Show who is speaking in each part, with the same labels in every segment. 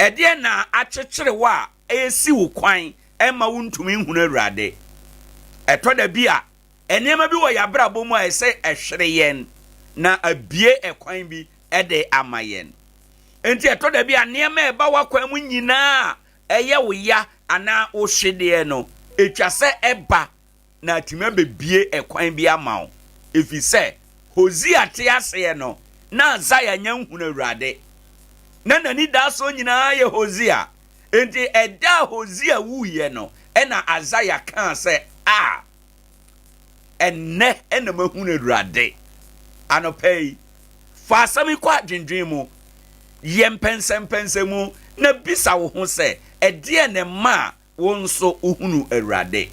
Speaker 1: Adea na achechire wa esi wo kwan ema wontumi hunu Awurade. Eto da bia enema bi wo yabrabo mu a ese ehwere yen na abie ekwan bi ede amayen. Enti eto da bia niema eba wakwan mu nyina eye wo ya ana wo hwede no etwa se eba na atima bebie ekwan bi amawo. Efi se Hosea te ase no na Isaiah nya hunu Awurade. Na nani da so nyina ye Hosea. Enti eda Hosea wuye no ena Isaiah kan se enne ena mahunu Awurade. Anopei fa sami kwa dwendwen mu yempensempensemu na bisa wo ho se ede ne ma wo nso uhunu Awurade.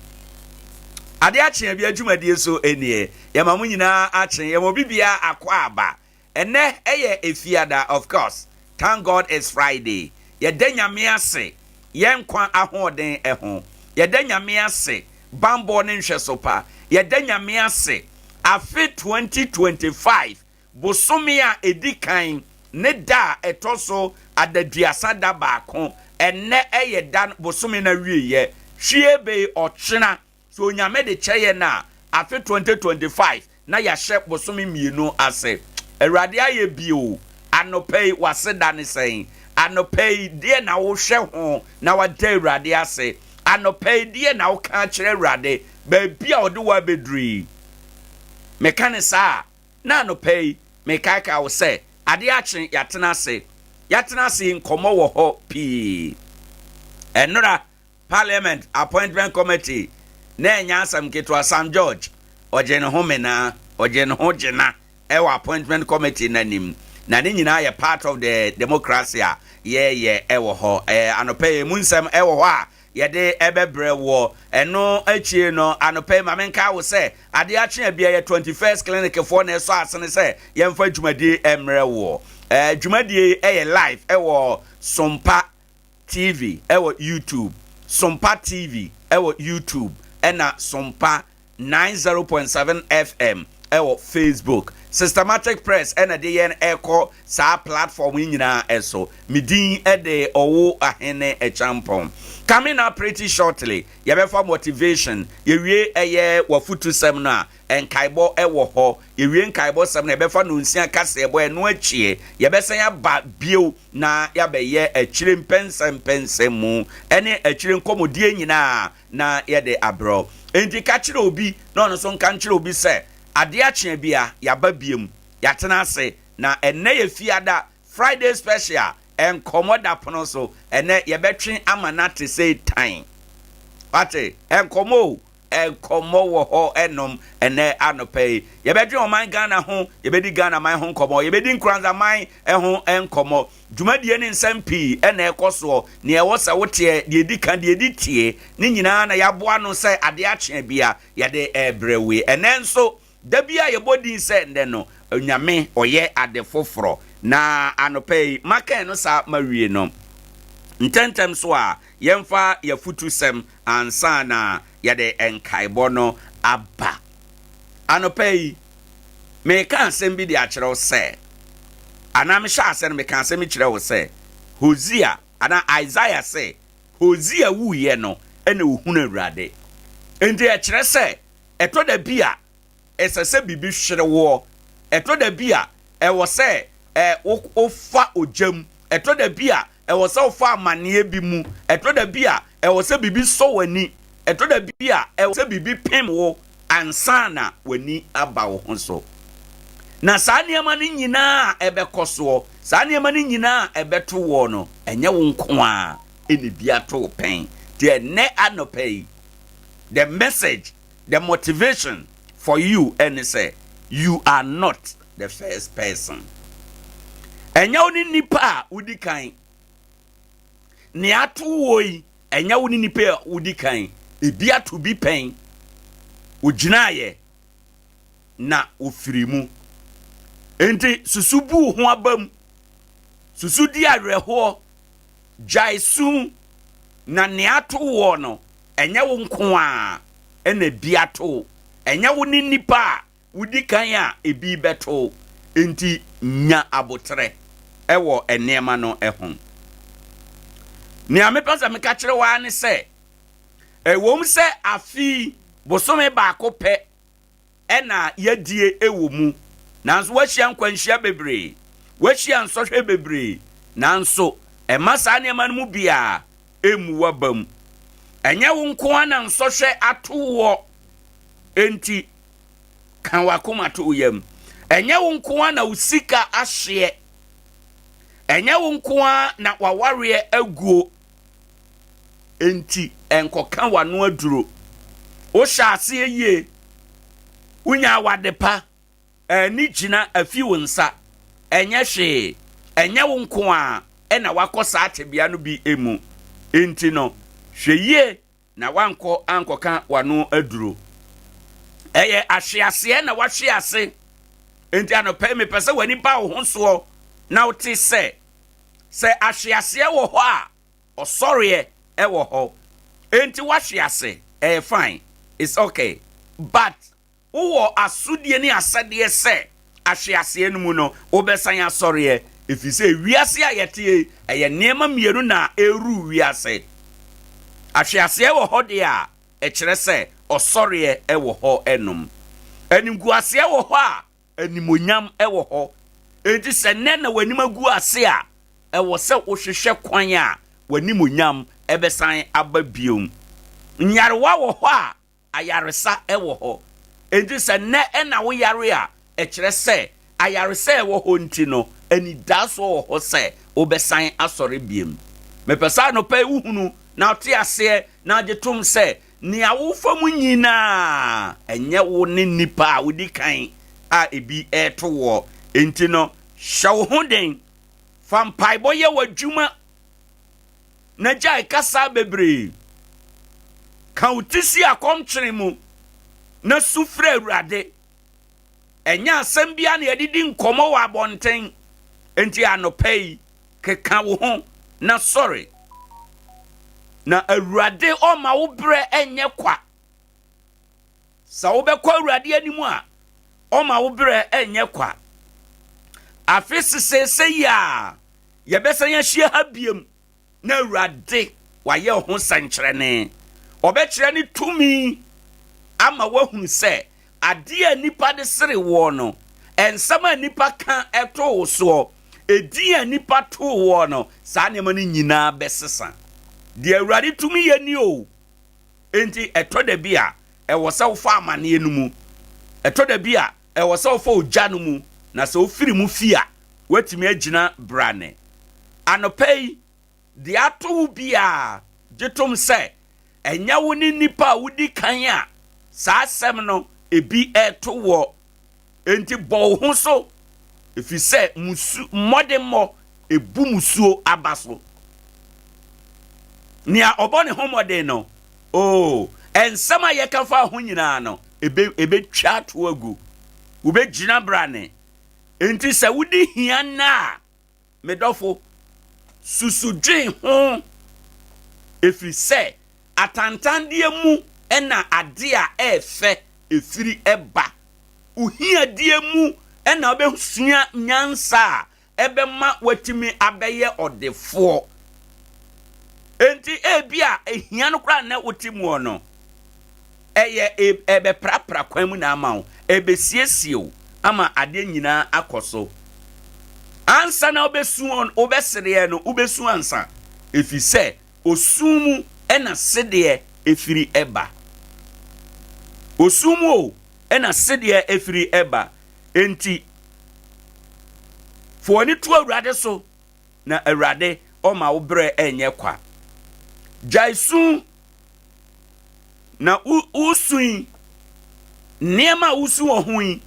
Speaker 1: Adea Akye Abia adwumadie so enie yamamu nyina akye yamobibia akwa aba enne eye efiada. Of course, thank God it's Friday. Yɛda Nyame ase yɛnkwa ahoɔden ɛho. Yɛda Nyame ase bambo ne nhwɛsopa. Yɛda Nyame ase afe 2025 bosome a edikan ne da etoso adaduasa da baako enne ɛyɛ da bosome na wieye hwie be ɔkyena so Nyame de kyɛye na afe 2025 na yɛhyɛ bosome mienu ase. Awurade ayɛ bio anopei waseda ne sɛn. Anopei die na wo hwɛ ho na wada Awurade ase. Anopei die na wo ka kyerɛ Awurade baabi a ɔde wa bedri. Meka ne saa na anopei mekaaka wo sɛ Adea Akye yatena ase. Yatena ase nkɔmmɔ wɔ hɔ pii. Enora Parliament Appointment Committee na enya asam ketwa Sam George ɔgye ne ho mena ɔgye ne ho gyena ɛwɔ Appointment Committee nanim. Na ne nyina yɛ part of the democracy a ye ɛwɔ hɔ. Anopɛ mu nsɛm ɛwɔ hɔ a yɛde ɛbɛbrɛ wɔ ɛno achie no. Anopɛ ma menka wo sɛ Adea Akye Abia yɛ 21st clinic for na ɛsɔ asene sɛ yɛmfa dwumadie ɛmrɛ wɔ. Dwumadie ɛyɛ live ɛwɔ Sompa TV ɛwɔ YouTube. Sompa TV ɛwɔ YouTube ɛna Sompa 90.7 FM ɛwɔ Facebook. Systematic Press ena de yen eko sa platform nyina eso midin ede Owoahene Acheampong. Coming up pretty shortly yebefa motivation yewie eye wafutu semna enkaibo ewo ho yewie nkaibo semna yebefa no nsia kase ebo eno achie yebesen ya ba bio na yabeye achire mpensempensemu ene achire nkomodie nyina na yede abro enti ka kire obi na ono so nka nkire obi se Adea Akye Abia yaba biem yatena ase na enne ye fiada Friday special enkomoda pono so enne yebetwe amana te say time ate enkomo wo ho enom enne anopei yebedwe oman Ghana ho yebedi Ghana man ho nkomo yebedi Nkoranza man ho enkomo dwumadie ne nsampi enne ekoso ne ewo se wote de edikan de editie ne nyina na yaboa no se Adea Akye Abia yade ebrewe enne nso dabia yebodi nse nde no Nyame oye ade foforo na anopei maka no sa mawie no ntentem so a yemfa yafutu sem ansa na yade enkaibo no aba anopei me kan asem bi de akyerɛ wo sɛ anam hye asem me kan asem kyerɛ wo sɛ Hosea ana Isaiah sɛ Hosea wuye no ene ohunu Awurade enti akyerɛ sɛ ɛtɔ da bia esese bibi hwere wo eto da bia ewo se ofa ojam eto da bia ewo se ofa amane bi mu eto da bia ewo se bibi so wani eto da bia ewo se bibi pem wo ansana wani aba wo ho so na saa niema ni nyina ebekoso saa niema ni nyina ebeto wo no enye wo nko a eni bia to pen de ne anopei the message the motivation for you and say you are not the first person. Enya woni nipa udi kan. Ni atu woi enya woni nipa udi kan. Ebi atu bi pen. Uginaye na ofirimu. Enti susubu ho abam. Susu di areho jaisu na ni atu wo no enya wo nko a ena bi atu enya woni nipa wudi kan a ebi beto enti nya abotre ewo enema no ehon ni amepasa meka kire wa ne se wom se afi bosome baako pe na yadie ewo mu nanso wahia nkwanhia bebre wahia nsɔhwɛ bebre nanso emasa ne man mu bia emu wabam enye wo nko ana nsɔhwɛ atowo enti kan wakoma to yam enye wo nko ana usika ahye enye wo nko na waware aguo enti enkoka wano aduro wo hyase yie unya wadepa ni gina afi wo nsa enye hwe enye wo nko a na wakosa atebia no bi emu enti no hwe yie na wanko ankoka wano aduro eye ahwease na wahwease enti anopa me pese wani ba wo honso na wote se ahwease wo ho a osore wo ho enti wahwease fine it's okay but wo asudie ni asade se ahwease no mu no obesan asore efise wiase ayete eye nema mieru na eru wiase ahwease wo ho de a kire se osore wo ho enum animguase wo ho a animonyam wo ho enti se ne na wanimagu ase a wo se wo hwehwe kwan a wanimonyam ebesan ababiom nyarewa wo ho a ayaresa wo ho enti se ne na wo yare a kire se ayaresa wo ho nti no ani daso wo ho se obesan asore biem mepesa no pe uhunu na ote ase na agetom se ni awofam nyina enye wo ne nipa a wodi kan a ebi eto wo enti no hyawo hoden fampai boye wadwuma na jai kasa bebre kan utisi akomkyere mu na sufre awurade enya asem bia na yedidi nkomo wa abonten enti anopai keka wo ho na sorry na awurade o ma wo bre enye kwa sa wo bekwa awurade animu a o ma wo bre enye kwa afisi se ya yebesan ya hia habiem na awurade waye ho sankyerene obekire ni tumi ama wahunu se Adea nipa de sere wo no ensama nipa kan eto wo so Adea nipa to wo no sa ne ma ni nyina besesa de awurade tumi ye ni o enti eto da bia e wo se wo fa amane enumu eto da bia e wo se wo fa ogya no mu na se wo firi mu fia watimi agina brane anopai de ato bia jetom se enya wo ni nipa wudi kan a sa asem no ebi eto wo enti bo ho so efi se musu modemo ebu musuo abaso nia obone homode no ensama ye kafa ho nyina no ebe twa to agu wo be gina brane enti se wudi hia na medofo susudwen ho efi se atantandie mu ena Adea efe efiri eba uhia die mu ena obehusua nyansa ebe ma watimi abeye odefo enti ebia ehia no kra na wotimu no eye ebe prapra kwan mu na amawo ebe siesiew ama ade nyina akoso ansa na obesu obesere no obesu ansa efise osumu ena sede efiri eba osumu ena sede efiri eba enti foni to awurade so na awurade o ma wo bre enye kwa jaisu na usuin niema usu wo huin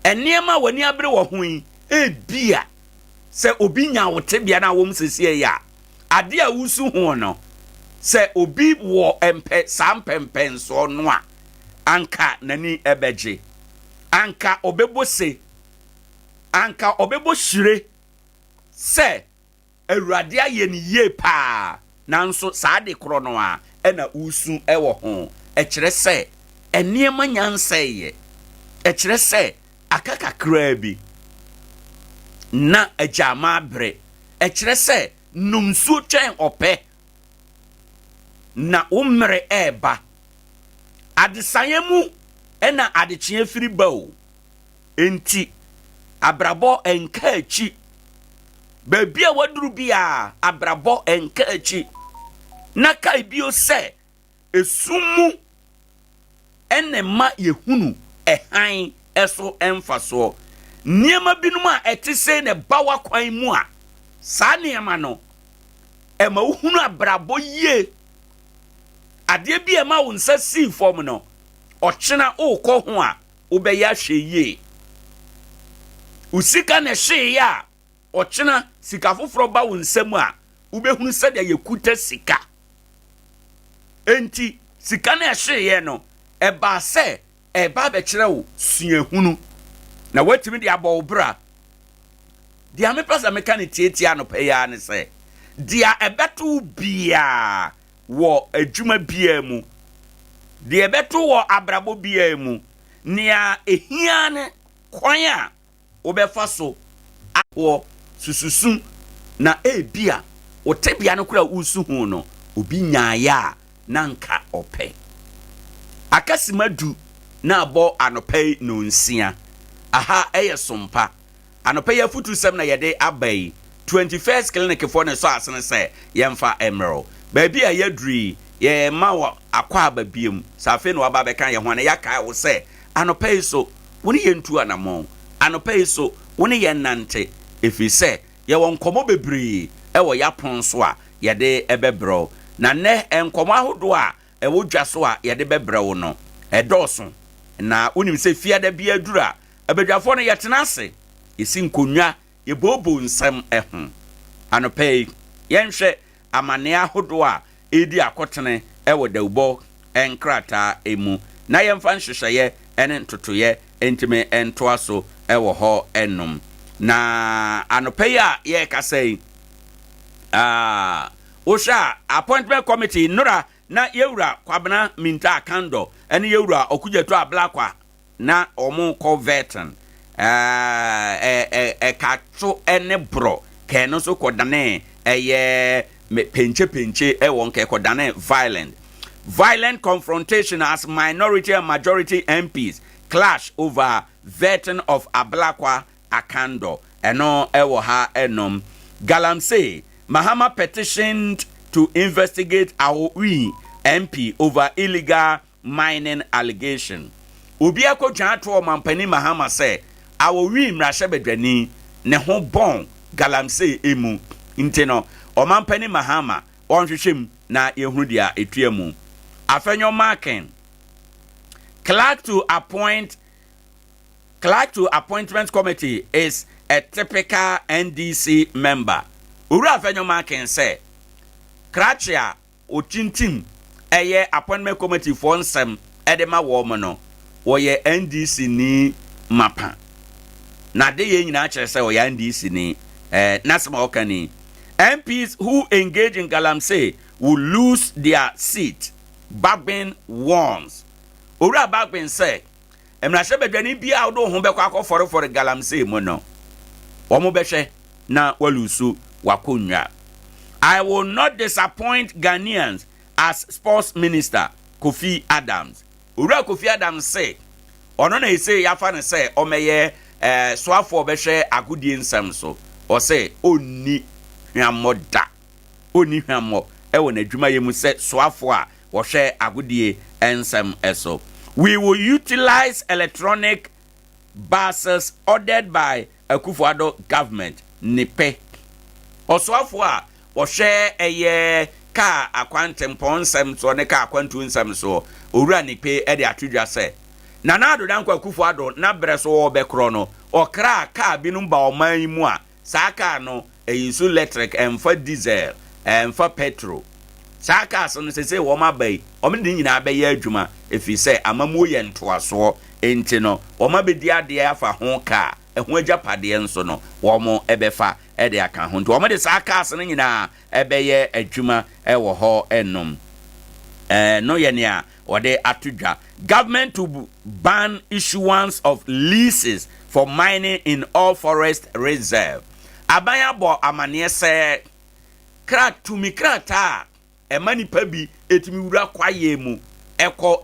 Speaker 1: eniema wani abre wo huin ebia se obi nya wo tebia na wo msesie ya Adea usu ho no se obi wo empe sampempenso no a anka nani ebeje anka obebose anka obebo hire se awurade aye ni ye pa nanso saade kro no a ena usu ewo ho ekire se eniema nyanseye ekire se akaka krabi na ajama bre ekire se numsu twen ope na umre eba adesayemu ena adechie firi bawo enti abrabo enka achi babia waduru bia abrabo enka achi na kai bio se esumu ene ma yehunu ehan eso emfaso niema binum a etise ne bawa kwan mu a saa niema no ema uhunu abrabo ye ade bi ema wo nsa si form no ochena okọ ho a obeya hwe ye usika ne hwe ya ochena sika foforo ba wo nsam a ubehunu se de yekuta sika enti sika ne hwe ye no eba se eba be kire wo suahunu na watimi de abọ obra dia me pesa mechanic tietia no peya ne se dia ebeto bia wo adwuma bia mu dia ebeto wo abrabo bia mu nia ehia ne kwan a obefa so wo sususu na ebia otebia no kura usu hu no obi nyaaya na nka ope akasimadu na abo anope no nsia aha eye sompa anope ya futu sem na yede abai 21st clinic for ne so asene se yemfa emerald baabi a yadri ye ma wa akwa ababiem safe no aba beka ye hwane yaka wo se anope so woni yentu anamon anope so woni yennante efi se ye won komo bebre e wo yapon so a yede ebebro na ne enkomo ahodo a e wo dwa so a yede bebre wo no edoso na unim se fiada bia dura abadwafo no yetena ase yesi nkonwa ye bobo nsam ehun anope yenhwe amane ahodo a edi akotene ewo dawbo enkrata emu na yemfa nhwehweye ene ntotoye entime entoaso ewo ho enum na anope a ye kasei osha appointment committee nura na yewura kwabena minta kando ene yewura okujeto ablakwa na omu converten kato ene bro keno so kodane eye penche won ke kodane violent confrontation as minority and majority MPs clash over vetting of Ablakwa Akando eno ewo ha enom Galamsey Mahama petitioned to investigate Awoahene MP over illegal mining allegation. Obi akotwa to mampani Mahama say Awoahene mrahye bedwani ne ho bon Galamsey emu inteno o mampani Mahama onhwehwem na yehunu dia etuamu afenyo marking clerk to appointment committee is a typical NDC member. Ura afenyo marking say Krachia otintim eye appointment committee for nsem edema wo mo no wo ye NDC ni mapa na de ye nyina kire say wo ye NDC ni nasema okani MPs who engage in Galamsey will lose their seat. Bagbin warns. Ora Bagbin say emrahye bedwani bia wo ho bekwa akofore for Galamsey mo no omo behwe na walusu wakonwa. I will not disappoint Ghanaians as sports minister Kofi Adams. Ura Kofi Adams say ono na say yafa ne say omeye soafo behwe agudie nsam so o say onni hwamoda oni hwamo ewo na adwuma yemu se soafo a wo hwe agudie ensam eso. We will utilize electronic buses ordered by Akufo-Addo government nipe osoafo a wo hwe eye ka akwantempon nsam so ne ka akwantu nsam so owura nipe e de atudwa se na ado dan kwa Akufo-Addo na bre so wo bekro no okra ka binum ba oman mu a saka no eyisu electric emfa diesel emfa petrol saka so no se wo mabai omde nyina abaye adwuma efi se amamu ye ntoaso enti no wo mabedi ade afa ho ka eho agapade enso no wo mo ebefa e de aka ho nti wo de saka so no nyina ebeye adwuma ewo ho enom no ye ne a wode atudwa government to ban issuance of leases for mining in all forest reserve. Abaya bo amane se krat to mikrata nipa bi etimi wura kwaye mu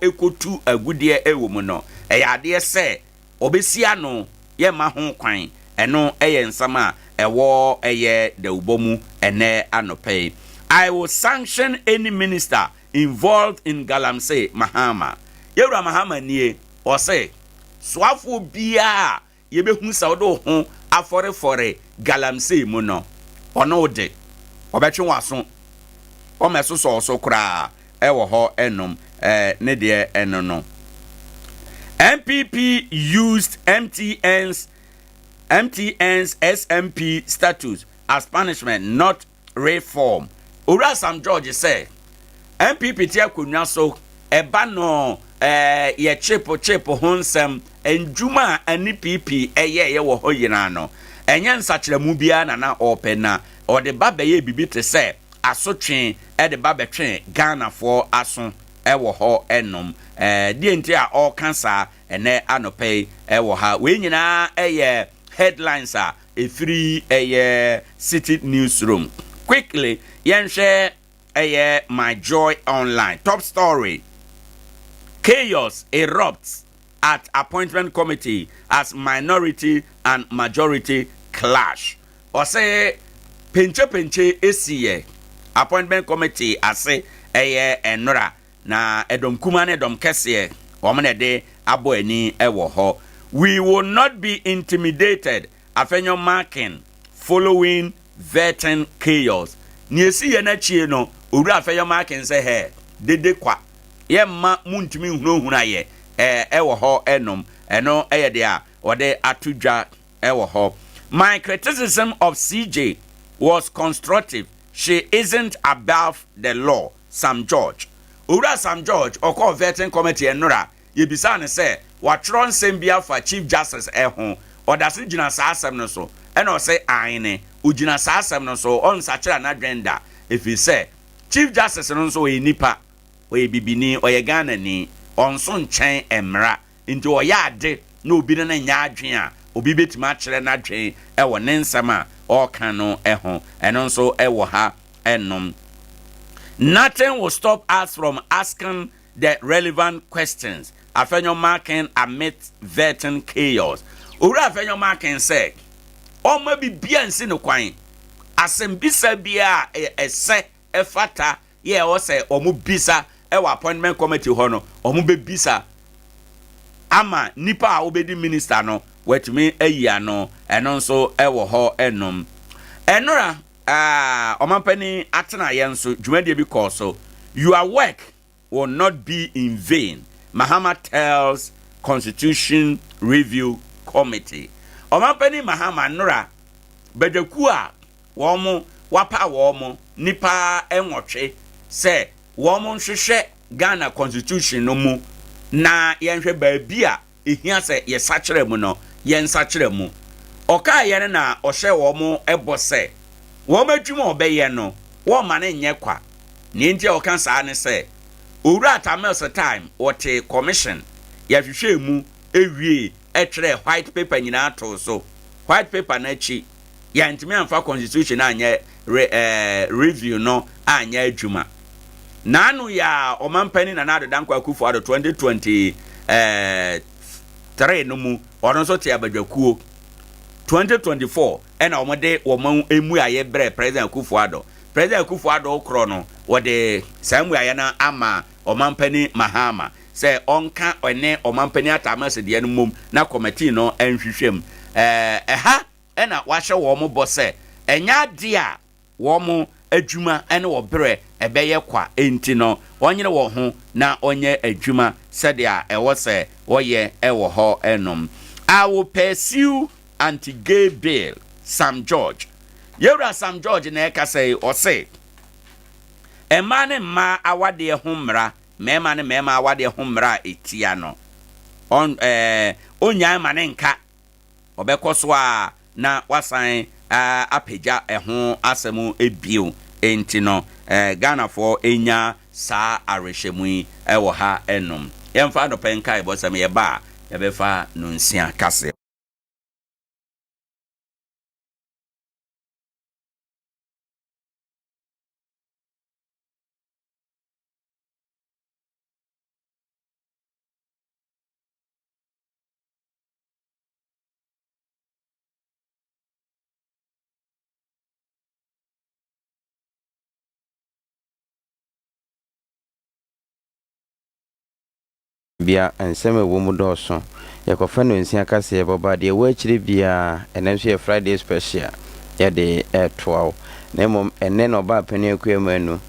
Speaker 1: ekotu agudie ewo mu no ade se obesia no ye ma ho kwan eno nsama ewo the ubomu ene anope. I will sanction any minister involved in Galamsey Mahama. Yewra Mahama nie o say swafo bia ye behu sa do ho afore Galamsey mu no ono de obetwe waso o meso so kra ewo ho enom ne de eno no. MPP used MTN's SMP status as punishment, not reform. Ura Sam George say MPP tia kunwa so eba no ye chepo honsem enjuma ani PP ye wo ho yina no enye nsakiremu bia na opena o de baba ye bibi te say asotwe de baba twen Ghana for aso ewo ho enom die nti a all cancer ene anope ewo ha we nyina headlines are a free city newsroom. Quickly, yenhwe My Joy Online. Top story. Chaos erupts at appointment committee as minority and majority clash. Or say penche esiye appointment committee ase enora na edom kumane edom kese omene de abo ani ewo ho. We will not be intimidated afenyo marking following vetting chaos. Niesi ye na chie no owura afenyo marking say he dede kwa ye ma muntimi hunu aye ewo ho enom eno de a ode atudwa ewo ho. My criticism of CJ was constructive. She isn't above the law. Sam George. Owura Sam George okọ vetting committee enora ye bisa ne say watron sembia for Chief Justice eho odase gina saa asem no so e na o say aine ugina saa asem no so on sachira na dwenda if he say Chief Justice no so nipa oye bibini oye Ghana ni onso nchen emra nti oye ade na obi na nya adwen a obi betima kire na adwen e wo ne nsama o kan no eho eno so e wo ha enom. Nothing will stop us from asking the relevant questions. Afenyo marking amidst vetting chaos. Ura afenyo marking say, "O ma bibia nsi no kwan. Asembisa bia ese efata ye o say omu bisa e wa appointment committee ho no omu be bisa ama nipa a obedi minister no wetumi ayia no eno nso e wo ho enom enora omampani atena ye nso dwumade bi call so your work will not be in vain." Mahama tells Constitution Review Committee. Omampani Mahama nora bedeku a womo wapa womo nipa enwotwe se womo nhwehwe Ghana Constitution no mu na yenhwe baabi a ehia se yesakire mu no yensakire mu oka ye na ohye womo ebo se womo adwuma obeye no wo ma ne nye kwa ne ntia oka saa ne se owura atamelse time wote commission ya hwehwe mu ewie etwere white paper nyina to so white paper na chi ya ntimi amfa constitution anya review no anya adwuma nanu ya omampani na nado dankwa Akufo Addo 2020 3 no mu ono so te abadwakuo 2024 ena omode woman emu aye bre president Akufo Addo okro no wode samu aye na ama omampani Mahama se onka one omampani atamase de no mom na committee no enhwehwem ha ena wahye wo mo bose enya de a wo mo adwuma ene wo bre ebeye kwa enti no onyere wo ho na onye adwuma sede a ewo se woye ewo ho enom. I will pursue anti-gay bill. Sam George. Yewra Sam George na eka say o say emane ma awade ho mra mema ne mema awade ho mra etia no on onya ma ne nka obekoso a na wasan apeja ho asemu ebio enti no Ghana for enya sa arehemu ewo ha enom yemfa do penka ibosam ye ba ye befa no nsia kase.
Speaker 2: bia enseme wo mu dɔɔso yɛkɔfa no nsia kase bɔba de wo akyiri bia ɛnam so yɛ Friday special yɛde ɛtoa na mmom ɛnɛ no ba pani akua manu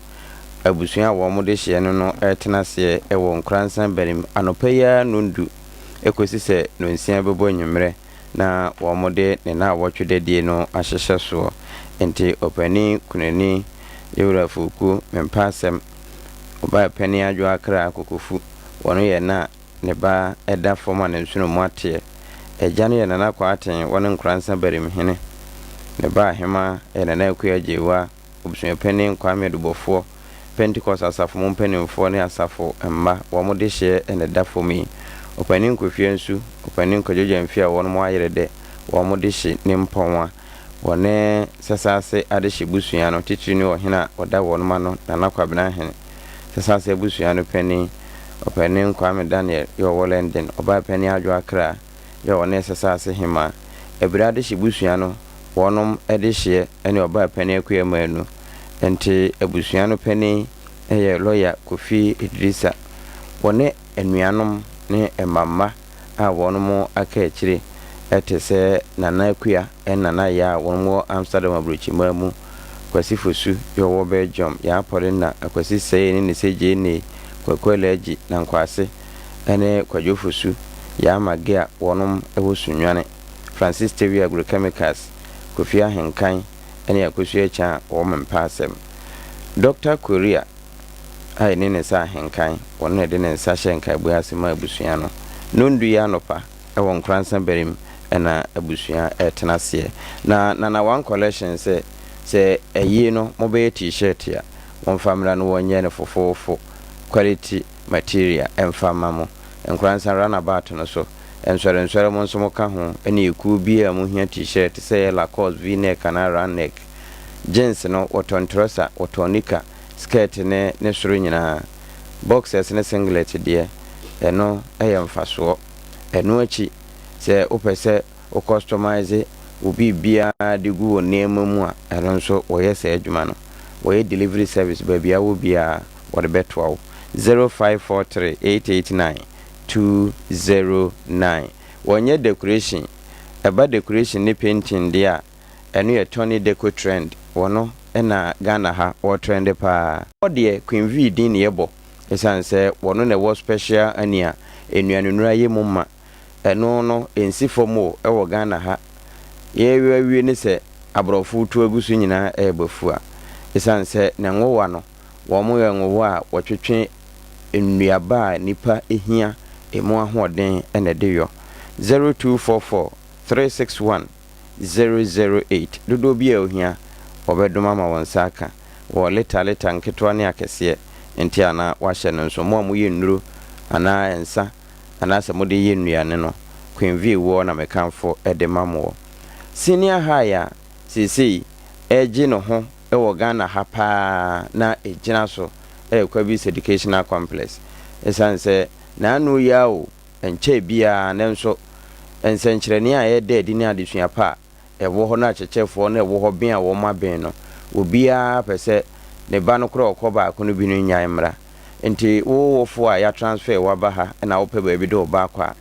Speaker 2: abusua a wɔn de hye no ɛtena se ɛwɔ Nkoranza berim anopa ya nondu ekosi sɛ no nsia bɛbɔ nwummerɛ na wɔn de ne na wɔtwe dadie no ahyehyɛ so enti opani kunani yewura fuku mempasem oba pani adwo akra akokofu wɔn yɛ na ne ba ɛda fɔma ne nsuno mu ate ɛgya no yɛ nana kɔ aten wɔn Nkoranza berim hene ne ba hema Nana Akye Abia obusua pani Kwame Dubɔfoɔ Pentecost asafo mo mpanimfoɔ ne asafo mma wɔn de hye ne da fomi opani nkofie nsu opani nkɔdwodwa mfia wɔn mo ayere de wɔn de hye ne mpɔnwa wɔne sasase ade hye busua no titiri ne ɔhena ɔda wɔn ma no Nana Kwabena hene sasase busua no pani opani Kwame Daniel yɛ wɔ London ɔba pani adwo akra yɛ wɔne sasase hema ebira de hye busua no wɔnom de hye ne ɔba pani akua manu enti abusua no pani lawyer Kofi Idrisa wɔne anuanom ne emamma a wɔnom aka akyire ɛte sɛ Nana Akua Nana ya wɔnom Amsterdam abrochima mu Kwasi Fosu yɛwɔ Belgium ya pɔre na Kwasi sɛe ne sɛgye ne kwakwala agi na nkwase ɛne Kwadwo Fosu ya mage a wɔnom ɛwɔ Sunwane Francis Tewi Agrochemicals Kofi Ahenkan ɛne Akosu Akya wɔn mpasem Dr. Korea ai ne sa Ahenkan wɔn de ne nsa hyɛ nkae bu asema abusua no nondu ya nopa ɛwɔ Nkoranza berim ɛna abusua ɛtena se na one collection sɛ ɛyi no mobɛyɛ t-shirt ya wɔn famra no wɔnyɛ ne fofofo quality material ɛmfama mo Nkoranza runabout no so ensɔre mo nso mo ka ho ɛne eku bi a mo hia t-shirt sɛ Lacoste V-neck na round neck jeans no wɔtɔn trouser wɔtɔn nika skirt ne soro nyinaa boxers ne singlet deɛ ɛno ɛyɛ mfasoɔ ɛno akyi sɛ wopɛ sɛ wo customize obi bia de gu wɔ nneɛma mu a ɛno nso wɔyɛ sɛ adwuma no wɔyɛ delivery service baabi a wo bia wɔde bɛtoa wo 0543 889 209 wɔnyɛ decoration ɛba decoration ne painting deɛ a ɛno yɛ Tony Deco trend wɔno ɛna Ghana ha wɔ trend pa ɔdeɛ Queen V din ne yɛbɔ ɛsan sɛ wɔno na wɔ special ania enuanunura yɛ mu ma ɛno no ensi fomo ɛwɔ Ghana ha yɛwie ne sɛ abrɔfo to agusu nyinaa ɛbɛfu a ɛsan sɛ na ngowa no wɔn mo yɛ ngowa a wɔtwetwe nnuaba a nipa ehia emu ahoɔden ɛna de yɔ 0244 361 008 dodo bi a ohia obedoma ma wɔn saka wɔ leta nketewa ne akɛseɛ enti ana wahyɛ no nso mo a mo yɛ nnuro ana ensa ana sɛ mo de yɛ nnuane no Queen V wɔ na mekanfo ɛde ma mo senior high sisi ɛgye no ho ɛwɔ Ghana ha pa na ɛgyina so Kwabis Educational Complex ɛsan sɛ na anu ya o enche bia na nso ensɛnkyerɛne a yɛda adi ne adesua pa ɛwɔ hɔ na akyekyefoɔ na ɛwɔ hɔ bia wɔ ma ben no obia pɛ sɛ ne ba no kora ɔkɔ baako no bi no nyae mmra nti wowofo a ya transfer waba ha na wopɛ baabi de ɔba akɔ a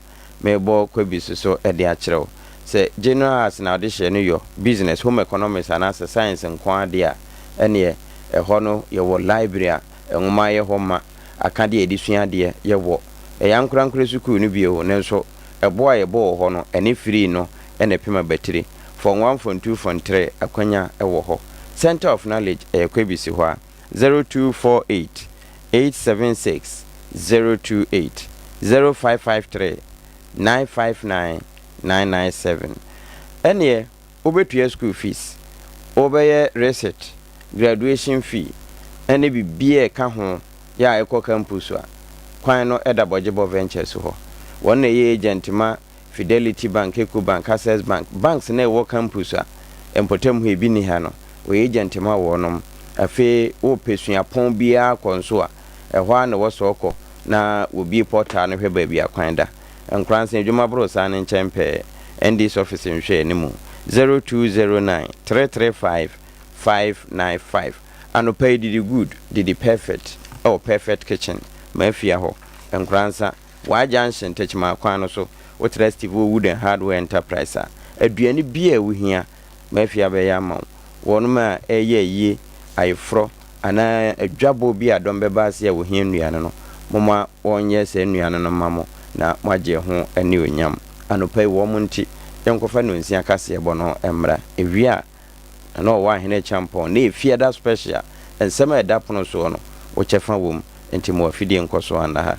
Speaker 2: mebɔ Kwabis so ɛde akyerɛw sɛ general as na ɔde hyɛ no yɔ business home economics anaasɛ science nko ade a ɛneɛ ɛhɔ no yɛwɔ library a ɛnwoma yɛ hɔ ma aka de edisua de yɛwɔ ɛyɛ ankorankora sukuu no bio ne nso ɛboa yɛbɔ hɔ no ɛne free no ɛna pema battery for 1 for 2 for 3 akwanya ɛwɔ hɔ Center of Knowledge Kwabis hɔ a 0248 876 028 0553 959 997 ɛneɛ obetua school fees obɛyɛ receipt graduation fee ɛne bibia ka ho ya ɛkɔ campus a kwan no ɛda Bɔgyebɔ Ventures hɔ wɔn na yɛ agent ma Fidelity Bank, Ecobank, Access Bank banks na ɛwɔ campus a empotem ho ebi ni ha no wɔyɛ agent ma wɔnom afi wo pesua pon bia kɔnso a ɛhɔ na wɔsɔkɔ na obi portal no hwɛ baabi akwan da Nkoranza adwuma bro saa ne nkyɛn pɛ ND's office nhwɛ ne mu 0209 335 595 anopa didi good didi perfect perfect kitchen mafia hɔ Nkoranza wa junction techma kwan no so wotra Steve Wood and Hardware Enterprise aduane bia wo hia mafia be ya ma wonu ma eye ayefro ana adwabo bi adom be ba se wo hia nnuane no moma wonye se nnuane no mamo na magye ho ani onyam anopai wo mo nti yenkofa no nsia kase ebo no emra ewia na Owoahene Acheampong na efiada special ensema edapono so no wo chefa wom enti mo afidie nkoso anda ha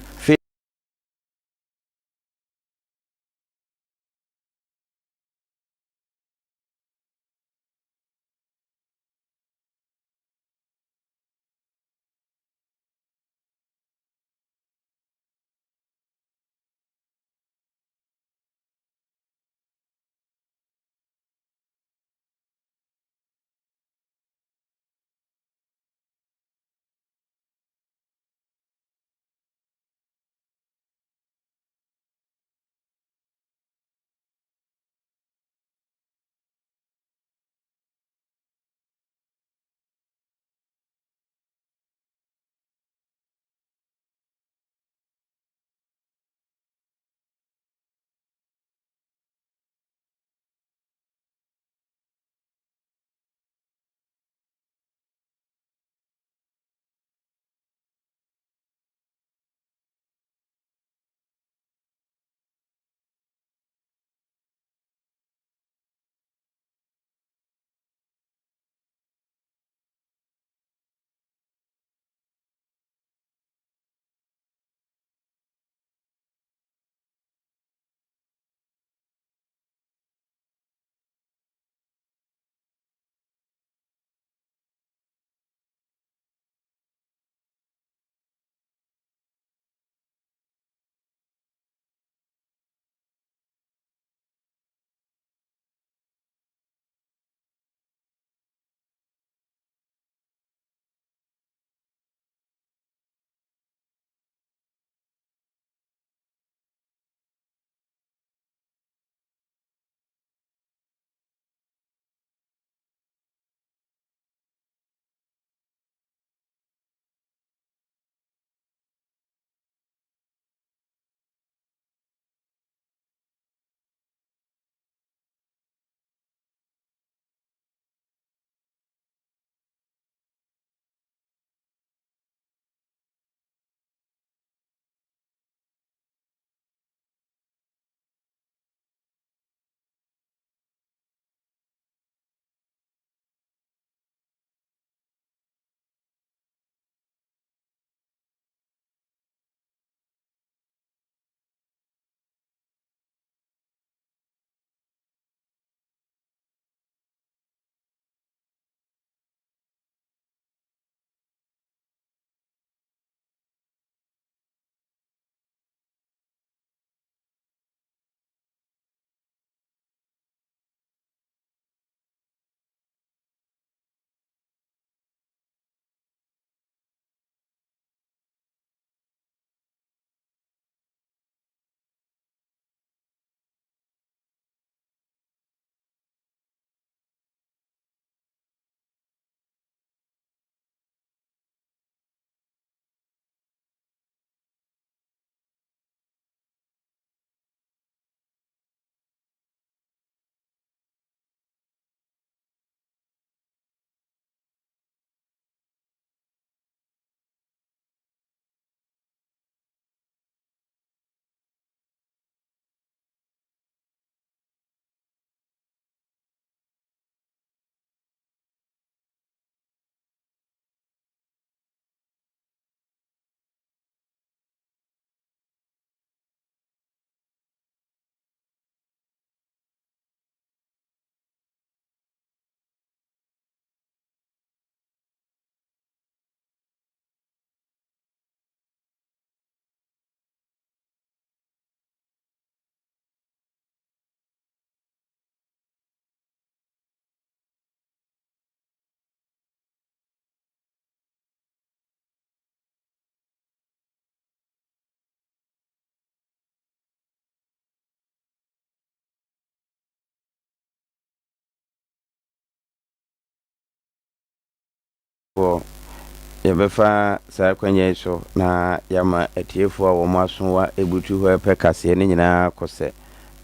Speaker 2: yɛbɛfa saa kwanya so na yama atiefo a wɔn aso wa ebutu hɔ pɛ kase ne nyinaa kɔsɛ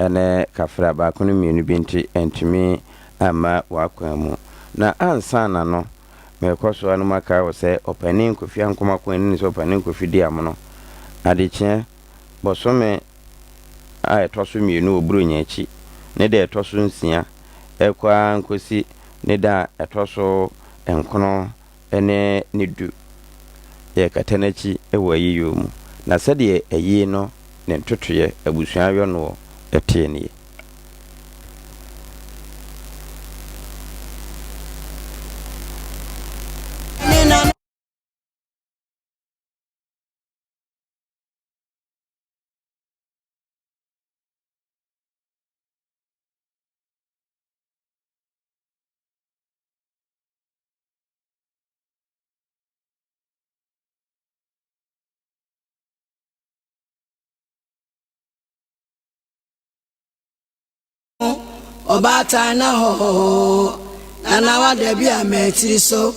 Speaker 2: ene kafra baako no mmienu bi nti entumi ama wakwan mu na ansa na no mekɔso anu maka wo sɛ ɔpanin Kofi Ankomakwan ni sɛ ɔpanin Kofi di amono adekye bosome a etoso mmienu oburu nyachi ne de etoso nsia ekwa nkosi ne da etoso enkono ene nidu ye katenachi ewa yiyo mu na sɛdeɛ ɛyi no ne ntotoyɛ abusua yɔ no ɛtie nie
Speaker 3: Obata na ho na wa da bia metiri so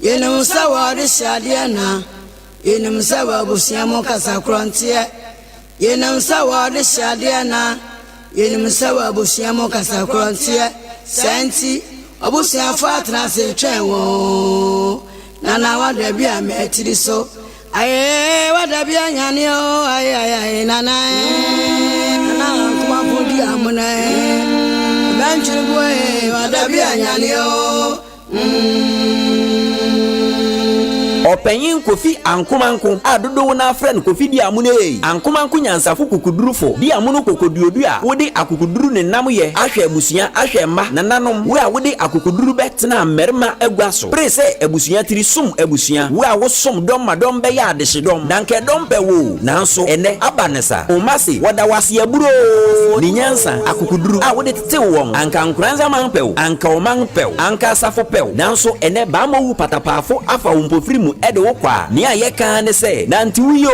Speaker 3: yenum sa wa de shade na yenum sa wa busia mo kasa krontie yenum sa wa de shade na yenum sa wa busia mo kasa krontie senti obusia fa tra se twen wo na wa da bia metiri so aye wa da bia nyane o aye na kuma podi amuna Banchirboy, Adea Nyalio.
Speaker 4: Openyin Kofi Ankomanko adodo na friend Kofi di amune Ankomanko nyansafo kokudurufo di amuno kokoduodua wode akokuduru ne nam ye ahwe abusia ahwe mma nananom wo a wode akokuduru betena mmerma agwaso prese abusia tiri sum abusia wo a wo som dom madom be ya adehedom danke dom pe wo nanso ene abanesa o mase woda wase aburo ni nyansa akokuduru a wode tete won anka Nkoranza man pew anka o man pew anka safo pew nanso ene ba mo wu patapafo afa wo mpofiri mu ede wo kwa ni ayeka ne se nanti wiyo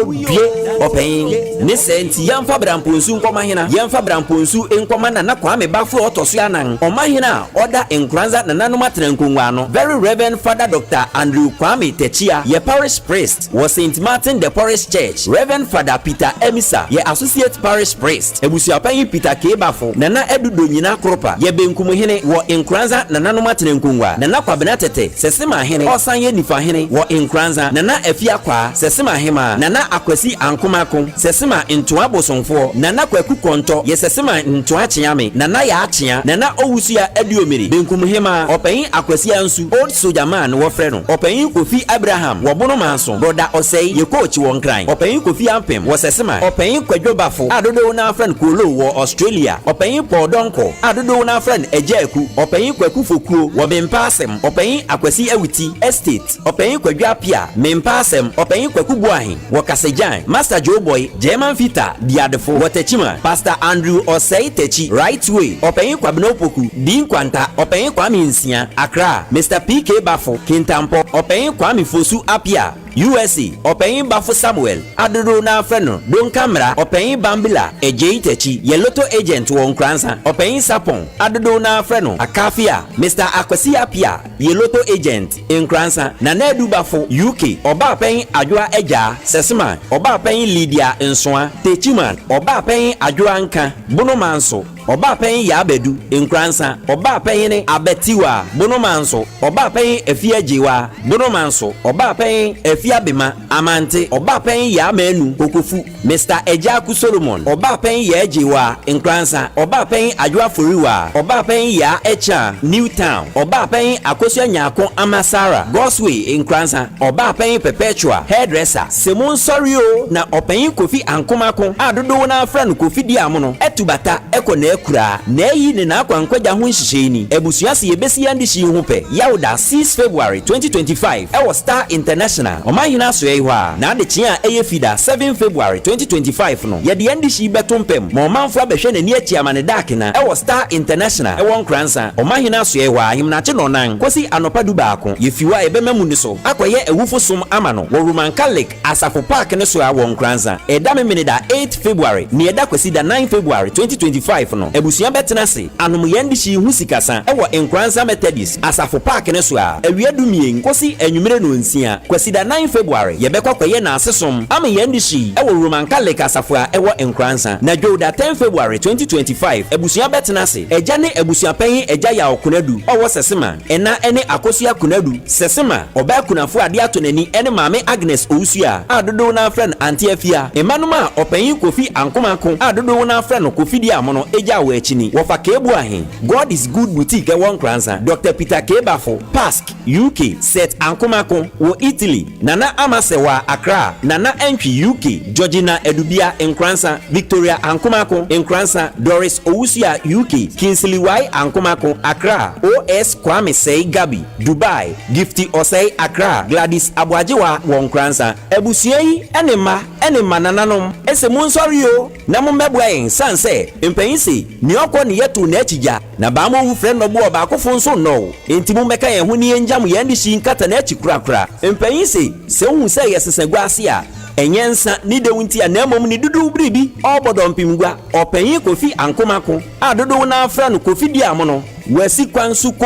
Speaker 4: due open ne se nti yamfa bramponsu nkomahena yamfa bramponsu enkoma na kwa me bafo otoso anan omahena oda Nkoranza na nanom atrenkonwa no very reverend father Dr. Andrew Kwame Techia ye parish priest was St. Martin the Parish Church reverend father Peter Emisa ye associate parish priest ebusuapan Peter Kebafo na edudo nyina kropa ye benkumuhene wo Nkoranza na nanom atrenkonwa na kwa benatete sesema hene osan ye nifa hene wo Nkoranza na afia kwa sesema hema na akwasi Ankomako sesema ntoa bosonfo na kwaku konto ye sesema ntoa chiame na ya achia na owusia aduomiri benkum hema open akwasi ansu old soldier man wo frɛ no open Kofi Abraham wo bono manso brother osei ye coach won kran open Kofi Ampem wo sesema open kwadwobafo adodo na friend Kolo wo Australia open Paul Donko adodo na friend Ejaku open kwaku fokuo wo bempasem open akwasi awiti estate open kwadwapia mempasem open kwaku buahin wo kasejan master Joe Boy German Fita diadefo watachima pastor Andrew Osei Techi right way open kwabenopoku din kwanta open kwami nsia Accra Mr. PK Bafo Kintampo open kwami Fosu Apia USA open Bafo Samuel adodo na freno don camera open Bambila Ejei Techi yeloto agent wo Nkoranza open Sapon adodo na freno Akafia Mr. Akwasi Apia yeloto agent Nkoranza na Nedu Bafo UK oba pen adwoa eja sesema oba pen Lydia Nsoa Techiman oba pen adwoa nka bonomanso oba pen ya abedu Nkoranza oba pen ne abetiwa bonomanso oba pen efia jiwa bonomanso oba pen efia bema amante oba pen ya manu kokofu Mr. Ejaku Solomon oba pen ya jiwa Nkoranza oba pen adwoa foriwa oba pen ya echa Newtown oba pen akosua nyako Amasara Gosway Nkoranza oba pen Perpetua hairdresser Simon Sorio na open Kofi Ankomako adodo na friend Kofi di amono etubata ekona ekura na eyi ne na akwankwaja ho nhihyeeni ebusuase yebesi andi shi ho pe yawda 6 February 2025 ewo Star International omahina so ehwa na ade chia eye fida 7 February 2025 no ye de andi shi betompem ma omanfo abehwe na ni achi amane dak na ewo Star International ewo Nkoranza omahina so ehwa himnache no nan kosi anopa du baako yefiwa ebemamu ni so akoye ewufo som amano wo Roman Catholic Asafo Park ne so a wo Nkoranza eda memene da 8 February ni eda kwesi da 9 February 2025 no no ebusua betena se anom yende hyi hu sikasa ewo Nkoranza Methodist asafo park ne so a awia dumien kosi enwumere no nsia kwasida 9 February yebekwa kwaye na asesom ama yende hyi ewo Roman Catholic asafo a ewo Nkoranza na dwoda 10 February 2025 ebusua betena se eja ne ebusua panyin eja ya okunadu owo sesema ena ene akosia kunadu sesema oba kunafo ade ato nani ene maame Agnes Owusua adodo na friend anti afia emanuma opanyin Kofi Ankomanko adodo na friend Kofi di amono eja wo achini wo fa kebu ahen God is good boutique e won Nkoranza Dr. Peter Kebafo Pask UK set Ankomanko wo Italy Nana Amasewa Accra Nana Entry UK Georgina Edubia Nkoranza Victoria Ankomanko Nkoranza Doris Owusua UK Kingsley Y Ankomanko Accra OS Kwame Sei Gabi Dubai Gifty Osei Accra Gladys Abwajewa wo Nkoranza ebusua ene manananom ese munsori o na mumbebwa en sanse empanyisi ni okọ ni yetu na achija na ba mo wu friend no bo ba akofo nso no enti mumbeka ye hu ni enjam ye ndi shi nkata na achi kurakura empanyisi se hu se yesesegwa ase a enyensa ni dewunti a na mom ni dudu bribi obodo mpimgwa opanyin Kofi Ankomako adodo na afra no Kofi di amono wasi kwansuko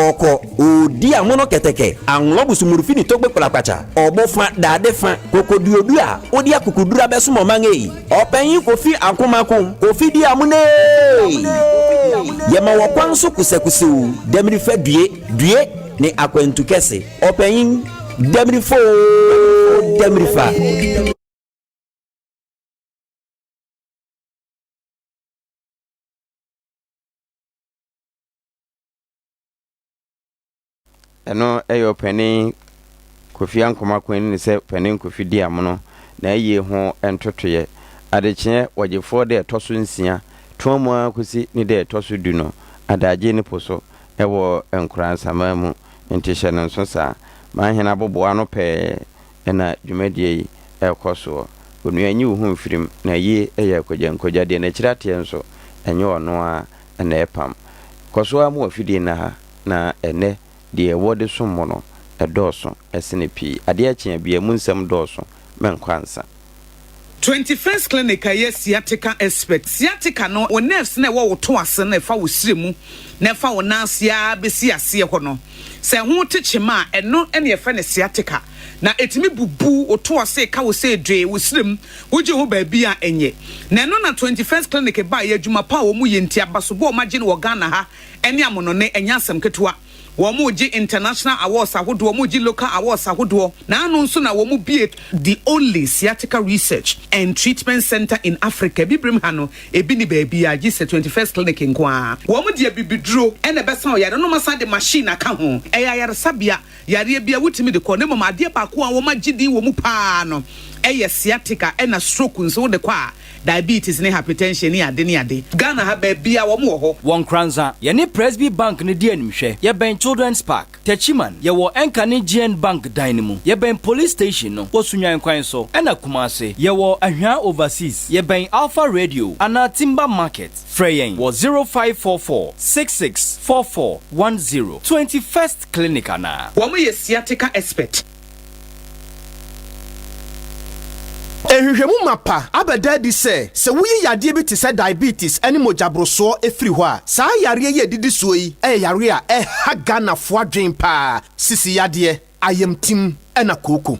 Speaker 4: oko odi amono keteke anlobusu murufini togbe kwalakwacha obofa dadefa kokodiodu a odi akukudura beso momange opanyin Kofi Ankomako Kofi di amune yema wakwansu kusekusu demrifa due ni akwentu kese opanyin demrifo demrifa
Speaker 2: eno eyo pani Kofi Ankomako ni se pani Kofi di amono na ye ho entotoye adekye wagefo de etoso nsia tomo akosi ni de etoso du no adaje ni poso ewo Nkoranza mamu ntishe no so sa ma hena bobo ano pe na dwumadie yi ekoso onuanyi wo hu mfirim na ye eye kojankoja de na kirate nso enye ono a na epam koso amu afidi na ha na ene de wode sommo no edoso esene pi Adea Akye Abia munsem doso Nkoranza
Speaker 5: 21st clinic aye sciatica expert sciatica no o nerves na wo to ase na fa wo siremu na fa wo nansia besi ase ho no se ho techema eno ene fa ne sciatica na etimi bubu o to ase ka wo se dwe wo sirem wo je ho ba bia enye na eno na 21st clinic ba ye adwuma pa wo mu ye ntia baso bo o magine wo Ghana ha ene amono ne enya asem ketewa Womuji international awards ahodo womuji local awards ahodo na anu nso na womu be the only sciatica research and treatment center in Africa bibrim ha no ebi ni baabi a gise 21st clinic nkoa womu de bibidro ene besa oyare no masa de machine aka ho eya yare sabia yare bia wutimi de ko ne mama ade ba ko a wo magidi womu pa no eye sciatica ena stroke nso de kwa diabetes ne hypertension ne ade Ghana ha baabia wo mo ho
Speaker 6: Nkoranza ye ne Presby Bank ne di animhwe ye ben Children's Park Techiman ye wo Enkane GN Bank Dynamo ye ben police station no wo sunyan kwan so ena Kumase ye wo Ahwa Overseas ye ben Alpha Radio ana Timber Market Freyen wo 0544 664410 21st clinic ana
Speaker 5: wo mo ye sciatica expert
Speaker 7: ehwehwemu mapa abeda di se wuyi yade bi te se diabetes ene mojabroso efiri ho a saa yare ye didi so yi yare a ha Ghana fo adwen pa sisi yade ayemtim ena koko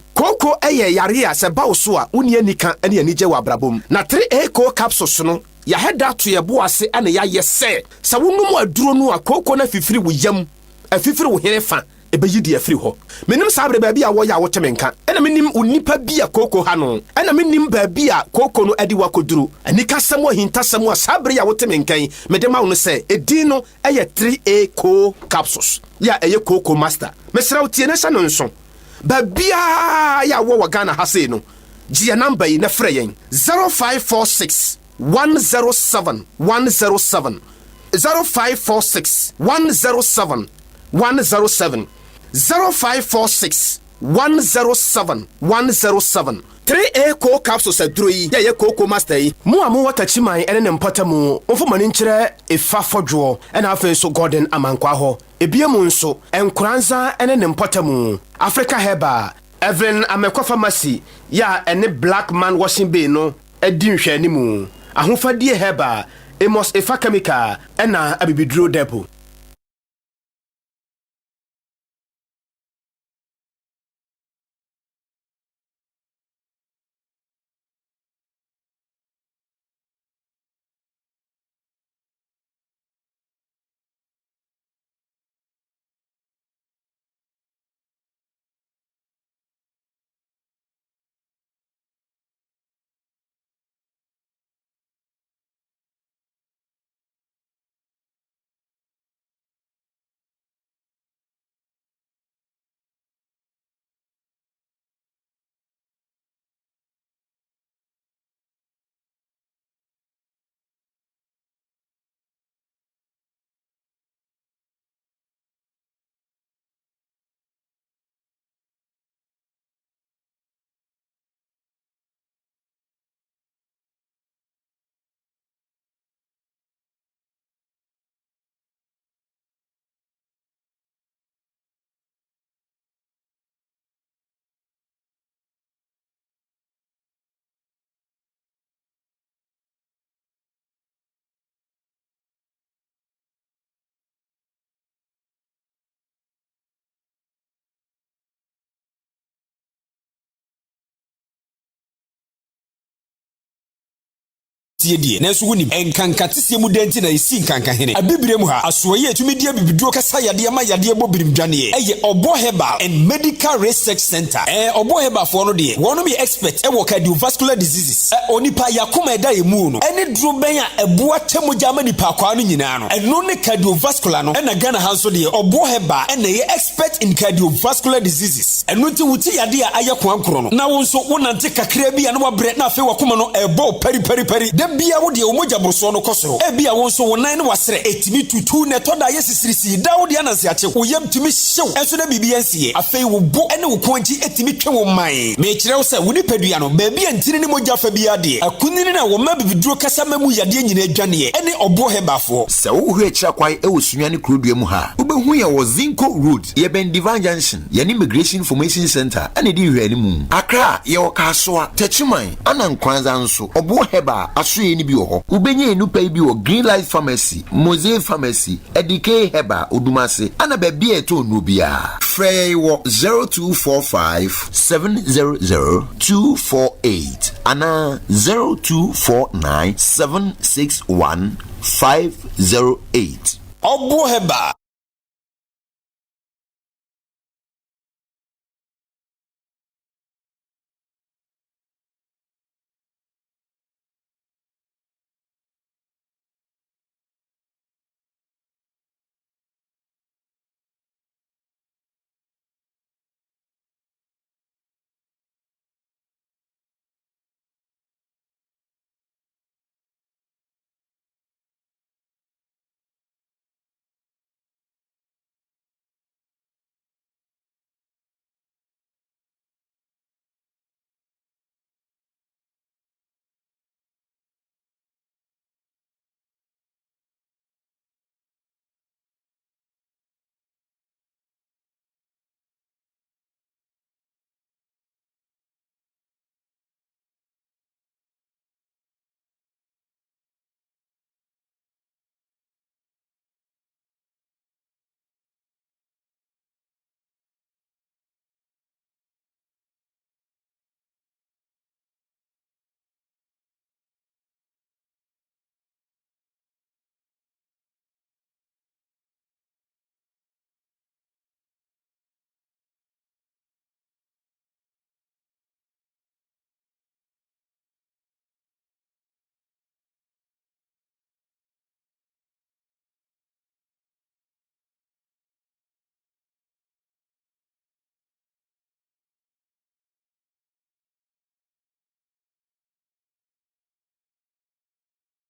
Speaker 7: yare a se bawo so a woni anika ene anije wa brabom na 3A co capsules no ya heda to ye bo ase ene ya yese se wonum aduro no a koko na fifiri wo yam afifiri wo herefa ebeyi di afiri ho menim sabre baabi a wo ya wo temenka ena menim onipa bi a koko ha no ena menim baabi a koko no adi wakoduru anika samo hintasamo a sabre ya wo temenkan medema wo se edin no eye 3A co capsules ya eye koko master mesra utie na sha no nso baabi a ya wo Ghana ha se no gia number yi na frɛ yen 0546 107 107 0546 107 107 0546 107 107 3A co capsules adroyi ya ye koko master yi mu amu watachiman ene ne mpatamu mfomani nkyere efa fodwo ena afen so Gordon amankwa ho ebiemu nso Nkoranza ene ne mpatamu Africa Herba Evelyn Amekwa Pharmacy ya ene Black Man Washing Bay no edi nhwanimu ahofadie Herba Amos Efa Chemical ena abibidro depot.
Speaker 8: Tiedie na so woni enkankatese mu denti na isi nkanka hene abibire mu ha asoye etumi dia bibiduo kasa yade ma yade bobirim dwane eye obo herbal and medical research center obo herbal for no de wono be expert e wo cardiovascular diseases onipa yakoma eda emu no ene duro ben a eboa temoja ma nipa kwa no nyina no eno ne cardiovascular no na Ghana hanso de obo herbal ene ye expert in cardiovascular diseases eno ti wuti yade a ayekwa nkoro no na wonso wonante kakra bi a na wabre na afi wakoma no ebo peri bia wo de omoja borso no kosoro e bia won so wonan ne wasere etimi tutu ne to da yesisirisi da wo de ananse ache wo yam timi hyew enso da bibia nsie afei wo bo ene wo konji etimi twe wo man me kire wo se wo ni padua no ba bia ntini ne moja fa bia de akunini na wo ma bibiduro kasa mamu yade nyina adwane ene obo hebafo
Speaker 9: se wo hu akira kwai e wo sunwa ne krodua mu ha wo behu ye wo Zinco Road ye ben Divine Junction ye ni Immigration Information Center ene di hwe ani mu Accra ye wo kasoa Techiman ana Nkoranza nso obo heba aso ye ni bi wo ho ubenye enupa bi wo Green Light Pharmacy Mosaic Pharmacy Edike heba Odumase ana ba bia eto no bia frey wo 0245 700 248 ana 0249 761 508
Speaker 8: obo heba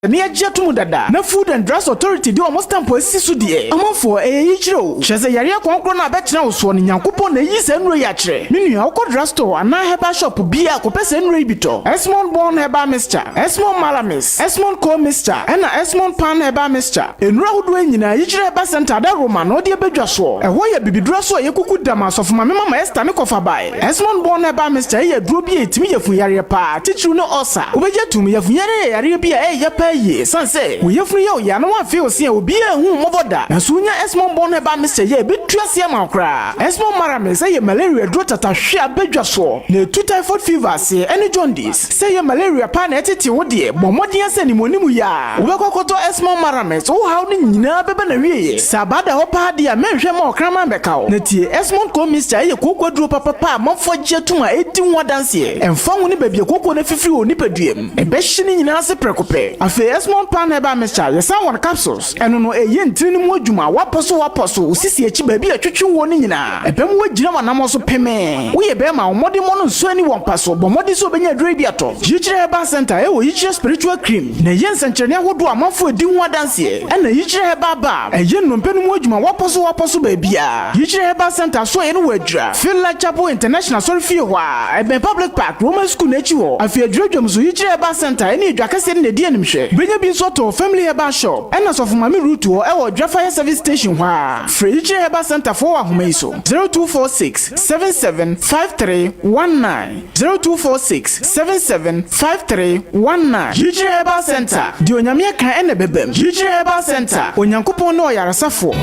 Speaker 10: ni agye to mu dada na Food and Drugs Authority de almost stamp esi so de amafo yikiro hweze yare akonkro na abetena wo ne Nyankopon na yi senro ya kire menua okọ drugstore ana herbal shop bia ko pese nro ibito Esmond Born Herbal Mixture Esmond Malamis Esmond Co Mixture na Esmond Pan Herbal Mixture enro hodo nyina yikire herbal center da Roma no de bedwa so eho ya bibiduro so yekuku dama so fuma mama Esther me kofa bai Esmond Born Herbal Mixture ye duro bia etimi yefu yare pa tichiru no osa obeje tum yefu yare bia ye ye sanse we yefunu ye ya no afio se obi ehu moboda na so nya esmon bon he ba Mr. Ye betuase ma kra esmon marame say ye malaria dro tata hwe abadwa so na tu typhoid fever se ene jaundice say ye malaria pa na etete wo de bomodin se ni monimu ya wo bekokoto esmon marame so how ni nyina bebe na wie sabada ho pa dia menhwe ma okrama bekawo na tie esmon ko Mr. Ye kokwaduro papa mafo jetuma edi wadanse emfa wo ni babie kokko na fifiri oni paduem ebe hye nyina se prekope afi esmon pa na ba Mr. Ye san won capsules eno no eye ntiri ni mu adwuma waposo usisi echi babie atwetwe wo ni nyina ebe mu wagyina wanam so peme wo ye be ma omode mo no nso ani won paso bomode so benya dre bi ato yichire Herbal Center wo yichire spiritual cream na ye nsenkyerene ahodo amafo edi ho adanse na yichire Herbal Bar eye nnompe no mu adwuma waposo babia yichire Herbal Center so ye no wadra Filla Chapel International sorry fie ho a ebe public park Roman school na echi ho afi adwedwam so yichire Herbal Center ene edwakase ne die nimhwe benya bi nso to family Herbal shop ena so mami route ho e wo Fire service station ho a free Herbal Center for ahomaiso 0246 775319 0246 775319 Yichire Herbal Center di onyame kan ene bebem Yichire Herbal Center onyankopon no yarasafo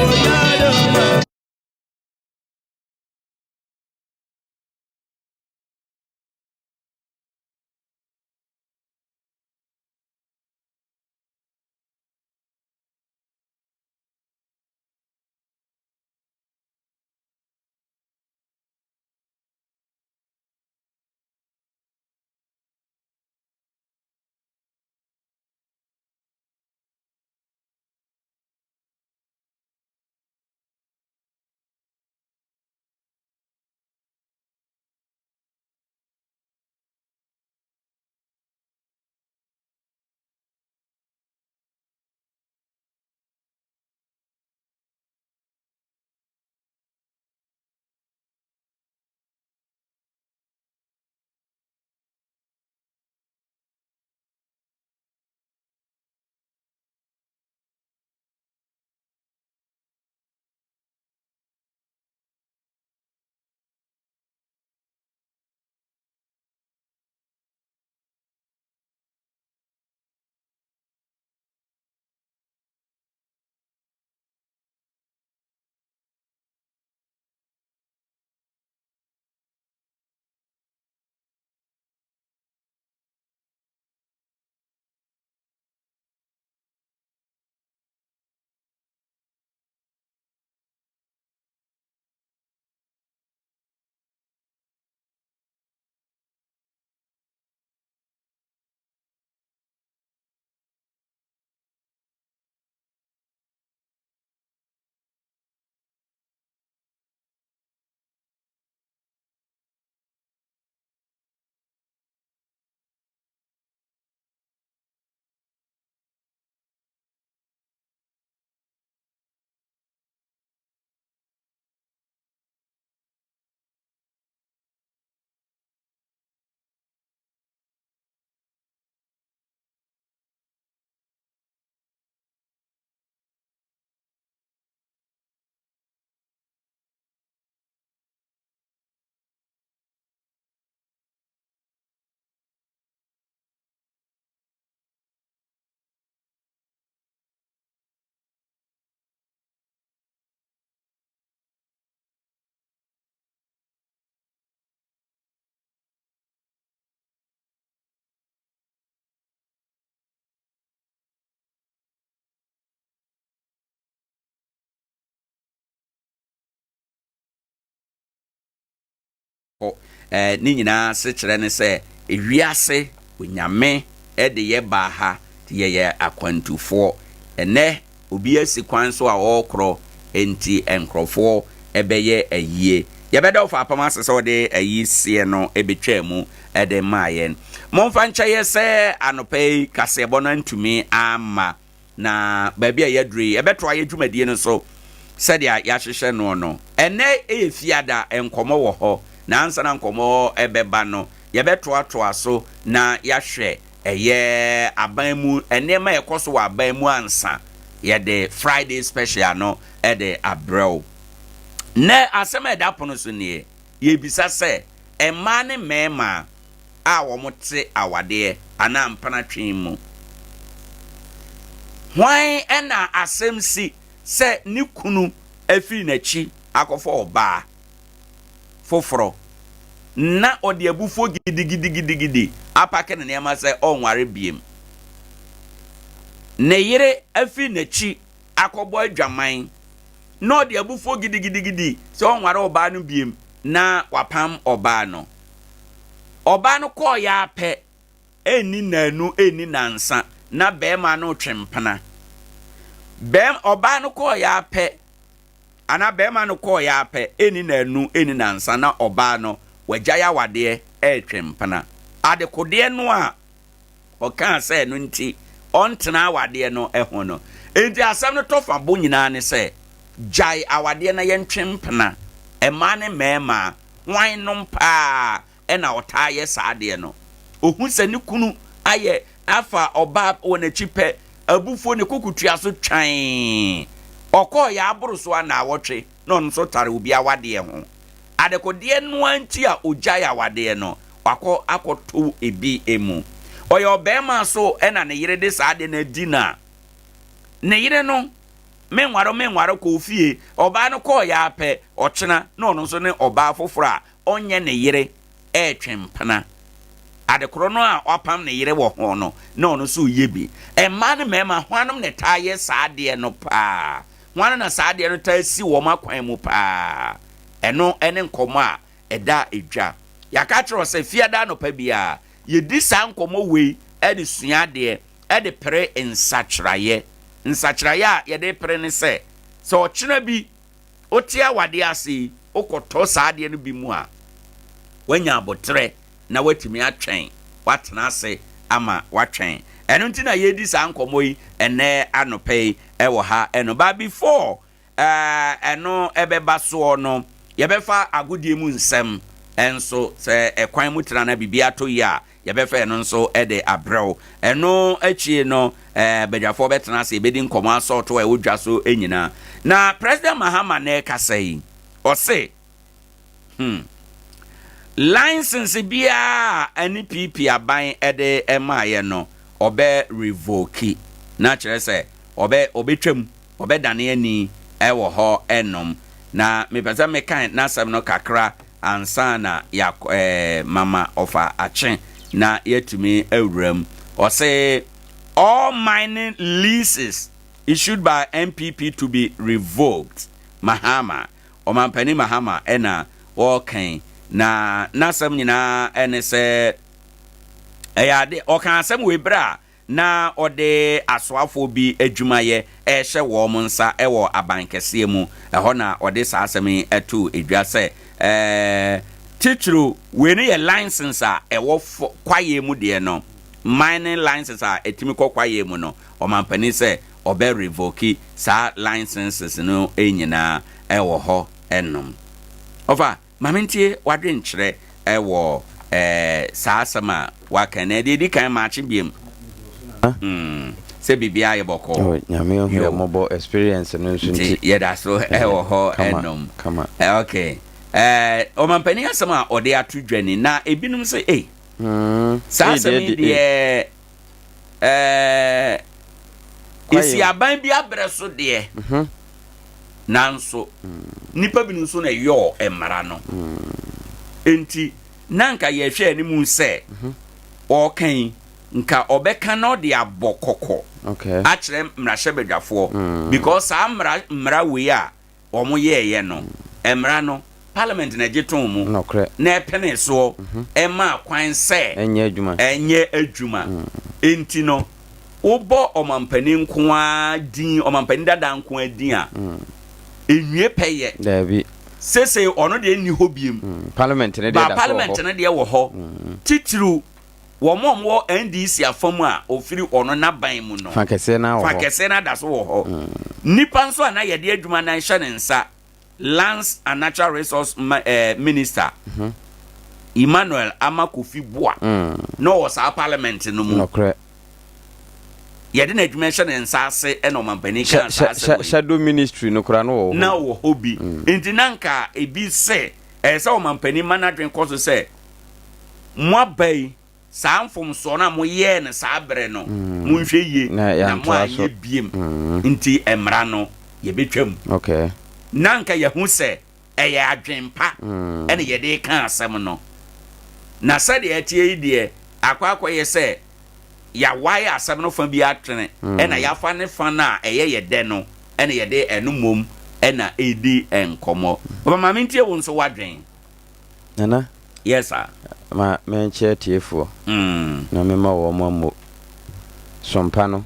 Speaker 1: ni nyina se kyerɛ ne sɛ ewiase onyame de yɛ ba ha te yɛ akwantufo ene obi asi kwan so a ɔkorɔ enti enkrɔfo ɛbɛyɛ ayie yɛbɛda wo fa apam asese ɔde ayi sie no ebetwa mu ɛde maayen momfa nkyɛyɛ sɛ anɔpɛ kasebɔ no ntumi ama na baabi a yɛdure yɛbɛto ayɛ dwumadie no so sɛdeɛ yɛahyehyɛ no ɛnɛ ɛyɛ fiada nkɔmɔ wɔ hɔ na ansa na nkɔmɔ ɛbɛba no yɛbɛtoatoa so na yɛahwɛ ɛyɛ aban mu ɛnɛma yɛkɔ so wɔ aban mu ansa yɛde Friday special no ɛde abrɛw na asɛm ɛda pono so nie yɛbisa sɛ ɛma ne mɛma a wɔn te awadeɛ ana mpana twen mu Why ena asem si se ni kunu afiri n'achi akofo oba foforo na odi abufo gidigidi apake ne nema se onware biem ne yire afiri n'achi akobo adwaman na odi abufo gidigidi se onware oba no biem na wapam oba no ko ya pe eni nanu eni nansa na bema no twempana oba no ko ya pe ana bema no ko ya pe eni nanu eni nansa na oba no wagya ya wade twempana adekode no a oka se no nti ontena wade no ho no enti asem no tofa bo nyina ne se jai awade na yentwempana ema ne mema wan nom pa ena otaye saade no ohun se ne kunu aye afa oba wona chipe abufo ne kokutua so twan okọ ya aburu so na awotwe no nso tare obi awade ho adekode no anti a ogya ya awade no wakọ akoto ebi emu oya obema so ena ne yire de saade na dina ne yire no menwaro ko fie oba no ko ya pe ochena no nso ne oba foforo a onye ne yire twempana adekoro no a wapam ne yire wo ho no no so yebi emma ne mema hwanom ne taye saade no pa hwan na saade no ta si wo makwan mu pa eno ene nkomo a eda edwa yaka tro se fiada no pa bia yedi sa nkomo wei ede suade ede pere nsakyraye a yede pere ne se ochena bi otia wade ase okoto saade no bi mu a wanya abotre na watimi atwen watena ase ama watwen eno nti na yedi sa nkomo yi ene anope ewo ha eno ba before eno ebeba so no yebefa agodie mu nsem enso se ekwan mu tena na bibia to ya yebefa eno nso ede abrew eno achie no bedwafo betena ase bedi nkomo asoto odwa so enyina na President Mahama na kasai ose license bia ani PP aban ede emaye no obe revoke na kire se obetwam obedane ani ewo ho enom na mepeza mekan na asem no kakra ansana ya mama ofa ache na yetumi awuram or say all mining leases issued by MPP to be revoked. Mahama Omampani Mahama ena okay na nasem nyina ene se eyade okan asem we bra na ode asoafo bi adwumaye ehye wo monsa ewo abankese mu eho na ode saasem etu edwa se titru we ne ye license a ewo kwaye mu de no mining license a etimi kwaye mu no Omampani se obe revoke sa licenses no enyina ewo ho enom over mamintie wadwen kyerɛ ɛwɔ saa sama wakane de kan match biem se bibia ye bɔkɔ
Speaker 2: nyame ho mobo experience no nso nti
Speaker 1: yɛda so ɛwɔ hɔ ɛnom okay ɔmampani asama ɔde ato dwani na ebinum se saa sami de esi aban bi abrɛ so de nanso nipa bi nso na yo emara no enti nanka ye hwe ani mu se o kan nka obeka no de abokoko a kire mrahye bedwafo because amra we a omo ye no emra no parliament na giton mu na epene so ema kwan se enye adwuma enti no obo Omampani nkoa din Omampani dada nkoa din a enwie peye
Speaker 2: dabi
Speaker 1: sese ono de ni hobiem
Speaker 2: parliament ne de da
Speaker 1: parliament ne de wo ho titru wo momwo NDC afamu a ofiri ono na ban mu no
Speaker 2: fakese na
Speaker 1: da so wo ho nipa nso ana ye de adwuma na hye ne nsa Lands and Natural Resource Minister Emmanuel Amakofi Boa no was our parliament no mu yɛde na adwumention nsase eno Omampani kan nsase
Speaker 2: shadow ministry no kura no
Speaker 1: na wo hobi enti nanka ebi se se Omampani management course se moabai saa mfomso na mo ye ne saa bere no mo nhwe ye na mo aye biem nti emra no ye betwam
Speaker 2: okay
Speaker 1: nanka ye hu se eye adwempa ene ye de kan asem no na sade atie yi de akwa ye se ya why asem no fa bi atwene ena ya fa ne fa na eye ye de no ene ye de enu mom ena edi enkomo ba ma mentie wo nso wadwen
Speaker 2: nana
Speaker 1: yes sir
Speaker 2: ma menche tiefo na me ma wo mo sompa no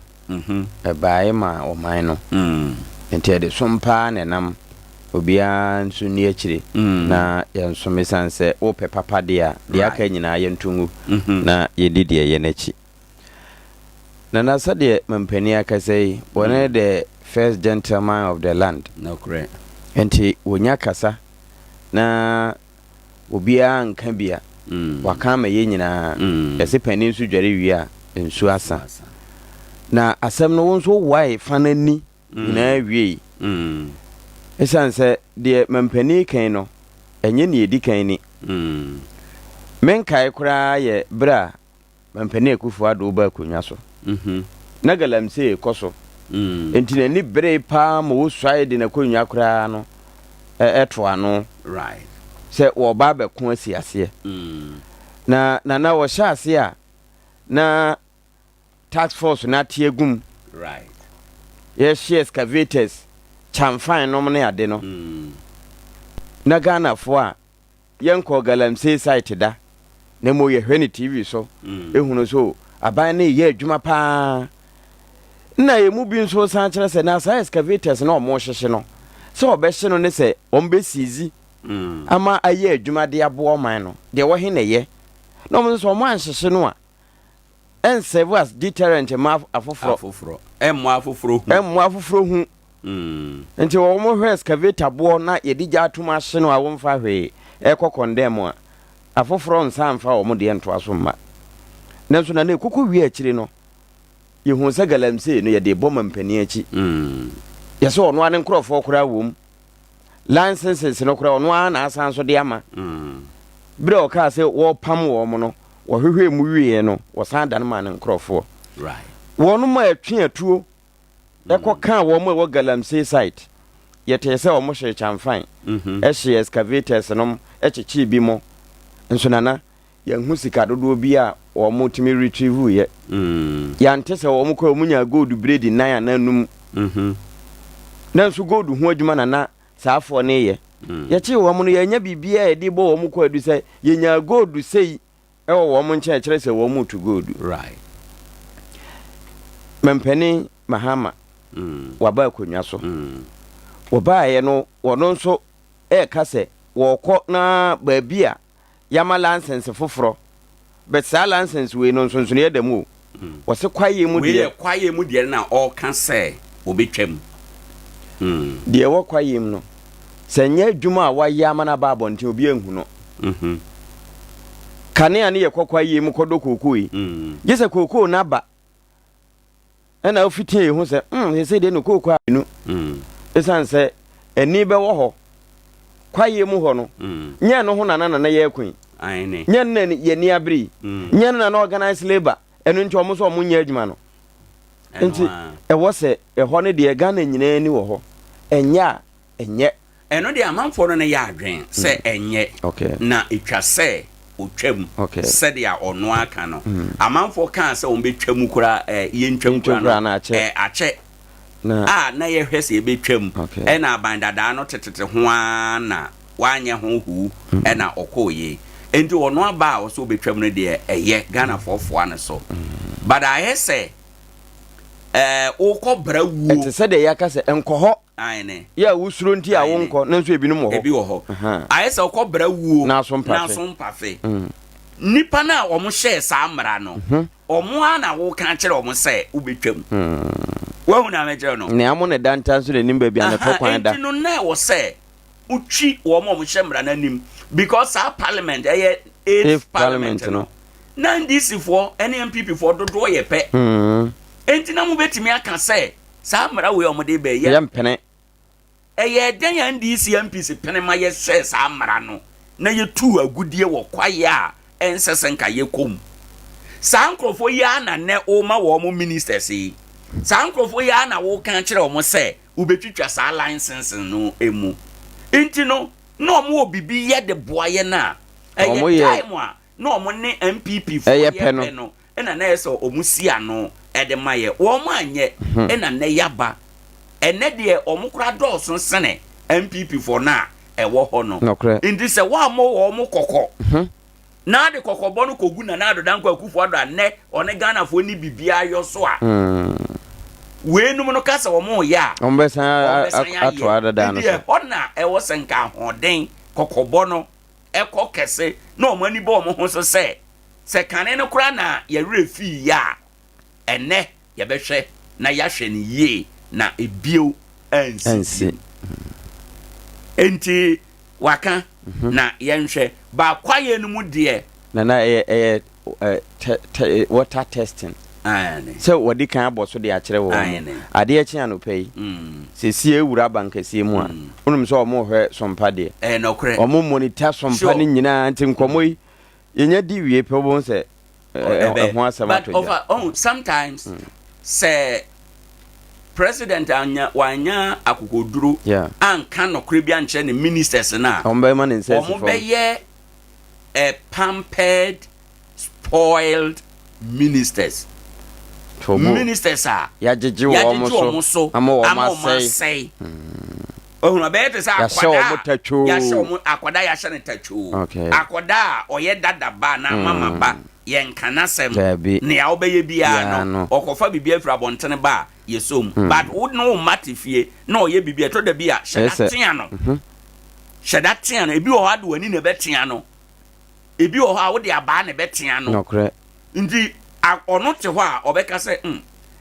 Speaker 2: e bae ma o man no enti de sompa ne nam obia nso ni akire na ye nso mesanse wo pe papa dia dia aka nyina ye ntungu na ye didi ye nachi nana sade mampani aka sei bone the first gentleman of the land
Speaker 1: no correct
Speaker 2: enti wonya kasa na obia nka bia waka ma ye nyina ese pani nso dware wi a nsu asa na asem no wonso wai fanani na wi esanse de mampani kan no enye ne edi kan ni menkai kura ye bra mampani akufu ado ba akonwa so na galamse koso enti na ni bre pa ma wo swai de na akonwa kura no eto ano
Speaker 1: right
Speaker 2: se wo ba be ko asiase na wo sha ase a na task force na tiegum
Speaker 1: right
Speaker 2: yes excavators chamfan no ne ade no na Ghana fo a yenko galamsey site da na mo ye hwene TV so ehunu so aban na ye adwuma pa na ye mu bi nso san kire se na sa excavators na o mo hyehye no so obehye no ne se ombesizi ama aye adwuma de abo man no de wo he ne ye no mo so mo anhyehye no a serve as deterrent ma afoforo afoforo hu nti wo mo hwe excavator bo na ye di ja atuma hye no a wo mfa hwe condemn a afoforo nsa mfa wo mo de ento aso ma nanso na ekuku wi akire no ye hu se galamsey no ye de boma mpani achi ye so ono ane nkrofo kura wom licenses no kura ono ana asanso de ama bre o ka se wo pam wo mo no wo hwehwe mu wiye no wo san dan ma ne nkrofo
Speaker 1: right
Speaker 2: wono ma atwe atuo kan wo mo wo galamsey site yete se wo mo hye chamfan hye excavators no echichi bi mo nso nana ya hu sika dodo bi a wo mo timi retrieve ye ya nte se wo mo ko munya gold braid 9 ananum nanso gold hu adwuma nana saafo ne ye ye chi wo mo no ya nya bibia e di bo wo mo ko adu se ye nya gold sei e wo mo nche kire se wo mo to gold
Speaker 1: right
Speaker 2: mempeni mahama waba akonwa so waba ye no wono nso kase wo kɔ na baabia yama license foforo but sa license we no nso ne da mu wo se kwaye
Speaker 1: mu de na all can say obetwam
Speaker 2: de wo kwaye mu no sanya adwuma a wayama na ba bonte obi anhu no kane ane ye kwaye mu kodo kokoi yese kokoi na ba ena ofitie hu se se de no kokoi anu esanse eni be wo ho kwaye mu ho no nya no ho na ye kwin
Speaker 1: aine
Speaker 2: nya na ye ni abri nya na organize labor enu nti omo so omo nya adwuma no nti e wo se e ho ne de Ghana nyina ni wo ho enya enye
Speaker 1: eno de amanfo no ya adwen se enye na etwa se otwam se de a ono aka no amanfo kan se on betwam kura ye ntwam kura
Speaker 2: na
Speaker 1: ache na ye hwese ye betwam na abandada no tetete ho na wanye ho hu na okoye enti ono aba a so betwam no de eye Ghana fofo an so but I say okobra wu
Speaker 2: enti se de yaka se enkoho
Speaker 1: aine
Speaker 2: ya usuro nti a wonko nanso ebi no mo ho
Speaker 1: ebi wo ho I say okobra wu
Speaker 2: na so
Speaker 1: mpafe nipa na omo share sa amra no omo ana wo kan kire omo se ubetwam wahu na mejere no
Speaker 2: ne amo ne danta so ne nimba bia na to kwan da
Speaker 1: no na wo se uchi wo mo shemra na nim because our parliament eighth parliament no na ndisi for NMPP for dodo ye pe enti na mo betimi aka se sa amra we omo de be ye
Speaker 2: mpene
Speaker 1: den ya ndisi MPC pene ma ye share sa amra no na ye tu agudie wo kwaye a ensese nka ye kom sankrofo ya na ne o ma wo mo ministers yi sankrofo ya na wo kan kire o mo se ubetwitwa sa license no emu enti no no mo obibi ye de boaye na time a no mo ne MPP for ye pe no ena na yeso omusia no ede maye wo mo anye ena ne yaba ene de omukura dɔɔso sene MPP for na ɛwɔ hɔ no indi sɛ wa mo wo mo kɔkɔ na de kɔkɔbɔ no kogu na ado danko akufo ado anɛ ɔne Ghana fo ni bibia yɔ so a we no no kasa wo mo ya
Speaker 2: ombesa ato adada no
Speaker 1: so ɔna ɛwɔ senka hoden kɔkɔbɔ no ɛkɔ kɛse na ɔmo ani bɔ ɔmo ho so sɛ kane no kura na yɛwerɛ fi ya ɛnɛ yɛbɛhwɛ na yɛahwɛ ne yie na ebio ansi enti waka na yɛnhwɛ ba kwaye no mu de
Speaker 2: na water testing so wadi kan abo so de akyere wo ade akyi anopa yi sesi ewura bankasi mu a unum so omo hwɛ sompa de
Speaker 1: nokre
Speaker 2: omo monitor sompa ne nyina nti nkomo yi yenya di wie pe bo se ho asama to
Speaker 1: ja sometimes say president wanya akokoduro anka nokre bia nche ne ministers na
Speaker 2: ombe man insist
Speaker 1: for a pampered spoiled ministers ministers are
Speaker 2: ya jeje wo so ama
Speaker 1: say ohun be te sa akwada ya hye ne tachu akwada oye dada ba na mama ba ye nkana sem ne ya obeye bia no okofa bibia fra bontene ba yesom but would no matifie na oye bibia to da bia hyedatia no hyedatia no ebi o ha de wani ne betia no ebi o ha wo de aba ne betia no ndi ono te ho a obeka se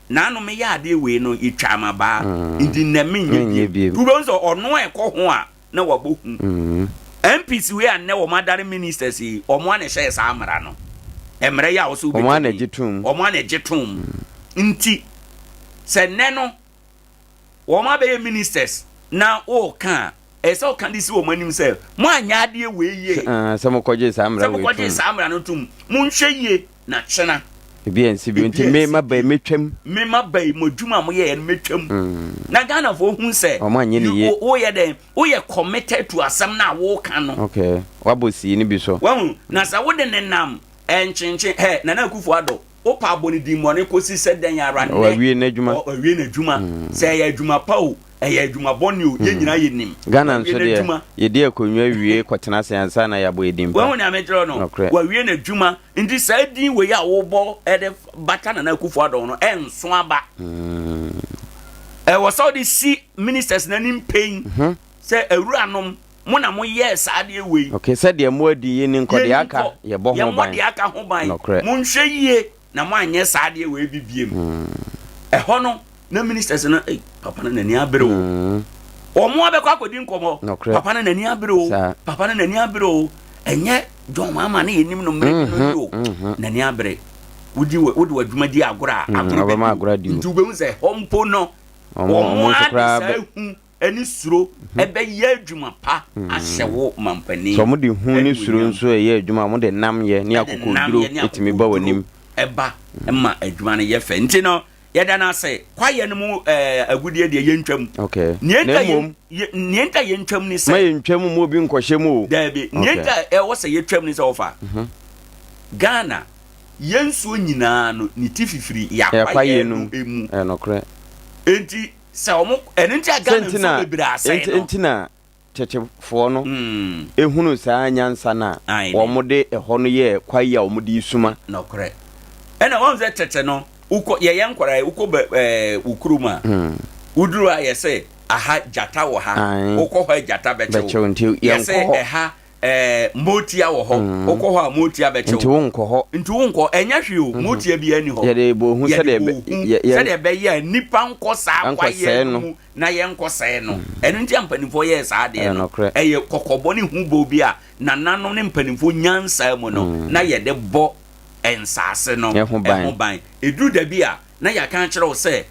Speaker 1: na no me ya ade we no itwa maba ndi na menye bi so ono ekọ ho a na wabohu MPC we an na wo madare ministers yi omo ane hye sa amara no emre ya wo so bi
Speaker 2: omo ane gitum
Speaker 1: nti se ne no wo ma be ministers na o kan eso kan disi wo manim se mo anya ade we ye
Speaker 2: se mo koje sa
Speaker 1: amara no tum mo nhwe ye na kyena
Speaker 2: bi nsi bi nti me ma ba
Speaker 1: modwuma mo ye metwam na Ghana fo hu se wo ye den wo ye committed to asem na wo kan no
Speaker 2: okay wabosi ni bi so
Speaker 1: wo na sa wo de nenam enchenche na na kufu ado o pa boni di mo ne kosi se den ya ran
Speaker 2: o awie na
Speaker 1: adwuma se ya adwuma pa o eya adwuma boni o ye nyina ye nim
Speaker 2: Ghana nso de ye de akonwa wie kwotena sensa na ya bo edim
Speaker 1: wo na metro no wa wie na adwuma ndi sa din we ya wo bo ede bata na kufu ado no enso aba was all the see ministers na nim pain say ewuranom mo na mo yes ade we
Speaker 2: okay said de mo adi ye ni nkode aka ye bo ho ban
Speaker 1: ye mo de aka ho ban mo nhwe yie na mo anye sa ade we bibiem ho no na ministers na papa na nani abere o mo abekọ akodi nkomo papa na nani abere o papa na nani abere o enye John mama na yenim no mre no yo nani abere wodi wadwuma di agora
Speaker 2: di
Speaker 1: ntu be mu se hompo no o mo akra eni suro ebe ye adwuma pa ahyewo mampani
Speaker 2: so mo de hu ni suro nso ye adwuma mo de nam ye ni akokoduro etimi ba wanim
Speaker 1: eba emma adwuma no ye fe nti no yeda na say kwaye no mu agudie de ye ntwam
Speaker 2: okay
Speaker 1: nienta ye ntwam ni say
Speaker 2: ma ntwam mu obi nkohye mu
Speaker 1: da bi nienta wo say ye twam ni say ofa Ghana yensuo nyina no ni tififiri ya kwaye no emu
Speaker 2: nokre
Speaker 1: enti say omo enti Ghana so bebira say no
Speaker 2: enti na chechefo no ehunu saa nyansa na omo de eho no ye kwaye a omo de suma
Speaker 1: nokre ena won ze cheche no uko ye nkwara uko ukruma uduru a ye say aha jata wo ha uko ho jata beche
Speaker 2: nti
Speaker 1: ye say eha motia wo ho uko ho motia beche
Speaker 2: nti wo
Speaker 1: nko enya hwe o motia bi ani ho
Speaker 2: ye de bo hu se
Speaker 1: de be ye nipa nko sa kwa ye mu na ye nko se no enu nti ampanifo ye sa de no eye kokobo ni hu bo bi a nanano ne mpanifo nyansa mu no na ye de bo ensase no ban edu da bia na ya kan kire wo se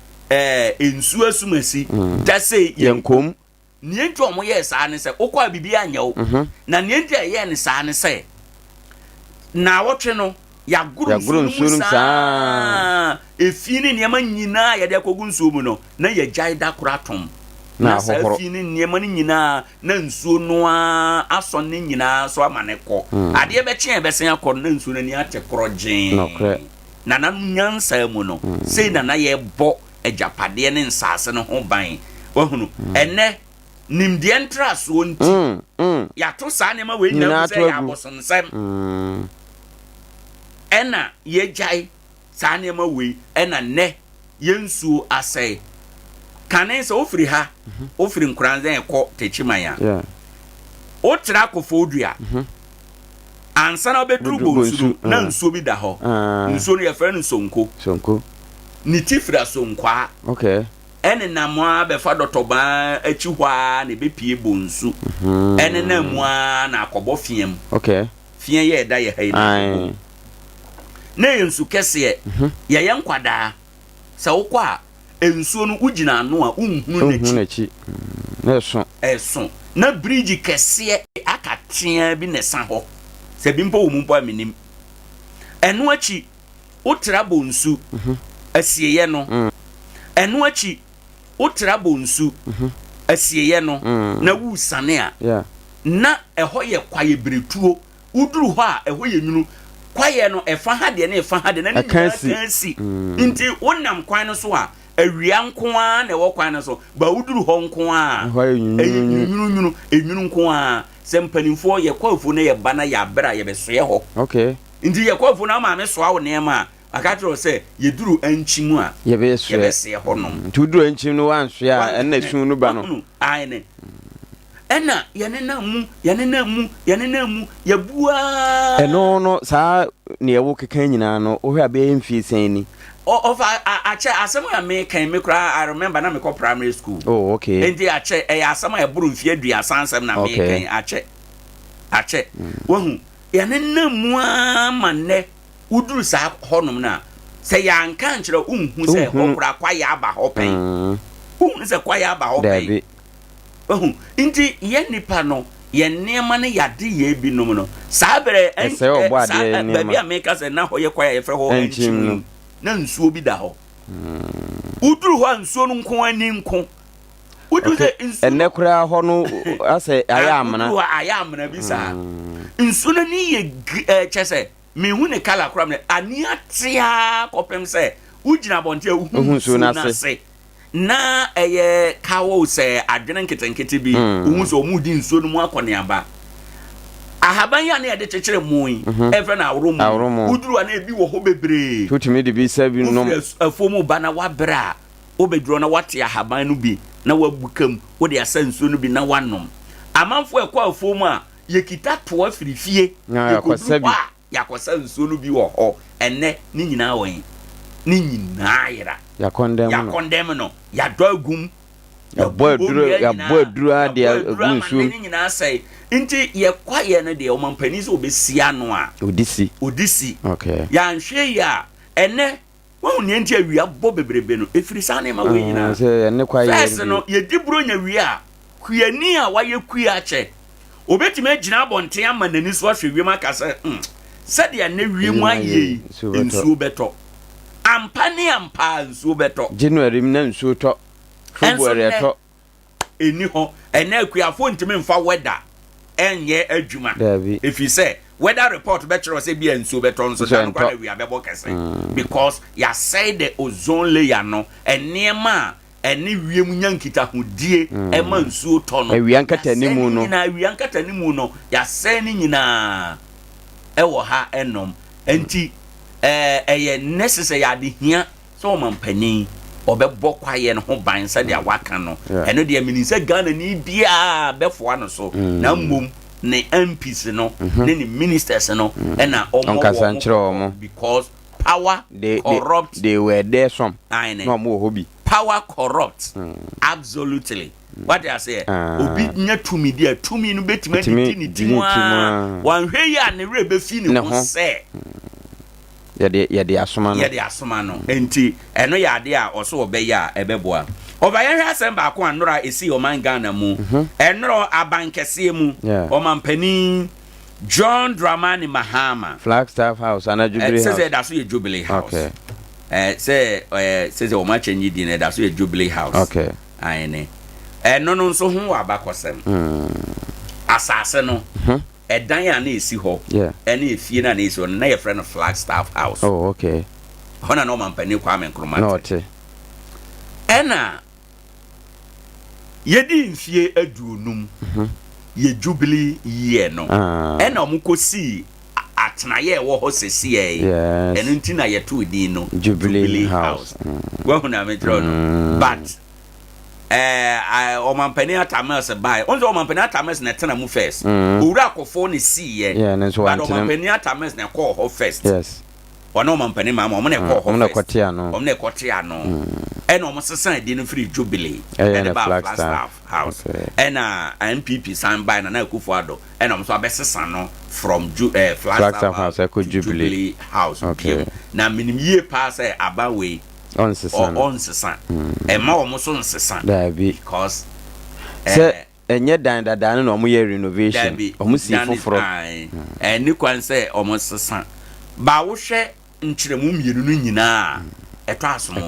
Speaker 1: ensu asumasi da se
Speaker 2: yenkom
Speaker 1: nienti omo ye sa ne se okwa bibia anya wo na nienti ye ne sa ne se na wotwe no ya guru nsuo saa efi ne niema nyina ya de akogu nsuo mu no na ya gyae da koratom na sa efi ne niema nyina na nsuo no aso ne nyina so amane ko ade be kyen be sen akọ na nsuo ni ate korogyen na na nyansa mu no sei na ye bọ ejapade ne nsase no ho ban wahunu ene nimde entra so nti ya to sa ne ma we nyina se ya bosonsem ena ye jai sa ne ma we ena ne yensu asai kanen se ofiri ha ofiri Nkoranza ekọ techimanya o tra akofo odua ansa na obeduru bonsu na nsuo bi da ho nsuo no ye fere no sonko ni tifra sonkwa
Speaker 2: okay
Speaker 1: ene na moa be fa dotoba achi hwa na be pie bonsu ene na moa na akobo fiem
Speaker 2: okay
Speaker 1: fie ye da ye hayi na yensu kese ye ye nkwada se wokwa ensuo no ugina ano a unhunu
Speaker 2: nachi na
Speaker 1: eso na bridge kese akatea bi ne san ho se bi mpo wo mpo aminim eno achi utra bonsu asieye no eno achi utra bonsu asieye no na wu sane a na eho ye kwaye bretuo uduru ho a eho ye nwunu kwaye no efa ha de na efa ha de na ni kansi nti wonam kwan no so a awia nko a na ewo kwan no so ba uduru ho nko a enwunu nko a sempanimfo ye kwafo na ye bana ya bra ye besoye ho
Speaker 2: okay
Speaker 1: nti ye kwafo na ma me so awo nema akatro se ye duru anchimu a
Speaker 2: ye besoye
Speaker 1: ho no
Speaker 2: nti uduru anchimu no wanso a ena sun no ba no
Speaker 1: ayene ena yanena mu ya bua
Speaker 2: eno no saa ne ewo kekan nyina no ohwe abe mfie sani
Speaker 1: of ache asemo ya me kan me kra I remember na me ko primary school
Speaker 2: oh okay
Speaker 1: endi ache asemo ya buru mfie dua sansem na me kan ache wahu yanena mu amanne uduru sa honum na se ya nka nkyere unhu se hokura kwa ya aba hopen unhu se kwa ya aba hopen inti ye nipa no ye nema ne yade ye bi no no sabere baby ameka se na ho ye kwa ye fre ho enchim na nsuo bi da ho uduru ho nsuo no nko ani nko uduru se nsuo
Speaker 2: enne kura ho no ase ayamna
Speaker 1: bi sa nsuo no ni ye chese me hu ne kala kura me ani atia kopem se ugina bonte hu nsuo na se na eye kawo se adwene nketenkete bi ohun so mu di nsuo no mu akone aba ahaban ya na ye de chekere mu yi efe na awromu uduru na ebi wo ho bebre
Speaker 2: tutimi de bi sabi no
Speaker 1: afomu bana wabra obeduro na wate ahaban no bi na wabukam wo de asa nsuo no bi na wanom amanfo ekwa afomu a yekita to afirifie yakosa nsuo no bi wo ho enne ni nyina won ni nyina yira
Speaker 2: ya
Speaker 1: condemn no ya dogum
Speaker 2: ya boaduru ade agunsu
Speaker 1: ni nyina sai nti ye kwaye no de o mampani so obesia no a odisi
Speaker 2: okay
Speaker 1: ya nhwe ya ene won ne nti awia bo bebrebe no efiri sane ma we nyina
Speaker 2: se ene kwaye
Speaker 1: first no ye dibro nya wia kuani a waye kuya che obetime gina bonte ama nani so ahwe wiem aka se se de na wiem aye nsuo beto ampa nsuo beto
Speaker 2: January na nsuo to February to
Speaker 1: eni ho ena akuafo ntime mfa weather enye adwuma if you say weather report betro say bia nsuo beto nso dan kwa na wi abebo kese because ya say the ozone layer no enema eni wiem nyankita hodie ema nsuo to no
Speaker 2: ewiankata nimu no
Speaker 1: na ewiankata nimu no ya say ni nyina ewo ha enom enti eye necessary ade hia so mampani obebbo kwaye no ho ban sa de awaka no eno de minisa Ghana ni bia befo ano so na mmom ne MPs no ne ministers no na omo because power corrupt
Speaker 2: they were there some no mo hobby
Speaker 1: power corrupt absolutely what I say obi nya tumi dia tumi no betima ni timwa wanhwe ya ne rebe fi ni ho se
Speaker 2: yade asoma
Speaker 1: no enti eno yade a oso obeya ebeboa obaye hwe asem ba ko anora esi o man Ghana mu enoro abankese mu o mampani John Dramani Mahama
Speaker 2: Flagstaff House and a Jubilee House.
Speaker 1: Says that's your Jubilee House.
Speaker 2: Okay.
Speaker 1: Says o ma change din that's your Jubilee House.
Speaker 2: Okay.
Speaker 1: Aye no so hu abakosem. Asase no. Dan ya na esi ho.
Speaker 2: Yeah.
Speaker 1: Ene efie na esi ho na your friend Flagstaff House.
Speaker 2: Oh, okay.
Speaker 1: Hona no man pani kwa men Nkrumah.
Speaker 2: No te.
Speaker 1: Ena yedi mfie aduonum. Ye Jubilee year no. Ena omukosi atnaye wo ho sesi e. Eno nti na ye to din no
Speaker 2: Jubilee House.
Speaker 1: Wa hu na me tro no. But omampani atamas buy. Onzo omampani atamas na tena mu first. Owura akofo ne see ye. But omampani atamas na call ho first.
Speaker 2: Yes.
Speaker 1: Ono omampani mama omo na call ho first.
Speaker 2: Kotia no.
Speaker 1: Omo na kotia no. Ena omo sesan di no free Jubilee.
Speaker 2: Ena
Speaker 1: Flagstaff House. Ena MPP san buy na Akufo-Addo. Ena omo so abesesan no from Flagstaff
Speaker 2: House to
Speaker 1: Jubilee House.
Speaker 2: Okay.
Speaker 1: Na minim ye pass abawe
Speaker 2: on sesan.
Speaker 1: Ma omo so nsesan. Because
Speaker 2: say enye dan no omo ye renovation. Omo si foforo.
Speaker 1: Ni kwan say omo sesan. Ba wo hwe nkyeremu mienu no nyina eto asomo.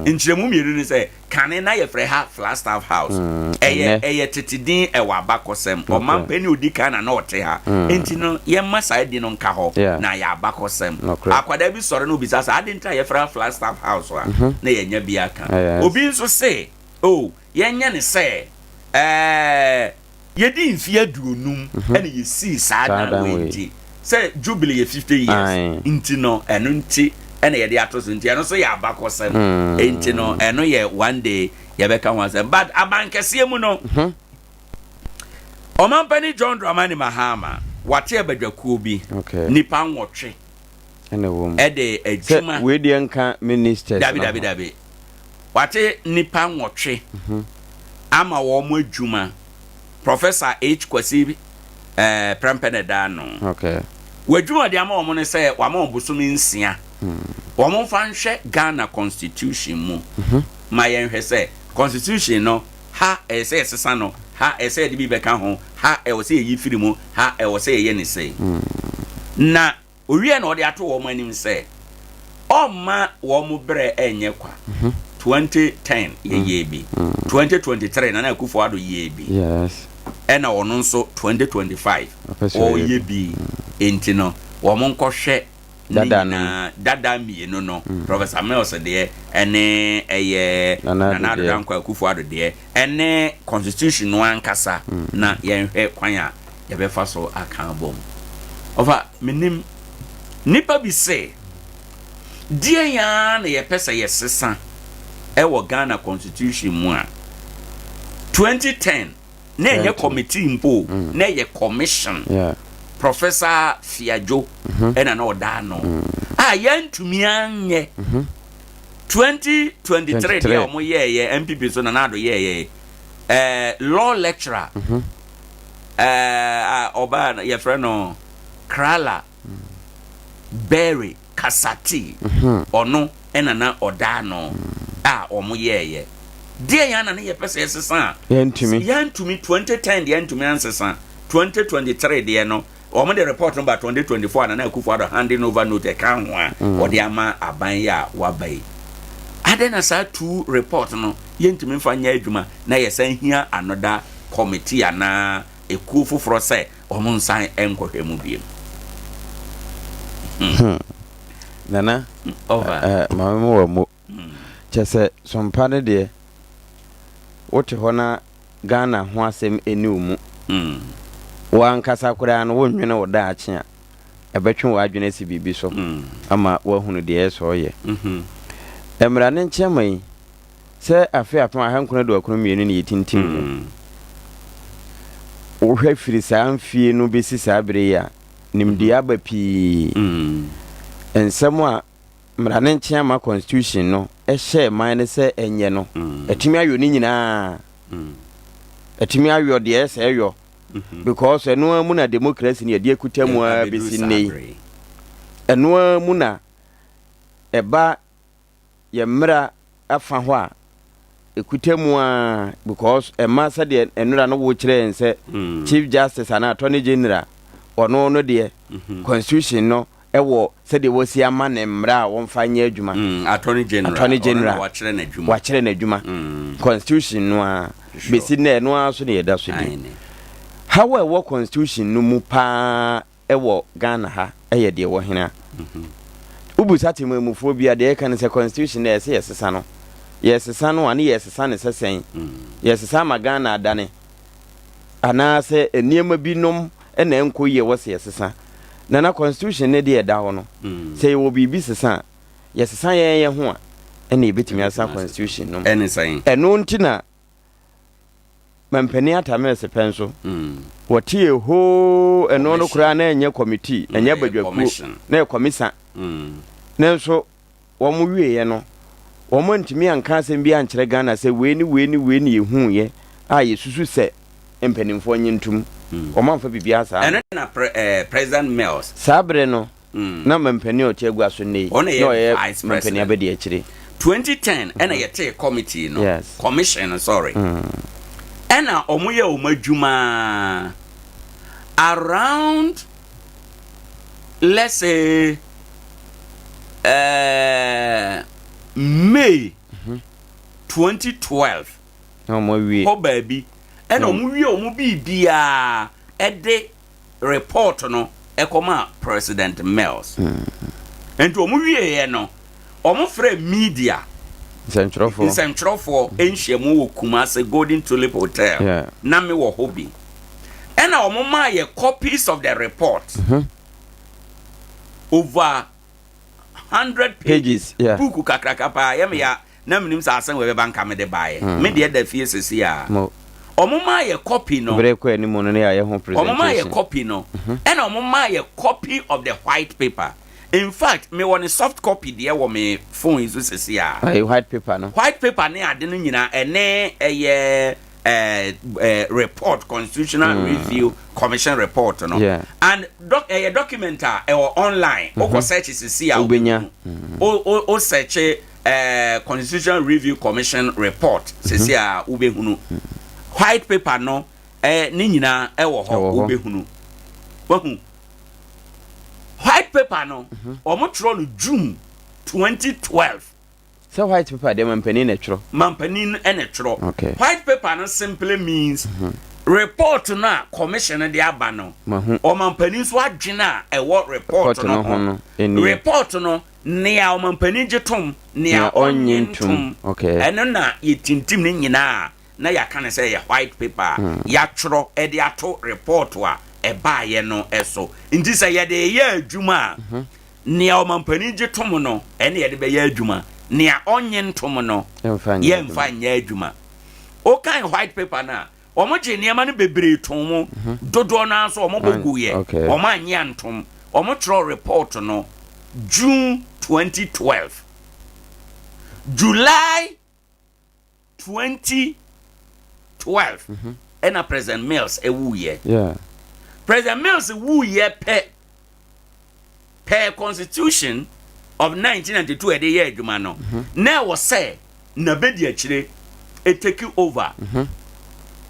Speaker 1: Nkyeremu mienu ni say kane na ye frɛ ha Flagstaff House. Eye tetidin ewa abakosem. Omampani odika na ote ha. Enti no ye masa di no nka ho na ya abakosem. Akwada bi sɔre no bisa sa ade ntra ye frɛ Flagstaff House a na ye nya bi aka. Obi nso say ye nya ne say ye di mfie aduonum ene ye si sa na we say Jubilee ye 50 years. Inti no eno nti ene ye de atoso nti eno so ya abakosem. Enti no eno ye one day ye beka wansem. But abankese mu no. Omampani John Dramani Mahama wate abadwakuo bi. Nipa nwotwe.
Speaker 2: Ene wom.
Speaker 1: Ede adwuma.
Speaker 2: We de nka ministers.
Speaker 1: Dabi. Wate nipa nwotwe. Ama wo mo adwuma. Professor H Kwasi Prempenedano.
Speaker 2: Okay.
Speaker 1: Wadwuma de ama wo ne say wa ma obusumi nsia. Wo mo fa nhwe Ghana Constitution mu. Ma yen hwe say Constitution no ha say sesa no ha say de bi beka ho ha wo say yi firi mu ha wo say ye ne say. Na owie na ode ato wo mo anim say ma wo mo bre enye kwa. 2010 ye bi. 2023 na Akufo-Addo ye bi.
Speaker 2: Yes.
Speaker 1: Ena ono nso 2025 o ye bi enti no wo mo nkɔhwɛ dada mienu no Professor Mills de ene na Dankwa Akufo-Addo de ene constitution no ankasa na yenhwɛ kwan a yɛbɛfa so aka bom ofa minim nipa bi se die ya na yɛpɛsɛ yɛsesa ɛwɔ Ghana constitution mu a 2010 na ye committee mpo na ye commission Professor Fiajo ena na oda no yantumi anye 2023 dia omo ye MPP so na do ye law lecturer oba ye friend no Krala Berry Kasati ono ena na oda no omo ye dia yana na ye pese yesesa yantumi 2010 dia yantumi ansesa 2023 dia no omo the report number 2024 na Akufo-Addo handing over note kan ho a odi ama aban ya wabai adena sa two report no yantumi mfanya adwuma na yesan hia another committee ana ekuo foforo se omo nsan enkohwe mu biem
Speaker 2: nana
Speaker 1: over
Speaker 2: mama wo mo chese Sompa ne de wote hona Ghana ho asem eni umu wankasa kura no wonwene wo da ache a ebetwe wo adwene si bibi so ama wahunu de eso ye emra ne ncheman se afi apon ahankuna do akunu mienu ne yitintim wo hwe firi sa amfie no besi sa bere ya nimdi aba pi ensemo a mra ne ncheama constitution no ehye man ne se enye no etimi ayo ni nyina etimi ayo de ese ayo because eno amu na democracy ne de akutamu a besi nei eno amu na eba ye mra afa ho a ekutamu a because ema sa de enura no wo kire ense chief justice and attorney general ono no de constitution no ewo se de wo si ama ne mra wo mfa nye adwuma
Speaker 1: attorney general wa kire na adwuma
Speaker 2: constitution no a besi na no aso ne yeda so di how ewo constitution no mu pa ewo Ghana ha eye de wo hena ubu sati mu phobia de kan se constitution na yesesa no yesesa no ani yesesa ne sesen yesesa ma Ghana adane ana se eniema binom na enkoye wo se yesesa na constitution ne de da ho no say wo bibi sesa yesesa ye ho a ene ebetimi asa constitution no
Speaker 1: ene sai
Speaker 2: eno ntina mampani atamese penso wotie ho eno no kura na enye committee enye badwaku na commission nenso wo mu wieye no wo mo ntimi anka asem bi ankere Ghana se weni ehu ye a yesusu se empanimfo nyintum o manfa bibia sa
Speaker 1: ene na president Mills
Speaker 2: sabre no na mampani o tiagua so nei no ye mampani abedi akire
Speaker 1: 2010 ene yete committee no commission sorry ena omuye omadwuma around let's say May 2012
Speaker 2: ho
Speaker 1: baby ena omuwie omubibia ede report no ekoma President Mills ento omuwie ye no omufre media Centrofo enhyiamu wo Kumase Golden Tulip Hotel na me wo hobby ena omuma ye copies of the report over 100 pages book kakrakapa ya me ya na minim sa asan we banka me de bae me de da fie sesi a omuma ye copy no
Speaker 2: breko ani mo no ya ye ho presentation
Speaker 1: omuma ye copy no ena omuma ye copy of the white paper. In fact, me want a soft copy there wo me phone is sesi a
Speaker 2: white paper no
Speaker 1: ne ade no nyina ene report constitutional review commission report no and document online o search sesi a o search constitutional review commission report sesi a ubehunu white paper no ni nyina ewo ho ubehunu wahu white paper no omotro no June 2012
Speaker 2: so white paper de mampani na tro
Speaker 1: white paper no simply means report na commission de aba no o mampani so adwena ewo report no report no nea o mampani jetom nea onyentum eno na yetintim ne nyina na yakane say white paper ya tro e de ato report wa eba ye no eso nti say ye de ye adwuma nea o mampani jetom no ene ye de be ye adwuma nea onyentum no ye mfa nya adwuma o kan white paper na omoje niema no bebre tom dodo na so omobogu ye omanya ntom omotro report no June 2012 July 2012 ena President Mills ewuye President Mills ewuye per constitution of 1992 ede ye adwuma no na wo say na bedi akire e take over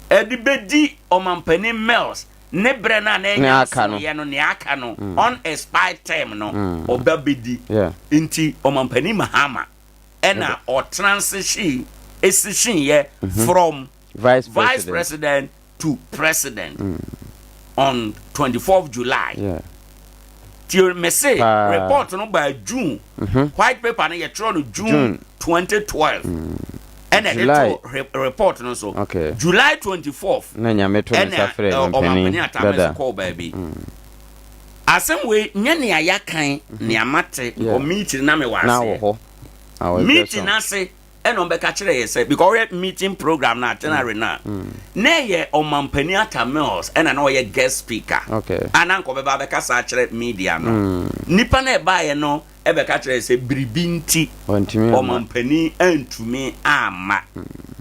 Speaker 1: edi bedi omampani Mills ne brena na enya ye no ne aka no on expired term no oba bedi inti omampani Mahama ena o transition ye from vice president to president on 24th July till me say report no by June white paper na ye tro no June 2012 and then report no so July 24th
Speaker 2: na nyameto na safre
Speaker 1: omampani call baby asem we nya ne ayakan ne amate o meeting na me wase
Speaker 2: na wo ho
Speaker 1: meeting na say eno be ka kire ye say because we meeting program na itinerary na na ye omampani Mills ena na ye guest speaker ananko be ba be ka sa kire media no nipa na e ba ye no e be ka kire say bribinti omampani antumi ama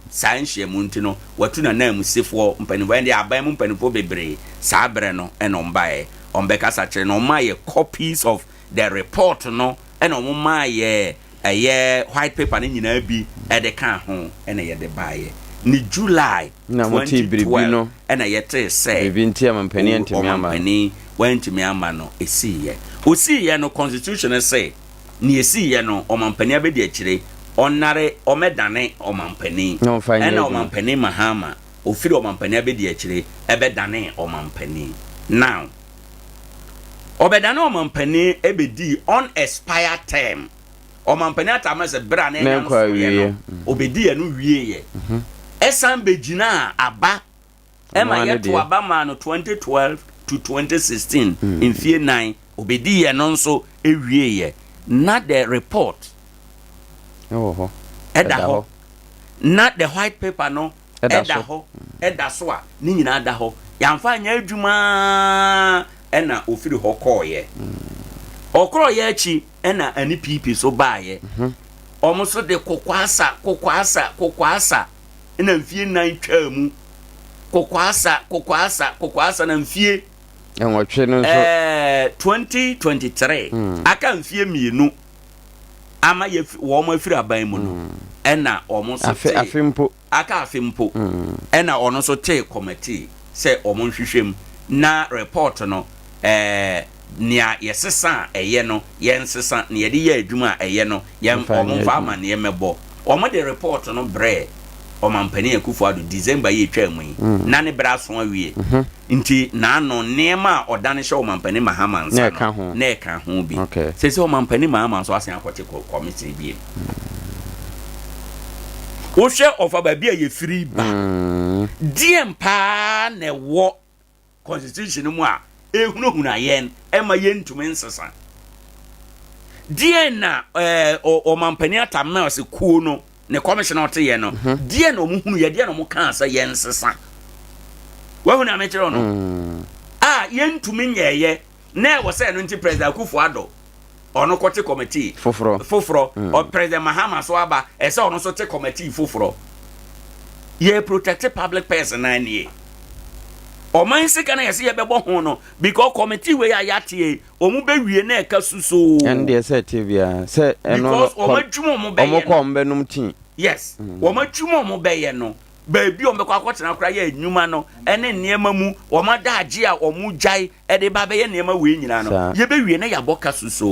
Speaker 1: sanhye munti no watu na na musefo mpani bo ndi aban mu mpani fo bebre sa abre no eno mbae ombe ka sa kire no ma ye copies of the report no eno ma ye white paper ni nyina bi e de kan ho ene ye de bae ni July
Speaker 2: na moti biribi no
Speaker 1: ena yete say
Speaker 2: biribi nti amampani ntimi ama
Speaker 1: amampani wantimi ama no esiye osiye no constitution say ni esiye no omampani abedi akire onare omedane omampani ena omampani Mahama ofiri omampani abedi akire ebedane omampani now obedane omampani ebedi on expire term omampani atama se bra na enyanso obedi enu wieye esan begina aba ema yeto aba ma no 2012 to 2016 in fear 9 obedi ye no nso ewieye not the report edaho not the white paper no edaho edaso a ni nyina adaho yamfa nya adwuma ena ofiri hokoye okroye achi ena ani pipi so baaye omuso de kokwasa ena mfie nan twamu kokwasa na mfie
Speaker 2: enwotwe no so
Speaker 1: 2023 aka mfie mienu ama ye wo mo afiri aban mu no ena omuso
Speaker 2: afimpo
Speaker 1: aka afimpo ena ono so te committee se omo nhwehwem na report no nia yesesa eye no yensesa ne yede ye adwuma eye no yem omo fa ama ne mebo omo de report no bre omampani Akufo-Addo December ye twa mu na ne bra so awie nti na no nema odane hye omampani Mahama nsa no na eka ho bi se omampani Mahama so asen akote committee bi wo hye ofa ba bia ye free ba diem pa na wo constitution mu a ehunu ayen ema yentume nsesa die na omampani atamna se kuo no ne commissioner ote ye no die na omuhunu ye die na mo kan asa ye nsesa wa hunu amechero no yentume nyeye na wo se no nti president Akufo-Addo ono kote committee foforo o president Mahama so aba ese ono so te committee foforo ye protect public person ani o man sika na yesi ye bebo ho no because committee we ayatie o mu bewie na eka suso
Speaker 2: and dey say tibia say eno
Speaker 1: o madwumo mo be ye
Speaker 2: o mo ko mbenum tin
Speaker 1: yes o madwumo mo be ye no baabi o mbekwa kwotena kra ye anwuma no ene niema mu o madaaje a o mu jai e de ba be ye niema we nyina no ye bewie na yaboka suso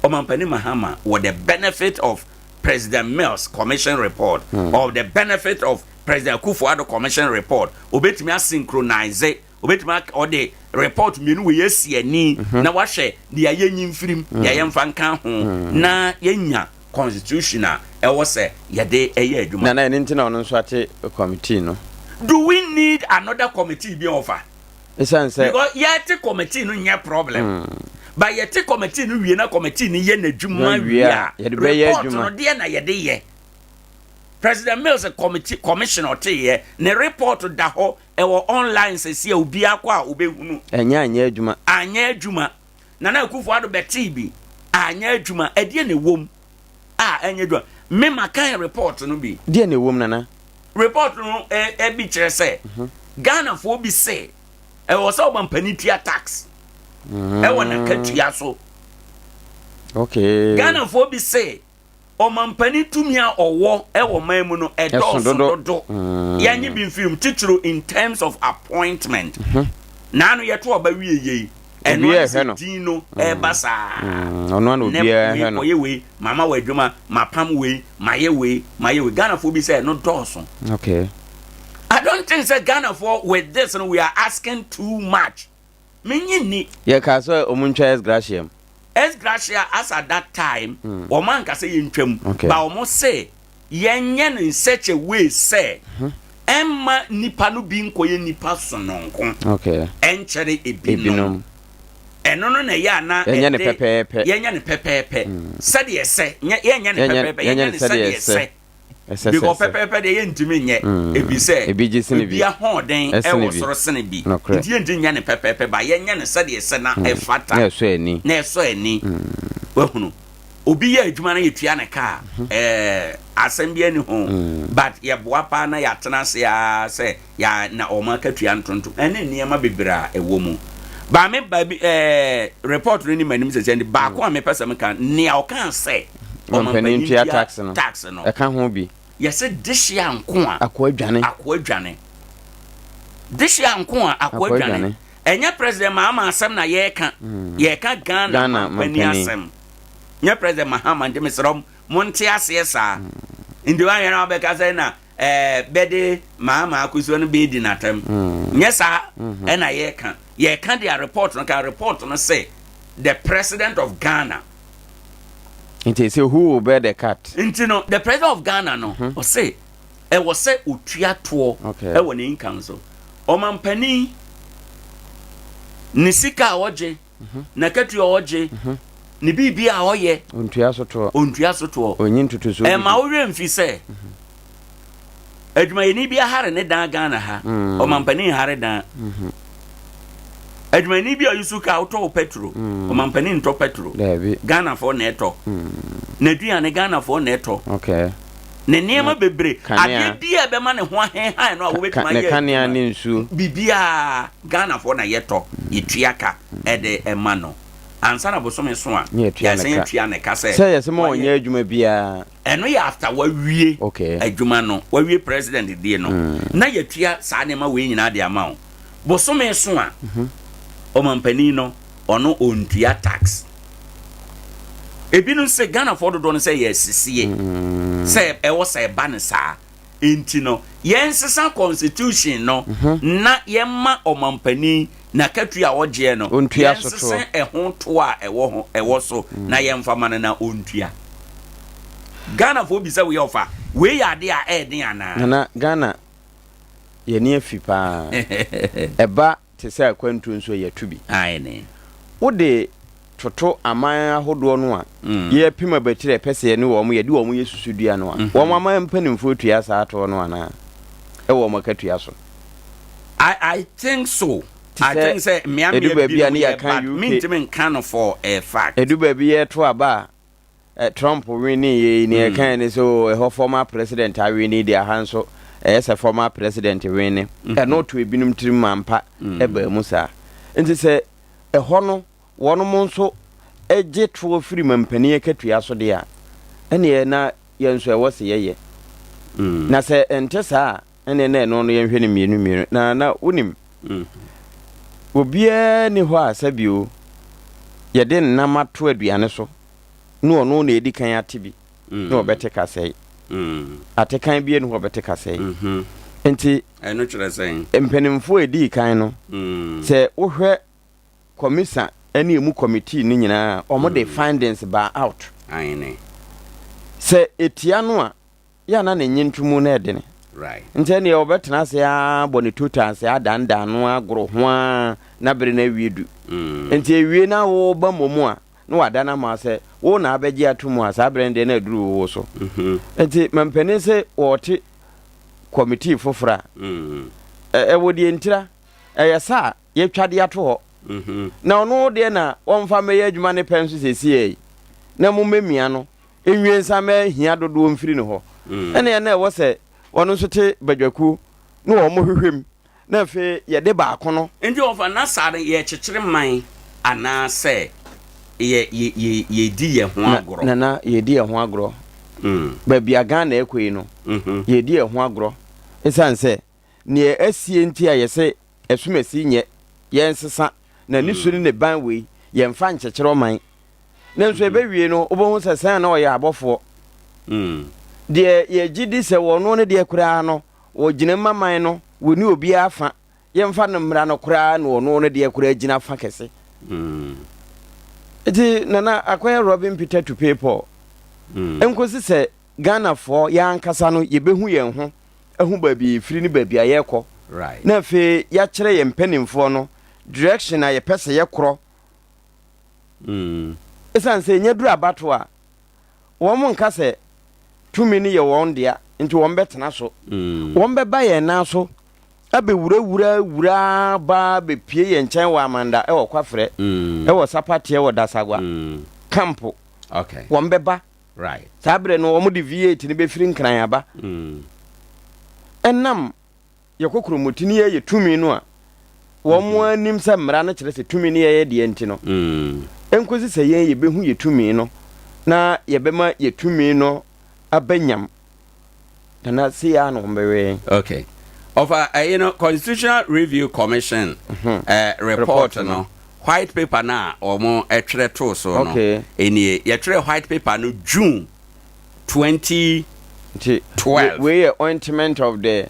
Speaker 1: o mampani Mahama with the benefit of President Mills commission report of the benefit of President Akufo-Addo commission report obetimi asynchronize obetimi or the report mienu we yesi ani na wahwe de ya nyimfirim ya yemfa nka ho na yenya constitutional e wo se yede eye adwuma
Speaker 2: na nti ono nso ate committee no
Speaker 1: do we need another committee be offer
Speaker 2: because
Speaker 1: yet committee no nya problem but yet committee no wie na committee ni ye na adwuma wie a report no de na yede ye President Mills committee commissioner te ne report da ho e wo online sesi obi akwa obehunu
Speaker 2: anya adwuma
Speaker 1: na Akufo-Addo beti bi anya adwuma e de na wom anya adwuma me makan report no bi
Speaker 2: de na wom nana
Speaker 1: report no e bi kire se Ghana fo bi se e wo so bampani tua tax e wo na katua so
Speaker 2: okay
Speaker 1: Ghana fo bi se omampani tumia owo ewo mamu no edodo yanyi bi film titulu in terms of appointment nanu yeto oba wieye eno dino basa
Speaker 2: ono na obi he no
Speaker 1: we mama wadwuma mapam we maye Ghana for be say no doso
Speaker 2: okay
Speaker 1: I don't think say Ghana for with this and we are asking too much menyini
Speaker 2: ye ka so omuntwa esgratiam
Speaker 1: as gracia as at that time o man ka say ntwam ba o mo say yenye in such a way say emma nipa no bi nkoye nipa sononko
Speaker 2: okay
Speaker 1: enchere ebinom eno no na ya na
Speaker 2: yenye ne pepepe
Speaker 1: sade ese yenye ne pepepe yenye ne sade ese because pepepe de yentimi nye ebi say ebi ahoden e wo soro sene bi nti yenye ne pepepe ba yenye ne sade ese na efata
Speaker 2: na
Speaker 1: so ani wahunu obi ya adwuma na yetua ne ka asembia ni ho but ye boa pa na ya tena se ya se ya na o ma katua ntonto ene niema bebra ewo mu ba me ba report ni manim se send ba ko me pesa me kan ne o kan se
Speaker 2: o ma tax no
Speaker 1: tax no
Speaker 2: e kan ho bi
Speaker 1: yɛsɛ dehia nko a akɔadwane dehia nko a akɔadwane ɛnyɛ president Mahama asɛm na yɛka Ghana mampani asɛm nyɛ president Mahama nti mesrɛ monte aseɛ saa ndi wa yɛn abɛka sɛ na bɛde Mahama akusuo no bɛdi natam nyɛ saa ɛna yɛka dia report no say the president of Ghana.
Speaker 2: Inti say who will bear the cat?
Speaker 1: Inti no the president of Ghana no o say e wo say otua to e wo ne income so. Omampani ni sika oje na katu oje ni bibi a oye
Speaker 2: ontua so to onyin tutu so.
Speaker 1: E ma wo remfi say adwuma yini bia hare ne dan Ghana ha omampani hare dan adwumani bia yusuka auto petrol omampani nto petrol Ghana for neto na duane Ghana for neto ne niema bebre ade bia be ma ne ho ahen no a wo betuma ye
Speaker 2: kania ne nsu
Speaker 1: bibia Ghana for na yeto yetuaka ede ema no ansa na bosome so a yetua ne ka say
Speaker 2: yes mo onye adwuma bia
Speaker 1: eno ya after wawie adwuma no wawie president die no na yetua saa ne ma we nyina de ama wo bosome so a omampani no ono ontua tax ebinu se Ghana for do no say yesisie say e wo say ba ne saa enti no yensesa constitution no na yemma omampani na katua oje no yensesa ehon to a ewo so na yemfa man na ontua Ghana for bisa we offer we yade a eden ana
Speaker 2: na Ghana ye ne afi pa eba te say akwantu nso ye tubi
Speaker 1: aine
Speaker 2: wo de toto aman ahodo no a ye pima betire pese ne wo mo ye de wo mo yesusudua no a wo mo aman mpanimfo tua sa ato no ana e wo mo katua so
Speaker 1: I think so. I think say me am can for a fact
Speaker 2: edu ba bi ye to aba Trump winning ye ne kan so a former president I winning their hands so as a former president winning and not to ebinum tirim mampa e ba musa nti se e hono wono mo nso eje to firi mampani akatua so de a ene na yenso e wose yeye na se ente saa ene na no no yenhwe ne mienu na unim obia ni ho asabio ye de nnamato aduane so no ono na edi kan atebi no obete kasei atekan bie no obete kasei enti
Speaker 1: eno kire sen
Speaker 2: empenimfo edi kan no se wohwe commission ene emu committee ni nyina omo de findings ba out
Speaker 1: aine
Speaker 2: se etia no a ya na nyintumu na edene
Speaker 1: right
Speaker 2: nti ne obetena se a boni tutan se adanda no agro ho a na bere na wiedu nti ewie na wo ba momu a no wada na ma se wo na abeji atomu a sa bere nde na aduru wo so nti mampene se wote committee fofora e wodi ntira yesa ye twade ato ho na ono de na wonfa meye adwuma ne penso sesie na mo memia no enwiensa ma hia dodo mfiri ne ho ene na wo se wono so te badwaku no wo mo hwehwem na fe ye de ba akono
Speaker 1: ndi ofa na sare ye kyekere man ana se ye di ye ho agoro
Speaker 2: na ye di ye ho agoro ba bia Ghana ekoi no ye di ye ho agoro esanse ne asie nti a ye se esumasi nye ye nsesa na ni suri ne banwe ye mfa nkyekere man na nso ebewie no obohu sesan na o ye abofo de ye gidi se wono ne de kura no wo gina maman no woni obi afa ye mfa no mra no kura no wono ne de kura gina fa kese eti nana akwa Robin Peter to people enkosi se Ghana for ya ankasa no ye behu ye ho ehu baabi firi ni baabi ayekọ
Speaker 1: right
Speaker 2: na fe ya kire ye mpanimfo no direction aye pese ye kro esanse nya dura bato a wo mo nka se tumi ni ye won dia nti won betena so won be ba ye na so abe wura ba be pie ye nchen wa amanda e wo kwafre e wo sapate e wo dasagwa campo
Speaker 1: okay
Speaker 2: won be ba
Speaker 1: right
Speaker 2: sabre no wo mo di V8 ni be firi nkran aba enam ye kokromotini ye tumi no a wo mo anim se mra na kire se tumi ni ye de enti no enkosi se ye be hu ye tumi no na ye be ma ye tumi no abanyam Nana see ya no be.
Speaker 1: Okay. Of a Constitutional Review Commission report no white paper na omo etwere to so no.
Speaker 2: Okay.
Speaker 1: Eni ye twere white paper no June 2012.
Speaker 2: We ointment of the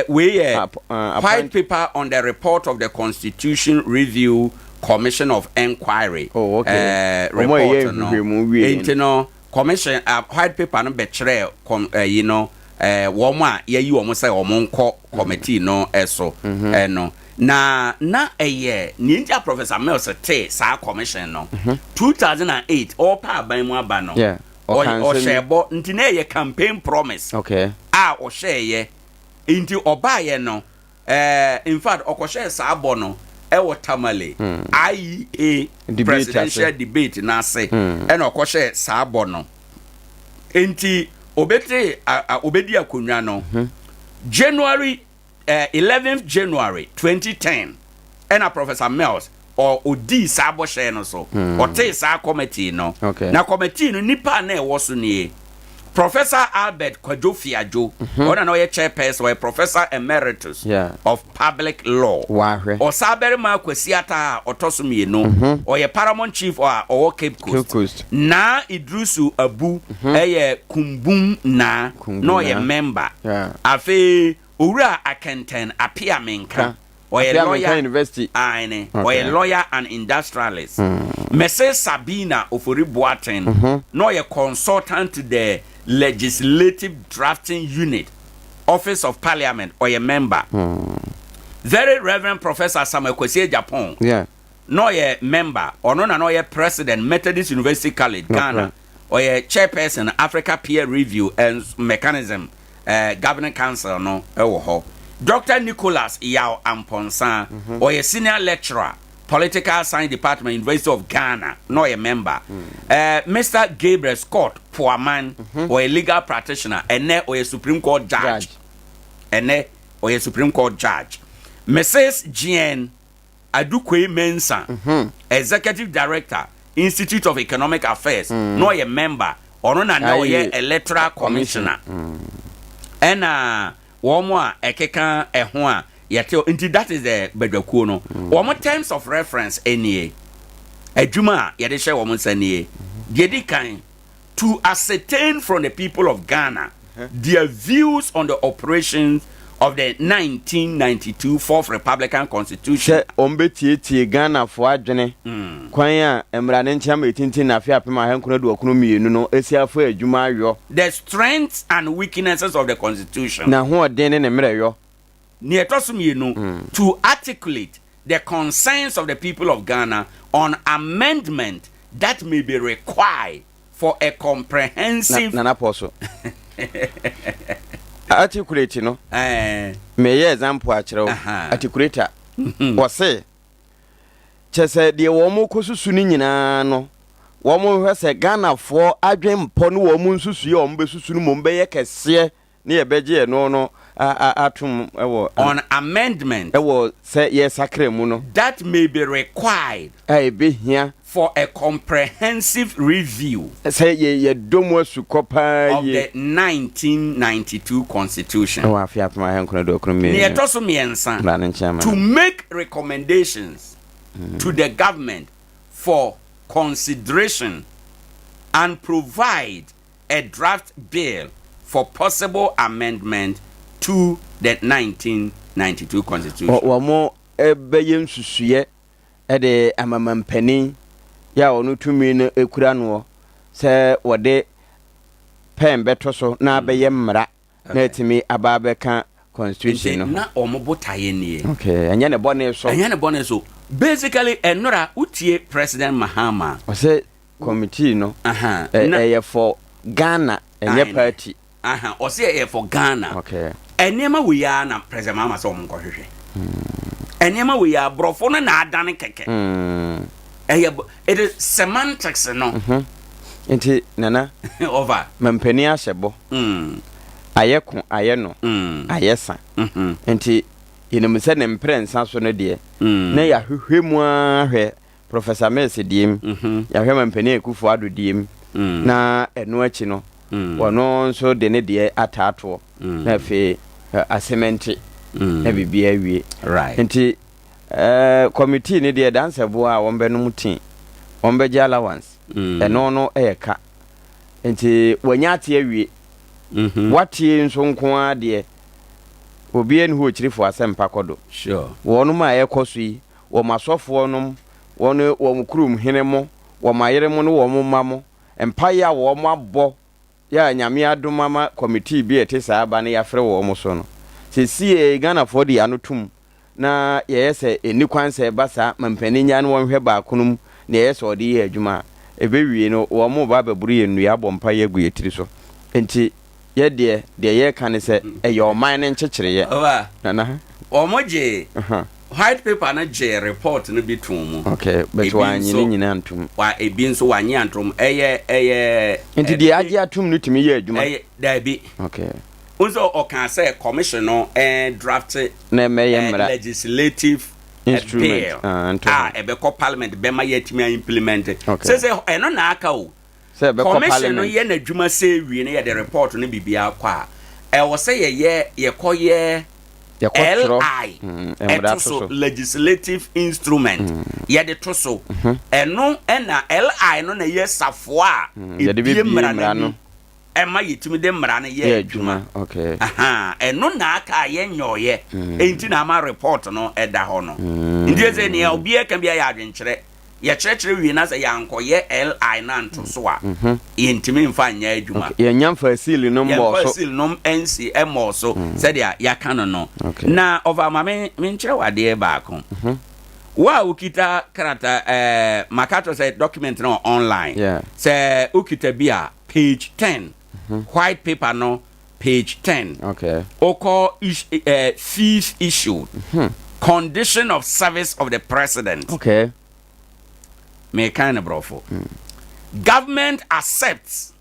Speaker 1: white paper on the report of the Constitution Review Commission of Inquiry.
Speaker 2: Oh, okay.
Speaker 1: Report no. Commission white paper no be kyerɛ wɔn a yɛyi wɔn sɛ wɔn nkɔ committee no ɛso ɛno na ɛyɛ ninja Professor Mills te saa commission no 2008 ɔpa aban mu aba no ɔhyɛ bɔ nti na ɛyɛ campaign promise
Speaker 2: okay
Speaker 1: a ɔhyɛ yɛ nti ɔbaayɛ no in fact ɔkɔhyɛ saa bɔ no ɛwɔ Tamale IEA presidential debate na ase ɛna ɔkɔhyɛ saa bɔ no nti obedi akonwa no January 11th January 2010 ɛna Professor Mills odi saa bɔ hyɛ no so ɔte saa committee no na committee no nipa na ɛwɔ so nie Professor Albert Kwajofiajo, ona no ye chairperson or Professor Emeritus of Public Law. Or Saberi ma kwesiata otosumi no or ye Paramount Chief or Cape Coast. Na Idrusu Abu eye kumbum na no ye member. Afe Ura Akenten Apia Menka. Or a lawyer university or a lawyer and industrialist. Mrs. Sabina Ofori Boateng, no a consultant to the Legislative Drafting Unit, Office of Parliament, or a member. Very Reverend Professor Samuel Kwesi Japan, no a member, or no a president, Methodist University College, Ghana, or a chairperson, Africa Peer Review and Mechanism, Governing Council, no, Dr. Nicholas Yao Amponsan, or a senior lecturer, Political Science Department, University of Ghana, no a member. Mr. Gabriel Scott Poaman, or a legal practitioner, and or a Supreme Court judge. And or a Supreme Court judge. Mrs. Jean Adukwe Mensah, Executive Director, Institute of Economic Affairs, no a member, or no a electoral commissioner. And Womwa ekeka ehwa yate until that is the bedwakuo no womo terms of reference any adwuma yade hye womo sanie dedi kan to ascertain from the people of Ghana their views on the operations of the 1992 Fourth Republican Constitution.
Speaker 2: Ombetieti Ghana for adwene kwan a emrane ntiam etintin na afia pema henkunu de okunu mienu no esiafo adwuma ayo
Speaker 1: the strengths and weaknesses of the Constitution.
Speaker 2: Na ho odene ne mreyo
Speaker 1: ni etoso mienu to articulate the concerns of the people of Ghana on amendment that may be required for a comprehensive
Speaker 2: na poso articulate no me example a kire articulator wo se chese de wo mo kosusu ni nyina no wo mo hwese Ghana fo adwen mpo no wo mo nsusu ye wo mo besusu no mo be kese ne ye beje no atum ewo
Speaker 1: on amendment
Speaker 2: ewo se ye sakre mu no
Speaker 1: that may be required
Speaker 2: be here
Speaker 1: for a comprehensive review
Speaker 2: say ye domo sukopa
Speaker 1: of the 1992 Constitution. To make recommendations to the government for consideration and provide a draft bill for possible amendment to the 1992 Constitution.
Speaker 2: Wamo ebeye nsusuye ede amamampani ya onu tumi no ekura no se wode pen beto so na abeye mmara na etimi ababeka constitution no
Speaker 1: na omobotaye nie
Speaker 2: okay anya ne bone so
Speaker 1: basically enora utie President Mahama
Speaker 2: o se committee no for Ghana enye party
Speaker 1: o se for Ghana
Speaker 2: okay
Speaker 1: enema we are na President Mahama so omkohwehwe enema we are brofo no na adane keke it is semantics no
Speaker 2: enti nana
Speaker 1: over
Speaker 2: mampani ahyebo ayeko ayeno ayesa enti yenemse ne mprensa so no de na ya hwehwemu ahwe Professor Mercy diem ya hwe mampani ekufu ado diem na eno achi no wɔno nso de ne deɛ ataato na afei asementi na bibia awie nti committee ne deɛ dansɛboa a wɔmbɛnom tea wɔmbɛgye allowance ɛno no ɛyɛ ka nti wɔnya ate awie watie nso nko a deɛ obia ne ho kyirifo asɛmpa kɔdo wɔnom a ɛkɔ so yi wɔn asɔfoɔ nom wɔn kurum hene mo wɔn ayere mo no wɔn ma mo empire a wɔn abɔ ya nyame adomama committee bi ete saa ba ne yafrɛ wɔn so no sesie Ghana for the anotum na yɛsɛ eni kwan sɛ ba saa mampani nya no wɔn hwɛ ba konum na yɛsɛ ɔde yɛ adwuma ebewie no wɔn mo ba baburu yɛ nnua abɔ mpa yɛ gu yɛtiri so enti yɛ deɛ yɛ ka ne sɛ ɛyɛ ɔman ne nkyekyereɛ nana
Speaker 1: ɔmogye white paper na je report no bi to mu
Speaker 2: okay but wanyi ne nyina ntom
Speaker 1: wa ebi nso wanyi antom ɛyɛ
Speaker 2: enti de agye atom no tumi yɛ adwuma
Speaker 1: da bi
Speaker 2: okay
Speaker 1: unso okan say commission no draft
Speaker 2: na meyemra
Speaker 1: legislative
Speaker 2: instrument
Speaker 1: ebeko parliament be ma yetimi implement say eno na aka o
Speaker 2: say be
Speaker 1: commission no ye na adwuma say wie na ye the report no bibia kwa wo say ye koye LI so legislative instrument ye de to so eno na LI no na ye safo a
Speaker 2: ye de bibia no
Speaker 1: Emma yitimi de mrane ye adwuma
Speaker 2: okay
Speaker 1: eno na aka ye nyoye enti na ma report no eda ho no ndi eze ne obi e kan bia ya adwenkyere ye kyerɛkyerɛ wi na sɛ yankoye LI na nto so a yentimi mfa nya adwuma
Speaker 2: ye nyamfa seal no mbo so
Speaker 1: seal no NC emo so sɛ dia ya kan no na over ma me nkyerɛ wade ba ko wa ukita karata makato sɛ document no online sɛ ukita bia page 10 white paper no page 10
Speaker 2: okay
Speaker 1: oko fees issued condition of service of the president
Speaker 2: okay
Speaker 1: me kind of brofo government accepts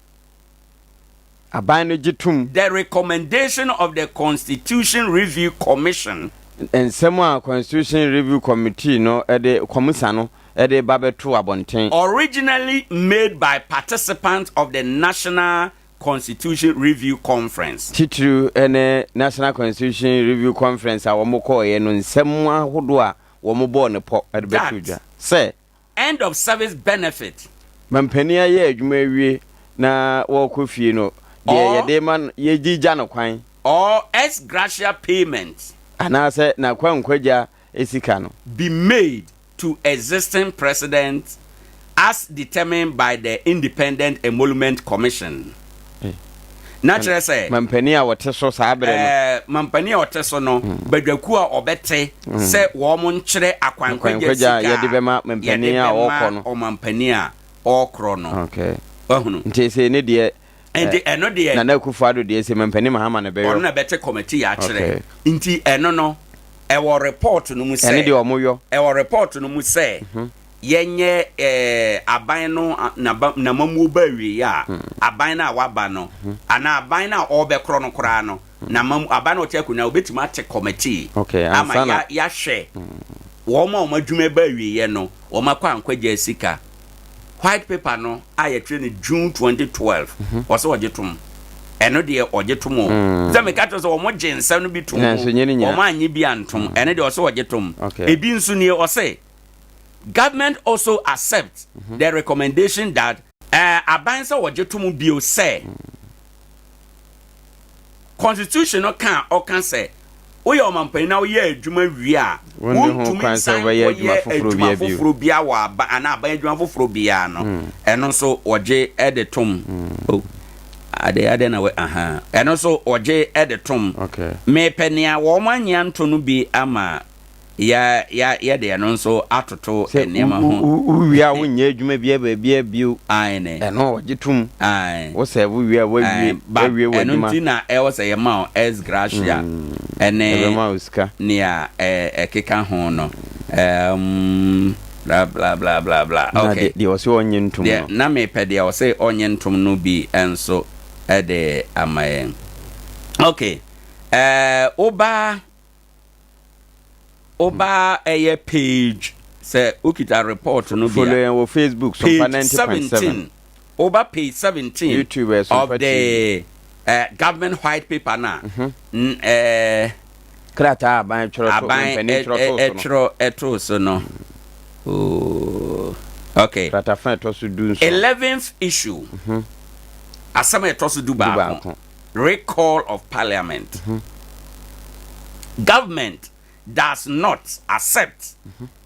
Speaker 1: the recommendation of the Constitution Review Commission
Speaker 2: and some Constitution Review Committee no ede komisa no ede babeto abonten
Speaker 1: originally made by participants of the National Constitution Review Conference.
Speaker 2: Titru ene National Constitution Review Conference a womo ko ye no nsem ahodo a womo bo ne po ede betudwa say
Speaker 1: end of service benefit
Speaker 2: mampania ye adwuma wie na wo ko fie no de ye de man ye gija no kwan
Speaker 1: or ex gratia payment
Speaker 2: anase na kwankwaja esika no
Speaker 1: be made to existing president as determined by the Independent Emolument Commission. Naturally say
Speaker 2: mampani a wote so saa bere
Speaker 1: no mampani a wote so no badwaku a obete se wo mo nkyere akwankwaja
Speaker 2: ye de bema mampani a okọ no
Speaker 1: o mampani a okro no
Speaker 2: okay
Speaker 1: ohunu
Speaker 2: nti se ne de
Speaker 1: eno de
Speaker 2: na Akufo-Addo de se mampani mahama na beyo
Speaker 1: ona bete committee ya kyere nti eno no e wo report no mu se
Speaker 2: ene de omoyo
Speaker 1: e wo report no mu se yenye aban no na mamu ba wi ya aban na waba no ana aban na obekro no kra no na mamu aban na otia kunya obetima te committee
Speaker 2: okay
Speaker 1: ama ya hwe wo ma omadwuma ba wi ye no wo makwa ankwaja sika white paper no ayetwe ne June 2012 wo se ojetum eno de ojetum o ze me kato so wo mo gensam no bi tum wo ma anyi bi antum ene de wo se ojetum ebi nsu ne o se government also accepts the recommendation that abansa wajetumu bio say constitutional can or can say we are mampani na we adwuma wi a
Speaker 2: wontumi san we adwuma
Speaker 1: foforo bia wa ana aban adwuma foforo bia no eno so oje edetum ade na we eno so oje edetum me penia wo manya nto no bi ama ya de no nso atoto enema ho
Speaker 2: wia wonye adwuma bia bio
Speaker 1: aine
Speaker 2: eno ogitum
Speaker 1: ai
Speaker 2: wo se wia wawie wadwuma
Speaker 1: eno ntina e wo se ye ma es gracia ene
Speaker 2: ma uska
Speaker 1: nia keka ho no bla bla bla bla bla okay
Speaker 2: de wo se onye ntum no
Speaker 1: na me pede wo se onye ntum no bi enso e de amayen okay oba a page say ukita report no
Speaker 2: follow on Facebook Sompa 90.7
Speaker 1: over page 17
Speaker 2: YouTubers
Speaker 1: of the government white paper now.
Speaker 2: Krata aban
Speaker 1: choro so no. Okay.
Speaker 2: Krata fan to so do
Speaker 1: 11th issue. Asama to so do ba. Recall of Parliament. Government does not accept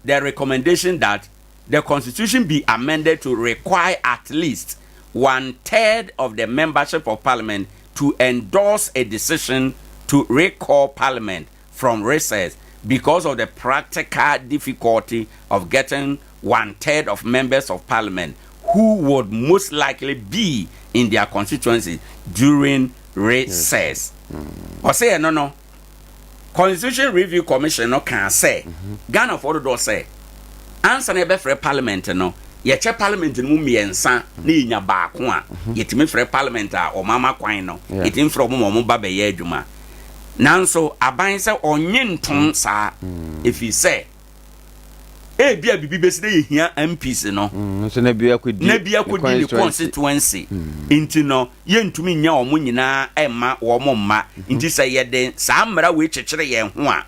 Speaker 1: the recommendation that the Constitution be amended to require at least 1/3 of the membership of Parliament to endorse a decision to recall Parliament from recess because of the practical difficulty of getting 1/3 of members of Parliament who would most likely be in their constituency during recess. Or say no. Constitution Review Commission no can say. Ghana for the say. Answer nebe for Parliament no. Ye che Parliament no miensa na inya baako a. Yetimi for Parliament a o mama kwan no. Yetim for mo ba be ye adwuma. Nanso aban se onye nton saa. If he say bia bibi besi de hia MPs no.
Speaker 2: So na bia akodi
Speaker 1: the constituency. Inti no ye ntumi nya omo nyina emma wo mo mma. Inti say ye den saa mra we kyekere ye ho a.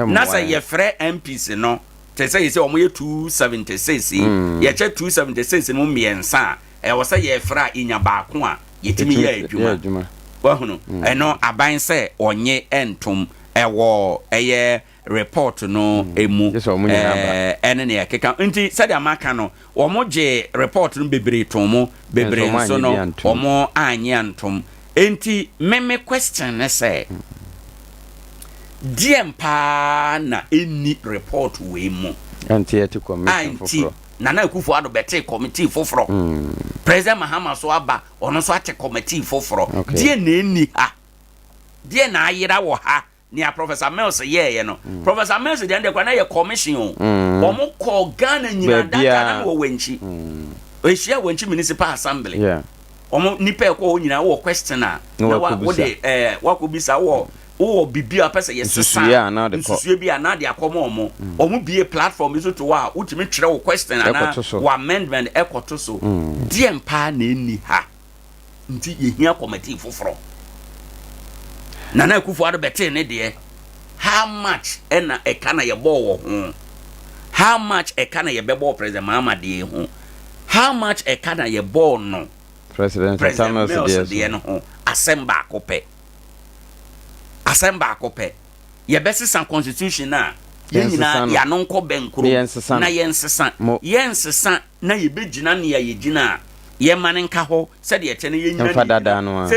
Speaker 1: Na say ye frɛ MPs no. Te say ye say omo ye 276. Ye che 276 no miensa. Wo say ye frɛ inya baako a yetimi ye adwuma. Wa hunu. Eno aban say onye entom ewo eye report no emu ene ne akeka nti said amaka no omo je report no bebre tomo bebre so no omo anye antom enti meme question ne say diempa na eni report we mu
Speaker 2: anti eti committee foforo
Speaker 1: Nana Akufo-Addo bete committee foforo President Mahama so aba ono so ate committee foforo die na eni ha die na ayira wo ha Nia Professor Mills ye no. Professor Mills de ande kwa na ye commission o. Omo ko Ghana nyina data na wo wenchi. Ehia wenchi municipal assembly.
Speaker 2: Yeah.
Speaker 1: Omo nipa ko nyina wo question na wo de wakobisa wo bibia pese ye sesa. Nsusu bi ana de akomo omo bie platform so to wa utimi twere wo question na wo amendment ekoto so. Die mpa na eni ha. Nti ye hia committee foforo. Nana Akufo-Addo bete ne de how much ena ekana ye bo wo ho how much ekana ye bebo President Mahama de ho how much ekana ye bo no
Speaker 2: President Thomas
Speaker 1: de no ho asemba akope ye besi san constitution na ye nyina ya no nko benkro na ye nsesa na ye begina ne ye gina ye mane nka ho said ye chene ye nyina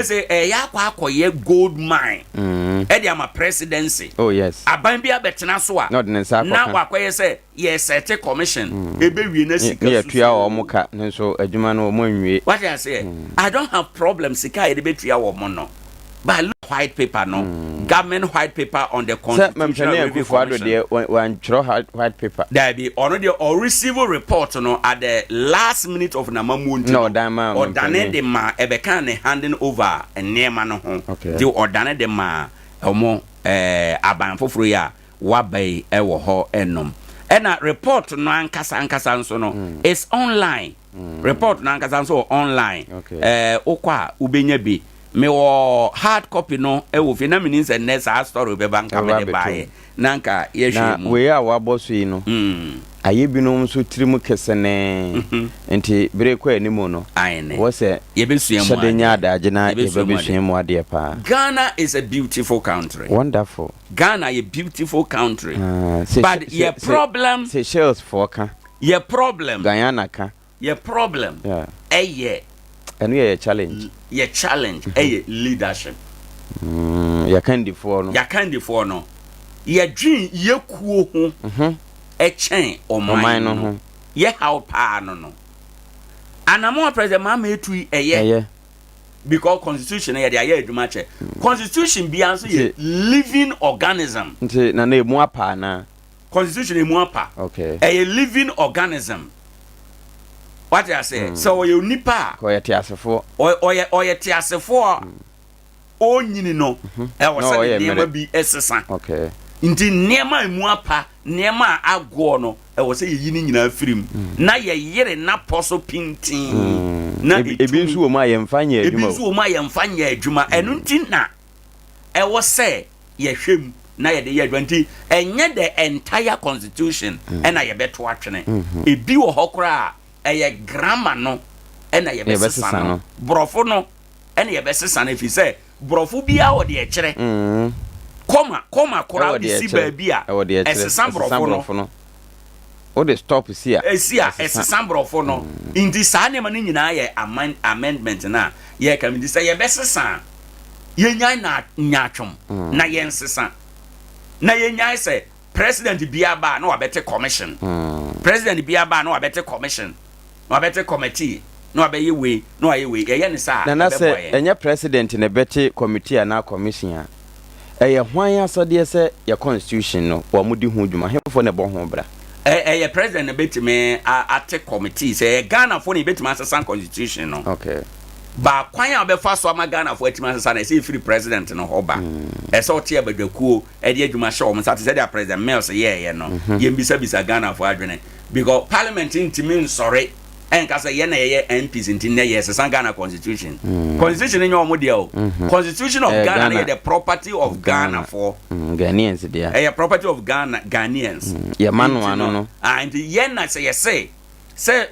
Speaker 1: say ya akoye gold mine e dey am presidency
Speaker 2: oh yes
Speaker 1: aban bia betena so a na akoye say ye set commission ebe wie na sika
Speaker 2: ye tua wo muka nso adwuma no mo nwie
Speaker 1: what I say I don't have problem sika ye be tua wo mo no but white paper no government white paper on the constitutional review commission
Speaker 2: one white paper
Speaker 1: there be already or receive report no at the last minute of namamu
Speaker 2: no dama
Speaker 1: or dane de ma ebeka ne handing over enema no ho the or dane de ma omo aban foforo ya wabai ewo ho enom ena report no ankasa nso no is online report no ankasa nso online okwa ubenya bi me wo hard copy no e wo fi na means and next story be banka me de bae nanka ye hwe mu
Speaker 2: we a wa boso yi no aye binom so tirimu kesene enti bere kwa animo no wo se
Speaker 1: ye besuamu
Speaker 2: shedenya adaje na ye besuamu ade pa
Speaker 1: Ghana is a beautiful country
Speaker 2: wonderful
Speaker 1: Ghana a beautiful country but your problem
Speaker 2: Seychelles for ka
Speaker 1: your problem
Speaker 2: Guyana ka
Speaker 1: your problem
Speaker 2: and we are challenge
Speaker 1: leadership
Speaker 2: ya candy for no
Speaker 1: ya dream ye kuo ho chen oman no ye how pa no anamo President Mahama etu because constitution ye dey adwuma che constitution bi anso ye living organism
Speaker 2: nti na emu apa na
Speaker 1: constitution emu apa
Speaker 2: okay
Speaker 1: a living organism. What I say? So you nipa.
Speaker 2: Oye tiasefo.
Speaker 1: Oye tiasefo. O nyini no. E wo se niema bi esesa.
Speaker 2: Okay.
Speaker 1: Nti niema emu apa, niema ago no. E wo se yi ni nyina firim. Na ye yire na poso pintin. na
Speaker 2: ebi nso wo ma ye mfa nya adwuma
Speaker 1: ebi nso wo ma ye mfa nya adwuma enu nti na ewo se ye hwem na ye de ye adwuma nti enye the entire constitution ena ye beto atwene ebi wo hokora eye grammar no ena ye besesa no brofo no ena ye besesa na fi se brofo bia wo de ye kire koma kora de si ba bia esesa brofo no
Speaker 2: o de stop sia
Speaker 1: esesa brofo no nti saa ne ma no nyina ye amendment na ye kam di se ye besesa ye nya na nyatwom na ye nsesa na ye nya se president bia ba na wabete commission president bia ba na wabete commission na wabete committee na wabaye we na waye we ye ne sa
Speaker 2: na se enya president na bete committee na commission a eye hwan asode se ye constitution no wa mudi hu dwuma hefo ne bo ho bra
Speaker 1: ye president na betime ate committee se Ghana fo ne betime asesa constitution no
Speaker 2: okay
Speaker 1: ba kwan a befa so ama Ghana fo atima asesa na se free president no hoba so tie abadwakuo e de adwuma hye o msa te se dia president Mills ye no ye bisa Ghana fo adwene because parliament intimi sorry enka say ye na ye MPs intimi na ye sesa Ghana constitution constitution nyo omo dia o constitution of Ghana na the property of Ghana for
Speaker 2: Ghanaians dia
Speaker 1: e property of Ghanaians
Speaker 2: ye manu anu no
Speaker 1: and ye na say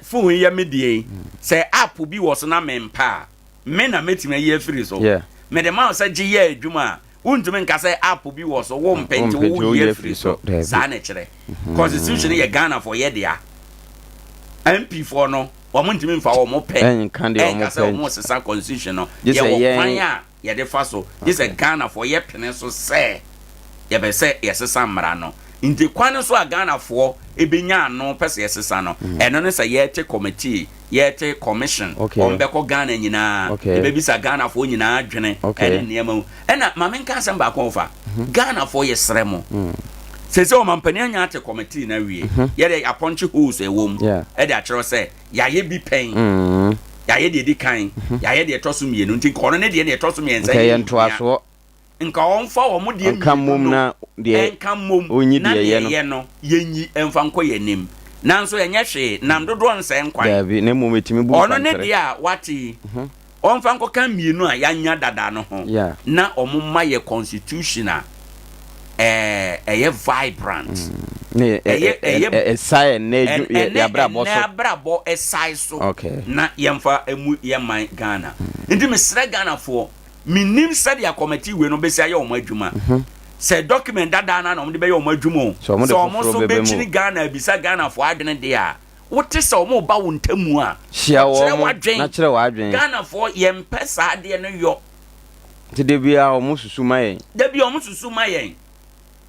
Speaker 1: fu ye medie say app bi wo so na mempa me na metime ye free so me de ma say gi ye adwuma untumi nka say app bi wo so wo mpenti wo ye free so za na kire constitution ye Ghana for ye dia MP for no wo ntumi mfa wo mo pe enka say wo sesa constitution no ye wo kwanya ye de fa so this a Ghana for ye pene so say ye be say ye sesa mra no nti kwan so a Ghana for ebenya no pese yesesa no eno ne say ye te committee ye te commission on beko Ghana nyina e be bisa Ghana for nyina adwene ene niam ena ma men kan samba ko fa Ghana for ye sremo sese o mampani anya te committee na wie ye de appoint who's e wom e de a kire say ya ye bi pen ya ye de kan ya ye de toso mienu nti kono ne de toso mien say
Speaker 2: ye ntoaso
Speaker 1: nka wonfa wo mo de
Speaker 2: nkamom na de
Speaker 1: nkamom onyi de ye no yenyi emfa nko yenim nanso yenye hwe nam dodo nse nkwan
Speaker 2: dabi ne mo metimi bu
Speaker 1: ono ne de a wati onfa nko kan mienu a yanya dada no ho na omumma ye constitutional eye vibrant
Speaker 2: eye sai ne ya brabo so
Speaker 1: na brabo esai so na yemfa emu yeman Ghana ndi mesre Ghana fo minim said ya committee we no be say o madwuma say document dada na no de be o madwuma so mo so be chini Ghana bisa Ghana fo adwene de a wote se o mo ba wo ntamu a
Speaker 2: hia wo na kire wo adwene
Speaker 1: Ghana fo ye mpesa ade no yo
Speaker 2: ti de bia o mo susu mayen
Speaker 1: de bia o mo susu mayen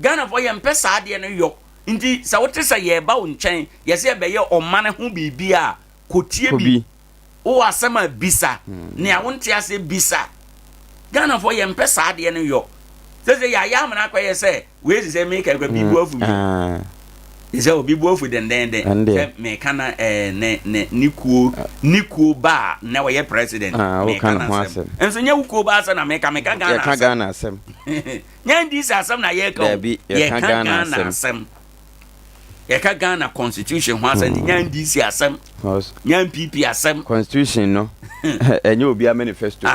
Speaker 1: Ghana fo ye mpesa ade no yo nti sa wote se ye ba wo nchen ye se be ye o mane ho bibia kotie bi o asema bisa ne a wonte ase bisa Ghana for ye mpesa ade no yo sese ya amana kwaye se we say make a bibu afu mi is say obibu afu den say me kana ne nikuo ba na we president me kana sem enso nya wuko ba sa na me ka
Speaker 2: Ghana asem
Speaker 1: nya ndi sa asem na ye ka ye ka Ghana asem ye ka Ghana constitution ho asem nya ndi si asem nya PP asem
Speaker 2: constitution no enye obi a manifesto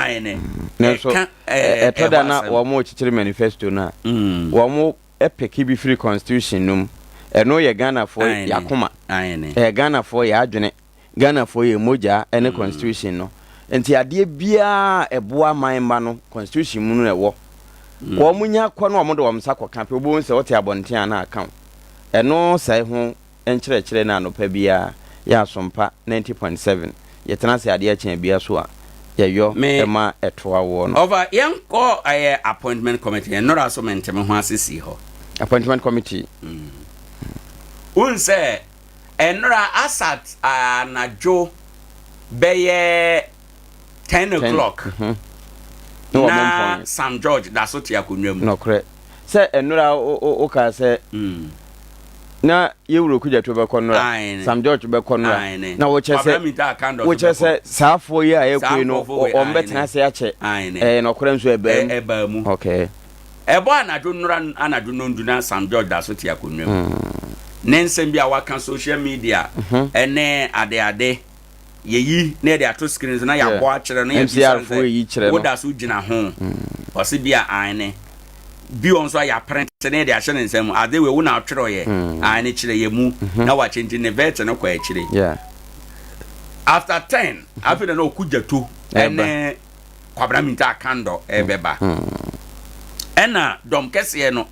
Speaker 2: so etoda na wo mo chichiri manifesto na wo mo epic bi free constitution num eno ye Ghana for yakoma Ghana for ya adwene Ghana for ye moja ene constitution no enti ade bia eboa manba no constitution mu no ewo wo munya kwa no wo de wo msa kwa kampe obo nse wote abonten na account eno sai ho enkyerɛkyerɛ na no pa bia ya Sompa 90.7 yetena se Adea Akye Abia so a yeyo ema etoa wo no
Speaker 1: over yenko appointment committee en no so mentem ho asisi ho
Speaker 2: appointment committee
Speaker 1: unse enra asat anajo beye 10 o'clock
Speaker 2: no
Speaker 1: na Sam George da so tia konwam
Speaker 2: no kre se enra o ka se na yewuro kuja to be konora Sam George be konora na wo chese safo yi a ekwe no o mbetena se ache no kora nso eba mu okay
Speaker 1: ebo anadwo nura anadwo nondu na Sam George da so tia konwam nensem bia waka social media ene ade yeyi na de ato screens na ya bo akere na
Speaker 2: MCR fo yi kire no
Speaker 1: woda so gina ho o se bia ane bi on so ya print na de ahye nsem ade we wo na atwero ye ane kire ye mu na wa chinti ne vet no kwa akire after 10 after no kujato ene kwabra minta kando ebeba ena dom kese no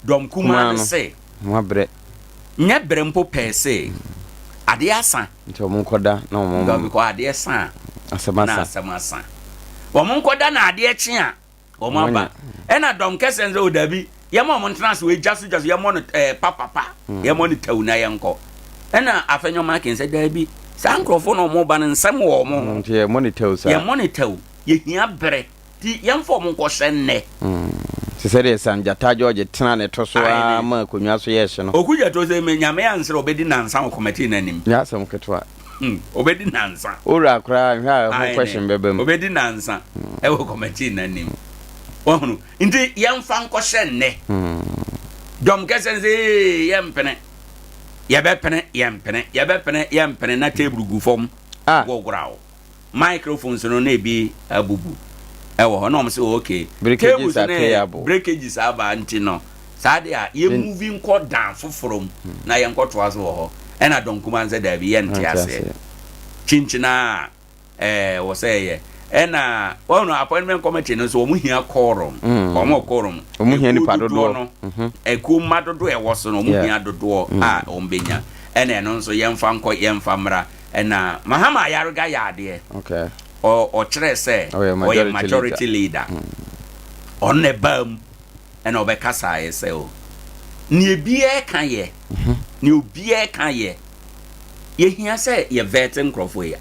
Speaker 1: dom kuma no se
Speaker 2: mabre
Speaker 1: nya brempo pese ade asa
Speaker 2: nto mo nkoda na mo
Speaker 1: mo ko ade asa asamasa wo mo nkoda na ade echi a wo mo aba ena dom kese nze odabi ye mo mo ntena so we jasu ye mo no papa ye mo ni tawu na ye nko ena afenyo ma ken se dabi sa nkrofo no mo ba nsem wo mo
Speaker 2: ntie monitor sa
Speaker 1: ye monitor ye hia bere ti ye mfo mo nko hye
Speaker 2: se sere Jata George tena ne to so a ma konwa so ye hye no
Speaker 1: okuja to se me nyame ansere obedi nansa ko committee nanim
Speaker 2: ya sam ketwa
Speaker 1: obedi nansa
Speaker 2: ora akra hwa ho question bebem
Speaker 1: obedi nansa e wo committee nanim ohunu ndi ye mfa nko hye dom kesenze ye mpene yɛbɛpene na table gu fom gogorao microphones no na ebi abubu ɛwɔ hɔ na ɔm sɛ okay breakages aba nti no saa de a yɛ moving kɔ down foforom na yɛ nkɔ toa so wɔ hɔ ɛna donkuma nse da bi yɛ nte ase chinchina wɔ sɛ yɛ ɛna wɔn appointment committee no so wɔn hia quorum wɔn hia nipa dodoɔ ekuma dodoɔ ɛwɔ so no wɔn hia dodoɔ a wɔn benya ɛna ɛno nso yɛmfa nkɔ yɛmfa mmra ɛna mahama ayaruga yadeɛ ɔkyerɛ sɛ ɔyɛ majority leader ɔno na ɛbaa mu ɛna ɔbɛkasa ayɛ sɛ o nea obiara ka yɛ yɛhia sɛ yɛ vɛte nkurɔfoɔ yi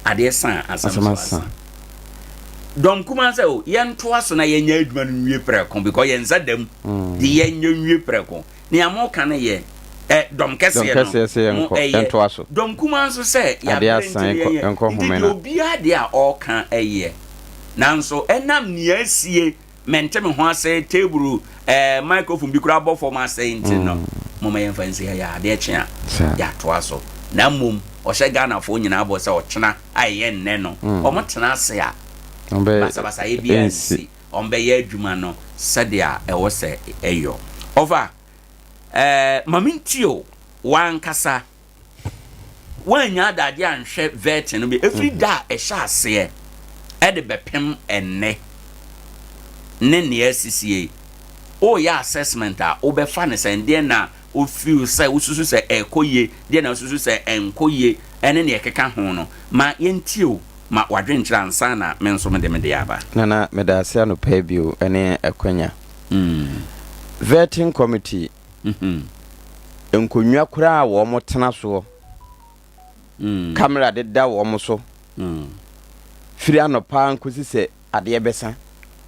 Speaker 1: adeɛ san asam dom kuma sɛ o yɛntoa so na yɛnya adwuma no nwie prɛko because yɛnsa dam de yɛnya nwie prɛko nea mo ka no yɛ dom kɛseɛ no yɛntoa so dom kuma nso sɛ yɛabrɛnti obiara deɛ a ɔka ɛyɛ nanso ɛnam nea asie mente me ho asɛ table microphone bi kura bɔ fam asɛ nti no moma yɛmfa nsi yɛ adeɛ kyea yɛatoa so na mmom ɔhyɛ Ghana fo nyina abɔ sɛ ɔkyena ayɛ nnɛ no ɔmo tena ase a basa yɛ bi ansi ɔmbɛyɛ adwuma no sɛdeɛ ɛwɔ sɛ ɛyɔ ɔfa mamintio wankasa wanya adade anhwɛ vet no bi every day ɛhyɛ aseɛ ɛde bɛpem ɛnnɛ ne nea sisie o yɛ assessment a wobɛfa ne sɛ ndeɛ na o feel sɛ ususu sɛ ɛkɔye deɛ na ususu sɛ ɛnkɔye ɛne ne ɛkeka ho no ma yɛntio ma wadwenkyerɛ ansa na me nso mede mede aba
Speaker 2: nana meda ase ano pɛ bio ɛne ɛkwanya vetting committee nkonwa kora a wɔ mo tena soɔ camera deda wɔ mo so firi anɔpa nkosi sɛ adeɛ bɛsa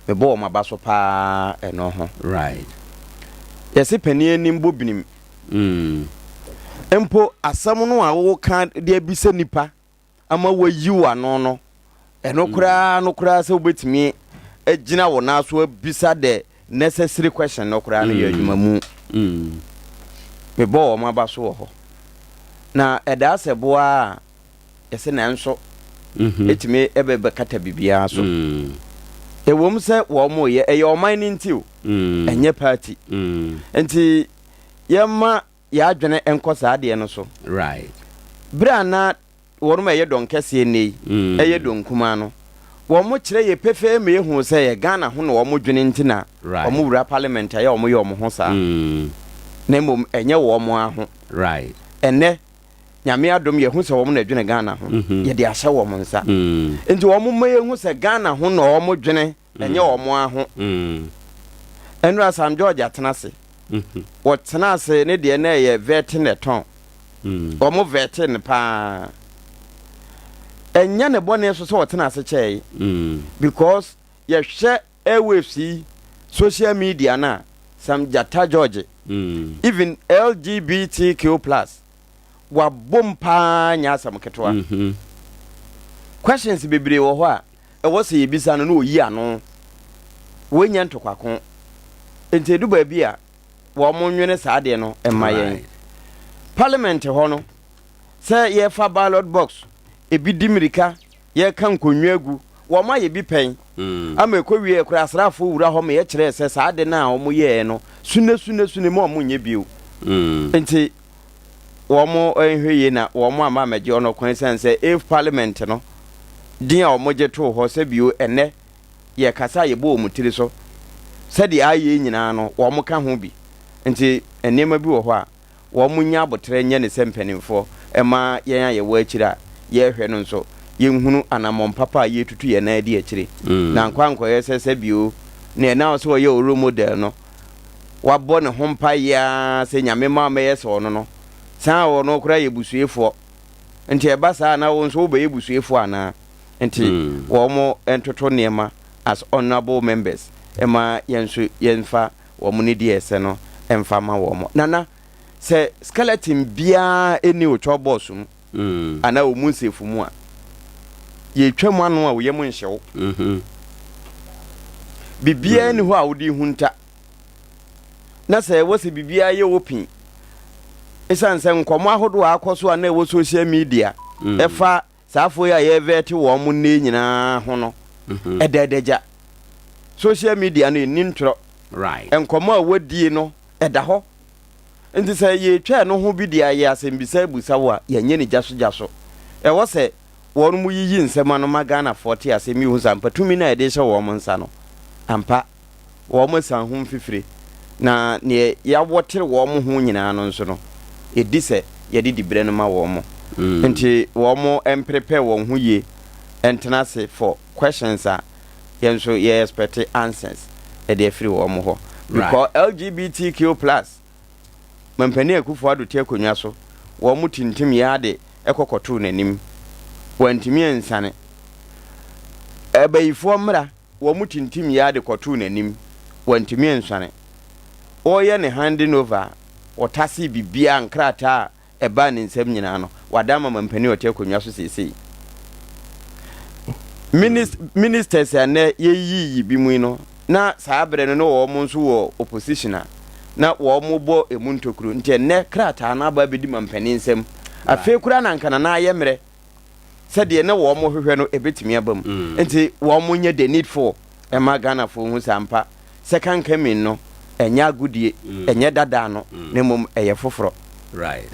Speaker 2: mebɔ wɔ maba so paa ɛno ho
Speaker 1: right
Speaker 2: yɛse panie nimbo binim empo asam no a wo ka de abisa nipa ama wayi wa no eno kura sɛ wobetimi agina wo na so abisa the necessary question no kura no yɛ adwuma mu me bo o maba so ho na ɛda sɛ boa yɛse na nso etimi ebebe kata bibia so ewom sɛ wo mo yɛ ɛyɛ ɔman ni nti o enye party enti yɛma yɛadwene enkosa ade no so
Speaker 1: right
Speaker 2: bra na wɔroma yɛ donkɛse nei ɛyɛ donkuma no wo mo kyerɛ yɛ pefe me hu sɛ yɛ Ghana ho na wo mo dwene nti na wo mo wura parliament ya wo mo yɛ wo mo ho saa na mom enye wo mo aho
Speaker 1: right
Speaker 2: ene nyame adom yɛ hu sɛ wo mo na dwene Ghana ho yɛ de ahyɛ wo mo nsa enti wo mo ma yɛ hu sɛ Ghana ho na wo mo dwene enye wo mo aho enra Sam George atenase wo tenase ne de na yɛ vete ne ton wo mo vete ne pa enya ne bone so wo tenase kyɛe because yɛ hwɛ awfc social media na Sam Jata George even LGBTQ+ wa bompa nya Sam ketwa questions bebre wo ho a ɛwɔ sɛ yebisa no no oyi ano wonya ntokwako enti du ba bi a wo mo nwene saa de no ɛma yɛn parliament ho no sɛ yɛ fa ballot box ebi dimirika ye kan konwagu wo ma ye bi pen ama ekowie kura asrafo wura ho me ye kire se sa ade na wo mo ye no sune mo mo nye bio enti wo mo ehweye na wo mo ama meje ono kwan sense if parliament no din a wo mo je to ho se bio ene ye kasa ye bo mu tiri so se de aye nyina no wo mo ka ho bi enti enema bi wo ho a wo mo nya abotre nye ne sempanimfo ema yen aye wo akira ye hwe no nso ye nhunu anamon papa ye tutu ye na adi akire na nkwankwa ye sese bio ne na so ye oro model no wabɔ ne hompa ya se nyame ma me ye so no san wo no kura ye busuefo enti eba sa na wo nso wo be ye busuefo ana enti wo mo entoto niema as honorable members ema yenso yenfa wo mo ne di ese no emfa ma wo mo nana se skeleton bia eni otwo boss mu ana wo mu nsefu mu a ye twam anu a wo ye mu nhyew bibia ni ho a wo di hunta na se wo se bibia ye wo pin esanse nkomo ahodo akoso a na wo social media efa saafo ya ye veti wo mu ne nyina ho no ededeja social media no ni ntro
Speaker 1: right
Speaker 2: enkomo a wodi no eda ho nti se ye twa no ho bi dia ye asembisa busa wo a ye nye ni jaso e wo se wo mu yiyi nsema no magana 40 asemi hu sampa tumi na ede hye wo mo nsa no ampa wo mo san ho fifire na ne ya wotere wo mo ho nyina no nso no edi se ye di dibre no ma wo mo nti wo mo prepare wo ho ye entena se for questions a yenso ye expect answers e dey free wo mo ho because LGBTQ+ mampani akufo ado tie konwa so wo mo tintim ya de ekokoto nanim wantimi ensane ebayifo mra wo mo tintim ya de koto nanim wantimi ensane oye ne handing over otase bibia nkrata eba ne nsem nyina no wadama mampani otie konwa so sesei ministers ane yeyi bi mu no na saabre no wo mo nso wo opposition na wo mo bo emuntokuru nte ne krata na ba bedi mampani nsem afi kura na nkana na ayemre sede ne wo mo hwehwe no ebetimi abam nti wo mo nya the need for ema Ghana for hu sampa second coming no enya agudie enya dada no ne mom eye foforo
Speaker 1: right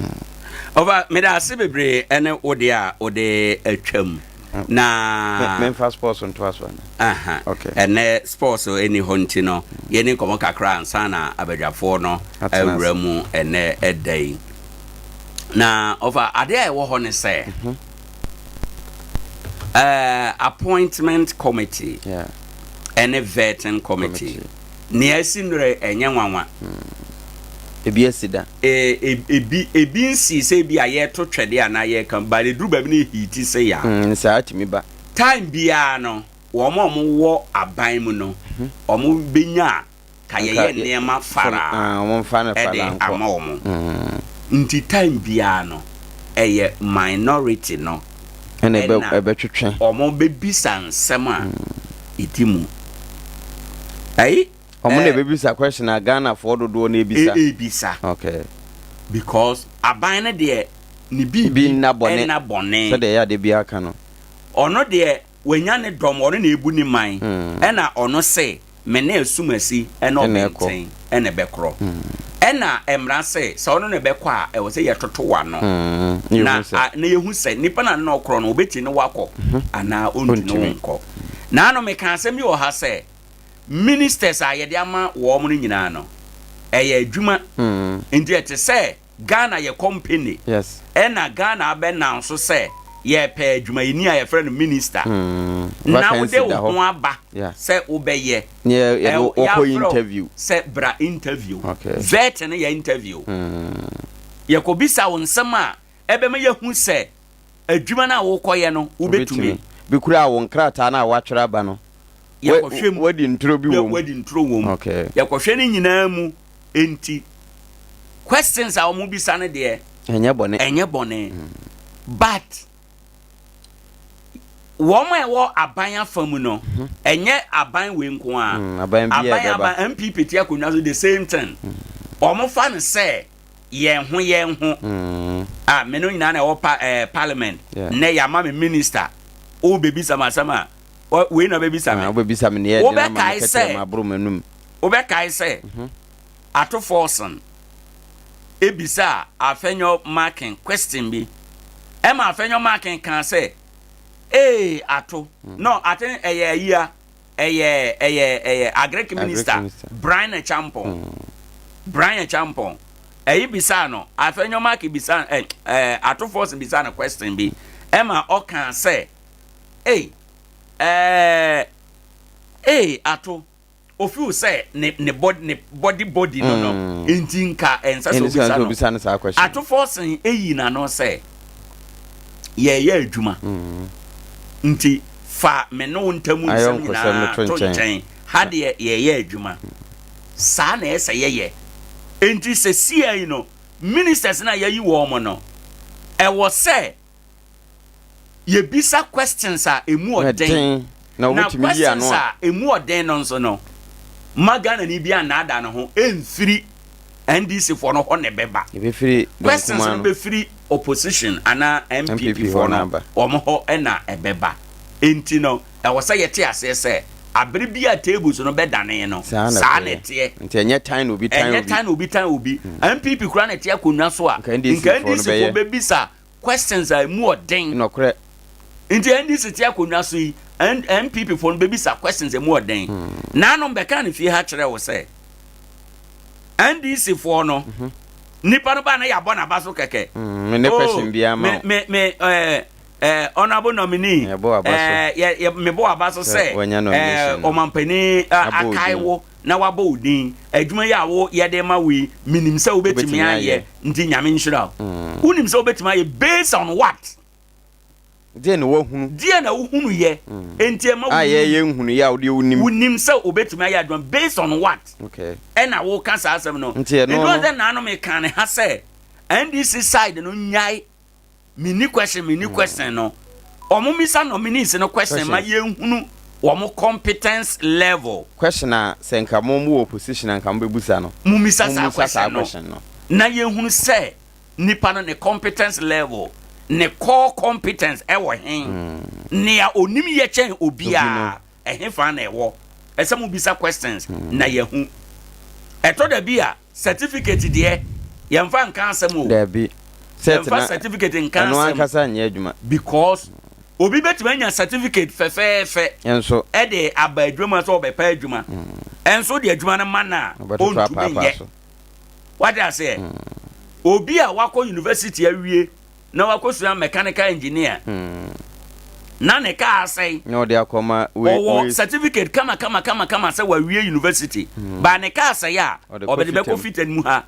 Speaker 1: over me da se bebre ene ode a ode atwam na
Speaker 2: memfa sports on to aso
Speaker 1: aha
Speaker 2: okay
Speaker 1: ene sports eni honti no ye ni komo kakra ansa na abadwafo no awramu ene edai na over Adea wo ho ne say appointment committee ene vetting committee ni asinre enye nwanwa
Speaker 2: ebi asida
Speaker 1: ebi nsi se bi aye to twede ana ye kan ba le duru ba bi ne hiti se ya
Speaker 2: sa atimi ba
Speaker 1: time bia no wo mo wo aban mu no o mo benya ka ye niema fara
Speaker 2: o mo fa na fara
Speaker 1: ama o mo nti time bia no eye minority no
Speaker 2: ene ebe twetwe
Speaker 1: o mo be bisa nsem a itimu ai
Speaker 2: omo na bebisa question na Ghana for dodo na ebisa
Speaker 1: ebisa
Speaker 2: okay
Speaker 1: because aban na de ni bi
Speaker 2: na bone so de ya de bi aka no
Speaker 1: ono de wanya ne dom ono na ebu ni man na ono se me na esumasi na obenten na bekro na emra se so ono na bekọ a e wo se ye toto wa no na yehu se nipa na no kro no obeti ne wakọ ana ontu no nko na no me kan asem yo ha se ministers ayede ama wo mo nyina no eye adwuma ndi ete se Ghana ye company
Speaker 2: yes
Speaker 1: na Ghana abena nso se ye pe adwuma yini a ye friend minister na wo de wo ho aba se wo be ye
Speaker 2: ye wo interview
Speaker 1: se bra interview
Speaker 2: okay
Speaker 1: vet na ye interview ye ko bisa wo nsem a ebe me ye hu se adwuma na wo koye no wo betumi
Speaker 2: bi kura wo nkrata na awatwera ba no wadi ntro bi wo
Speaker 1: okay yakohwe ni nyina mu enti questions a omu bisa ne de enye bone but womo ewo aban afamu no enye aban we nko a aban MPP ti akonwa so the same thing omo fa ne say ye ho me no nyina na ɛwɔ parliament ne ya ma me minister o baby sama we na baby sama
Speaker 2: baby sama ne
Speaker 1: o be kai say o be kai say ato forson ebisa afenyo marking question bi e ma afenyo marking kan say ato no aten eye agric minister Brian Acheampong eyi bisa no afenyo mark bisa ato force bisa na question bi e ma o kan say ato ofiu say ne body no entinka ensa so bisa no ato force eyi na no say ye adwuma nti fa me no ntamu nsam nyina to nchen ha de ye adwuma sa na ese ye enti se CI no ministers na yayi wo mo no e wo say ye bisa questions a emu oden
Speaker 2: na wotumi ya no
Speaker 1: a emu oden no nso no magana ni bia na ada no ho emfiri NDC for no ho ne beba
Speaker 2: e be free
Speaker 1: questions no be free opposition ana MPP for no omo ho na ebeba enti no e wo say ye te ase say abere bia tables no be dane no sa na tie
Speaker 2: enti enye time no bi time
Speaker 1: obi MPP kura na tie akonwa so a NDC for be bisa questions a emu oden
Speaker 2: no kore
Speaker 1: enti NDC tie akonwa so yi MPP for be bisa questions emu oden na no be kan fie ha kire wo say NDC for no nipa no ba na ya bo na ba so keke
Speaker 2: me question bia ma
Speaker 1: me honorable nominee me bo abaso say omampani akaiwo na wabo udin adwuma ya wo ye de ma we minim se obetimi aye nti nyame nhira unim se obetimi aye based on what
Speaker 2: die na wo hunu
Speaker 1: ye enti ma
Speaker 2: ye hunu ya wo de
Speaker 1: unim se obetimi aye adwuma based on what
Speaker 2: okay
Speaker 1: na wo kan sa asem no no na no me kan ha say NDC side no nyai mini question no omumisa nominees no question ma ye hunu omo competence level
Speaker 2: question a senka mo opposition anka mbebusa no
Speaker 1: mumisa sa question no na ye hunu say nipa no ne competence level ne core competence e wo hen ne ya onim ye chen obia e fa na e wo ese mu bisa questions na ye hu eto da bia certificate de ye mfa nka asem o
Speaker 2: da bi
Speaker 1: certificate in cancer because obi betimanya certificate fe
Speaker 2: enso
Speaker 1: e de abadwuma so obepa adwuma enso de adwuma na mana ontume what I say obi a wako university awie na wako so mechanical engineer na ne ka asai
Speaker 2: no de akoma we
Speaker 1: certificate kama say wa wie university ba ne ka asai a obede be ko fit mu ha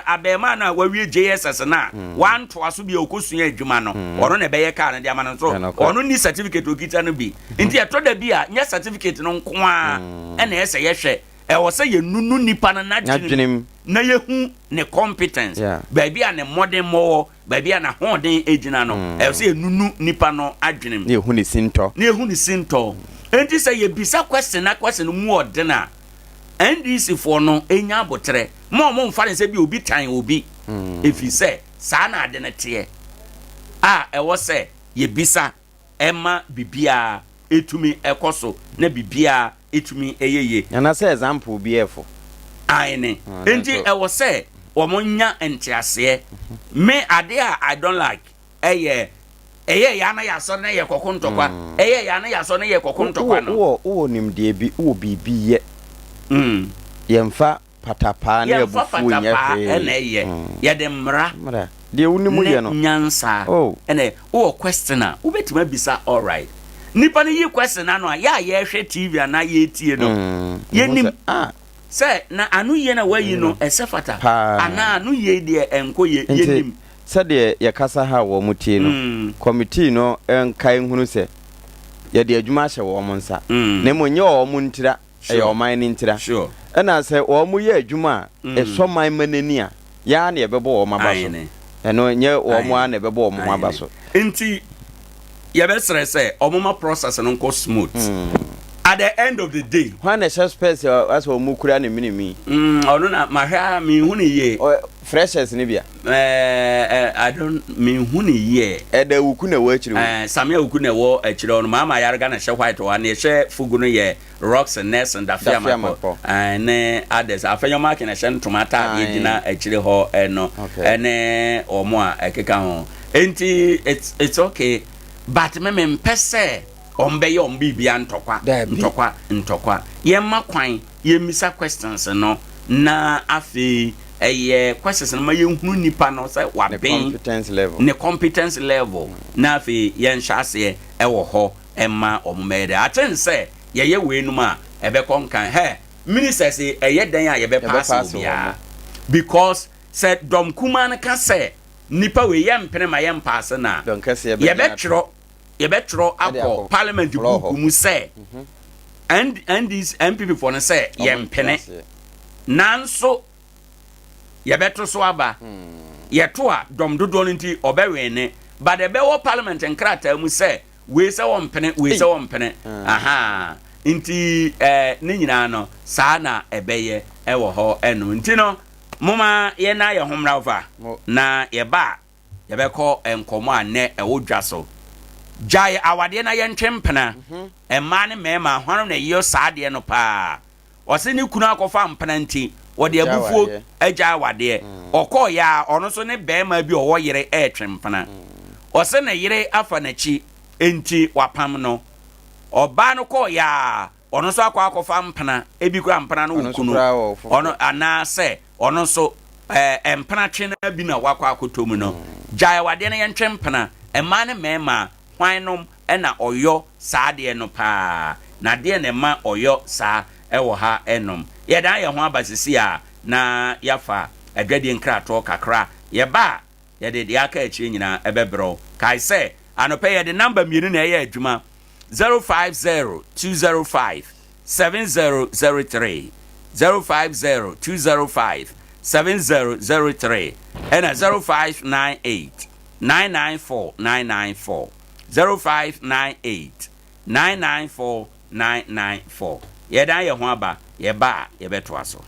Speaker 1: abema na wa wie JSS na one to aso bi okosua adwuma no ono ne be ye ka na de ama no so ono ni certificate okita no bi nti eto da bi a nya certificate no nko a na ese ye hwe e wo say ye nunu nipa na nadwenim na ye hu ne competence ba bia ne modern mo ba bia na hoden ejina no e say nunu nipa no adwenim
Speaker 2: ne hu ni sinto
Speaker 1: enti say ye bisa question mu odena NDC for no enya abotre mo mfa say bi obi tan obi if you say sa na ade na te e wo say ye bisa ema bibia etumi ekoso na bibia etumi eyeye
Speaker 2: na say example bi efo
Speaker 1: aine enti e wo say omonya entiase me Adea I don't like eye ya na ya so na ye kokontokwa ya na ya so na ye kokontokwa no
Speaker 2: wo nim de bi wo bibi ye yemfa patapa na ebufu nya fe
Speaker 1: na ye de mra
Speaker 2: de unimu ye no
Speaker 1: nyansa ene wo questioner wo betima bisa all right nipa ne yi question na no ya ye hwe TV na ye tie no ye nim say na anu ye na wayi no esefata ana anu ye de enko ye nim
Speaker 2: say de ye kasa ha wo mutie no committee no enkai hunu se ye de adwuma hye wo mo nsa na mo nye wo mo ntira e o man ni ntira na say wo mo ye adwuma e so man manani a ya na ye bebo wo mabaso eno nye wo mo na bebo wo mabaso
Speaker 1: enti ye be sere omoma process no nko smooth at the end of the day
Speaker 2: when a suspect as o mukura ne minimi
Speaker 1: ono na mahwa mi hu ne ye
Speaker 2: freshers ni bia
Speaker 1: I don't mean who ni ye
Speaker 2: ede wuku na wo akiri
Speaker 1: samia wuku na wo akiri on mama yarga na hye white one ye hye fugu no ye rocks and nest and dafia mako ne others afenyo mark na hye tomata ye dina akiri ho eno ene omo a ekeka ho enti it's okay but me mpese ombe ye ombibia ntokwa ye makwan ye misa questions no na afi questions na ye hunu nipa no say wa ben ne competence level na afi ye nhase wo ho emma omumede aten say ye we num a ebe konkan he ministers ye dan a ye be pass obia because said dom kuman ka say nipa we ye mpene ma ye pass na ye be tro akọ parliament book mu say and these MPP for no say ye mpene nanso ye beto so aba ye to a dom dodo nti obewene but the bewo parliament nkrata mu say we say won pene aha nti ne nyina no saa na ebeye ewo ho eno nti no moma ye na ye homra over na ye ba ye beko enkomo ane ewo dwa so jai awade na ye ntwempena emma ne mema hwanu na ye saa de no pa ose ni kunu akofa mpena nti wode abufuo agya awade okọ ya ono so ne bema bi owo yere etwempena ose na yere afa na chi enti wapam no oba no kọ ya ono so akofa mpena ebi kura mpena no wukunu ono ana se ono so empena twe na bi na wakọ akotomu no jai awade na ye ntwempena emma ne mema hwanom ena oyo saa de no pa na de ne ma oyo saa ewo ha enom ye dan ye ho abasisi a na yafa adwade nkrato kakra ye ba ye de aka achi nyina ebebro kai se anope ye de number miru na ye adwuma 0502057003 0502057003 ena 0598994994 0598994994 ye dan ye ho aba ye ba ye beto aso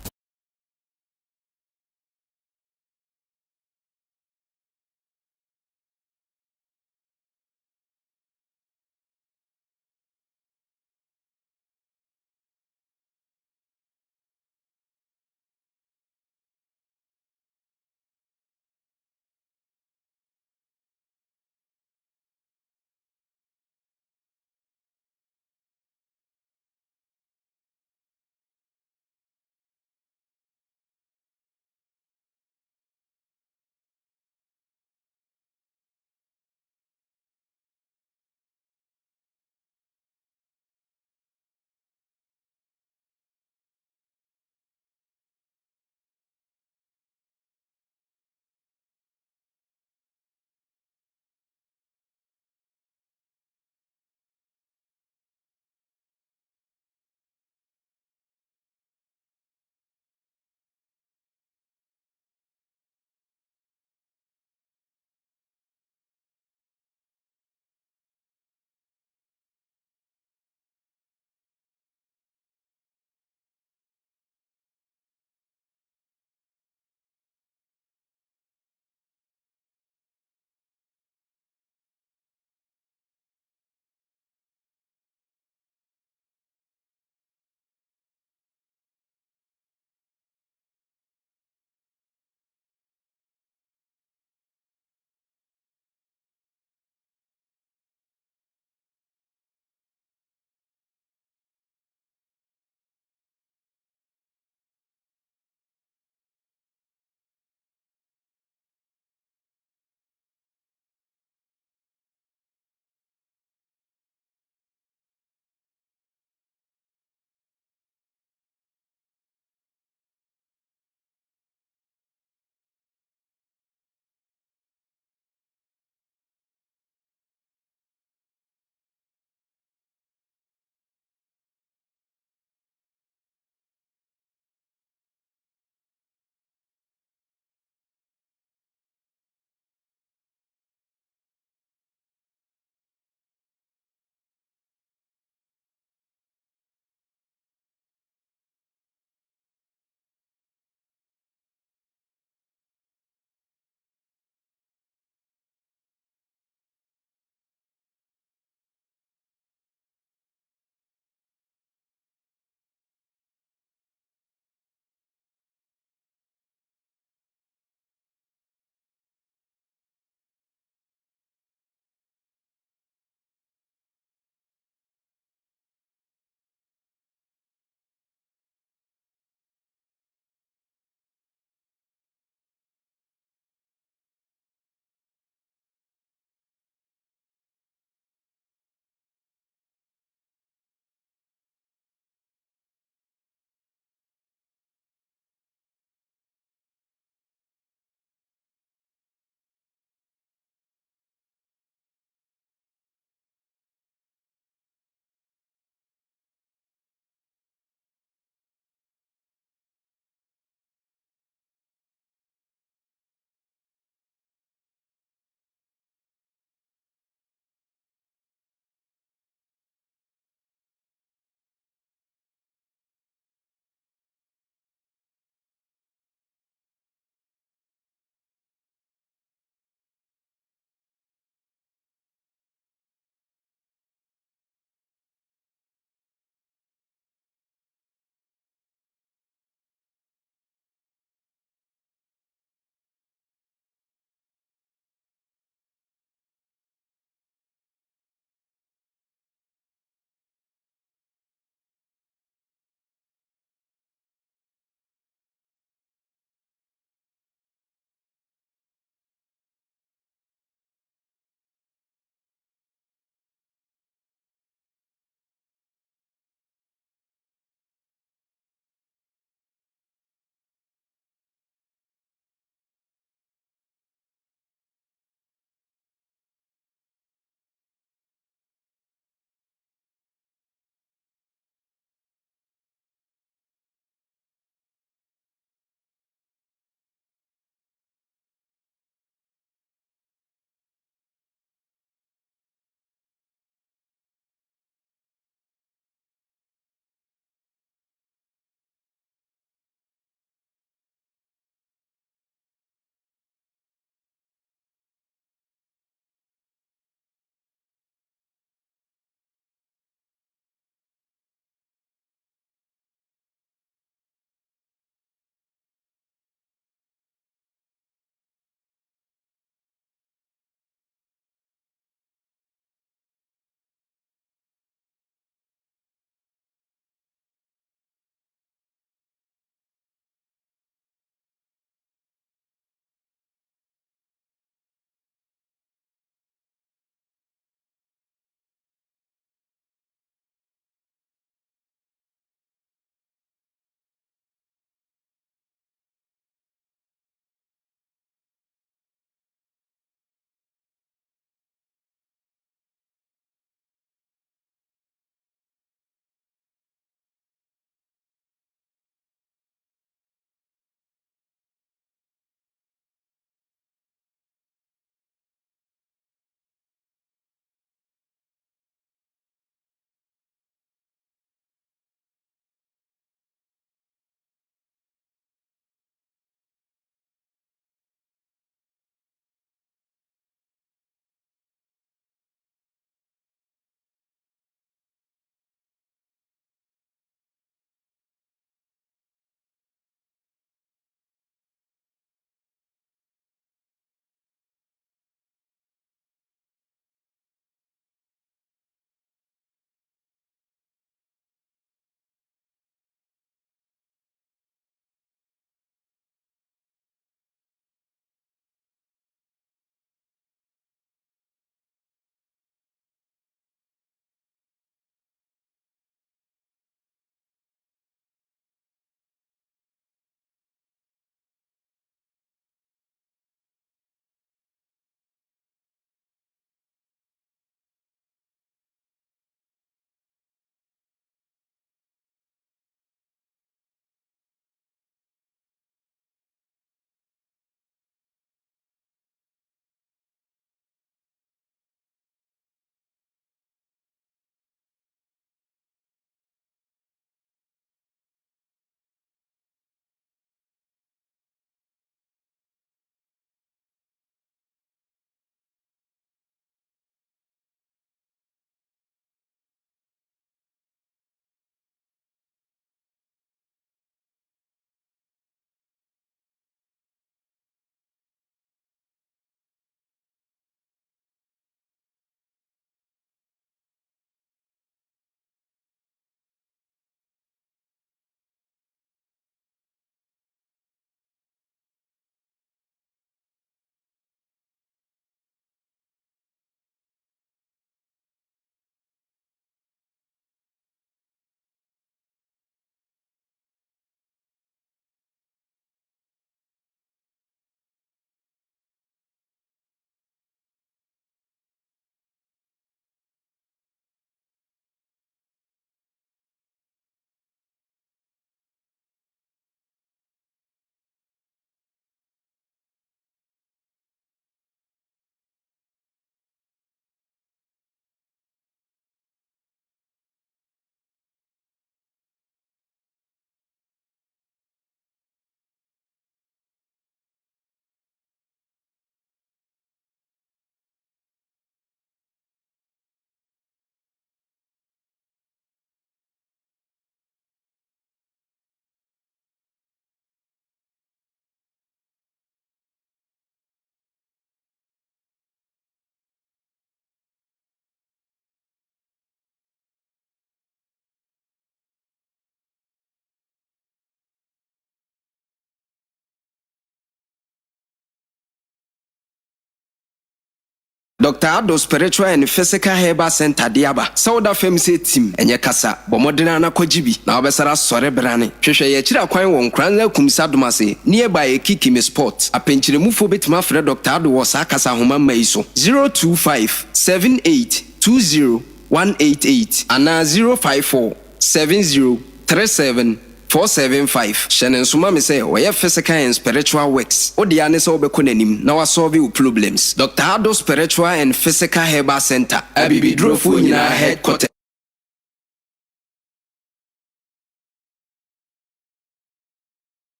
Speaker 11: Dr. Ado Spiritual and Physical Herbal Center Diaba. Sauda Femse Team. Enye kasa. Bomodena na kojibi. Na obesara sore brane. Hwehwe ye chira kwan won Nkoranza kumisa domase. Nearby Ekikimi Sport. Apenchire mufo betima frɛ Dr. Ado wo sa kasa homa mai so. 025 78 20 188 ana 054 70 37 475. Shannon Suma me say, we have physical and spiritual works. Odiane so be konanim na wa solve your problems. Dr. Ado Spiritual and Physical Herbal Center. Abibi Drofu nyina headquarters.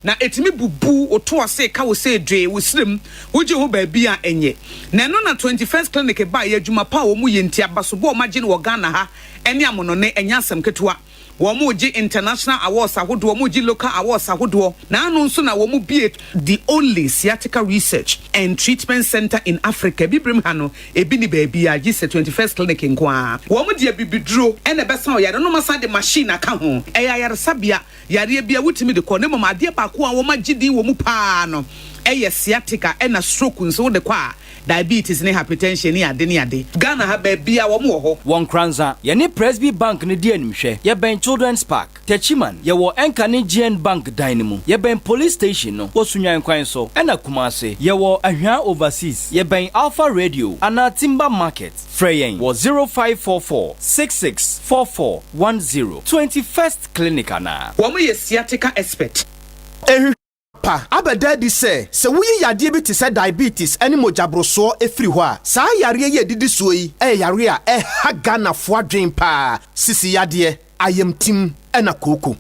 Speaker 5: Na etimi bubu oto ase ka wo se dwe wo srem wo je ho ba bia enye na no na 21st clinic ba ye adwuma pa wo mu ye ntia baso bo magine wo Ghana ha ene amono ne enya asem ketewa wo mu ji international awards ahodo wo mu ji local awards ahodo na anu nso na wo mu be the only sciatica research and treatment center in Africa bibrim ha no ebi ni ba bia ji se 21st clinic nkoa wo mu de bibidro ene besa o yare no masa de machine aka ho yare sabia yare bia wutimi de ko ne mama de ba ko a wo magidi wo mu pa no sciatica ena stroke nso de kwa diabetes ne hypertension ne ade Ghana ha ba bia wo mu ho
Speaker 6: Nkoranza ye ne Presby Bank ne di animhwe ye ben Children's Park Techiman ye wo Enkane GN Bank Dynamo ye ben police station no wo sunyan kwan so ena Kumase ye wo Ahwa overseas ye ben Alpha Radio ana Timber Market Freyen wo 0544 664410 21st clinic ana
Speaker 5: wo mu ye sciatica expert
Speaker 7: pa abada di se wuyi yade bi te se diabetes ani mojabroso efiri ho a saa yare ye didi so yi yare a ha Ghana fo adwen pa sisi yade ayamtim ena koko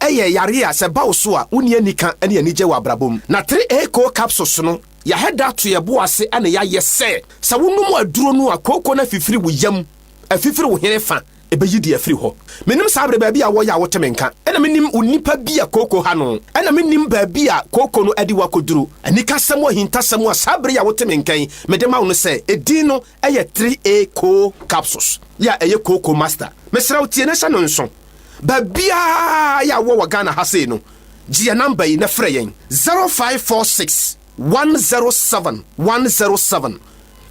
Speaker 7: yare a se bawo so a woni anika ene anije wa brabom na 3A co capsules no ya heda to ye bo ase ene ya yese sa wonum aduro no a koko na fifiri wo yam afifiri wo herefa ebeyi di afiri ho menim sabre baabi a wo ya wotemenka ena menim onipa bi a koko ha no ena menim baabi a koko no adi wakoduru anika sam hinta sam a sabre ya wotemenkan medema wo se edin no 3A co capsules ya koko master mesra utie na sha no nso babia ya wo Ghana ha sei no gia number yi na frɛ yen 0546 107 107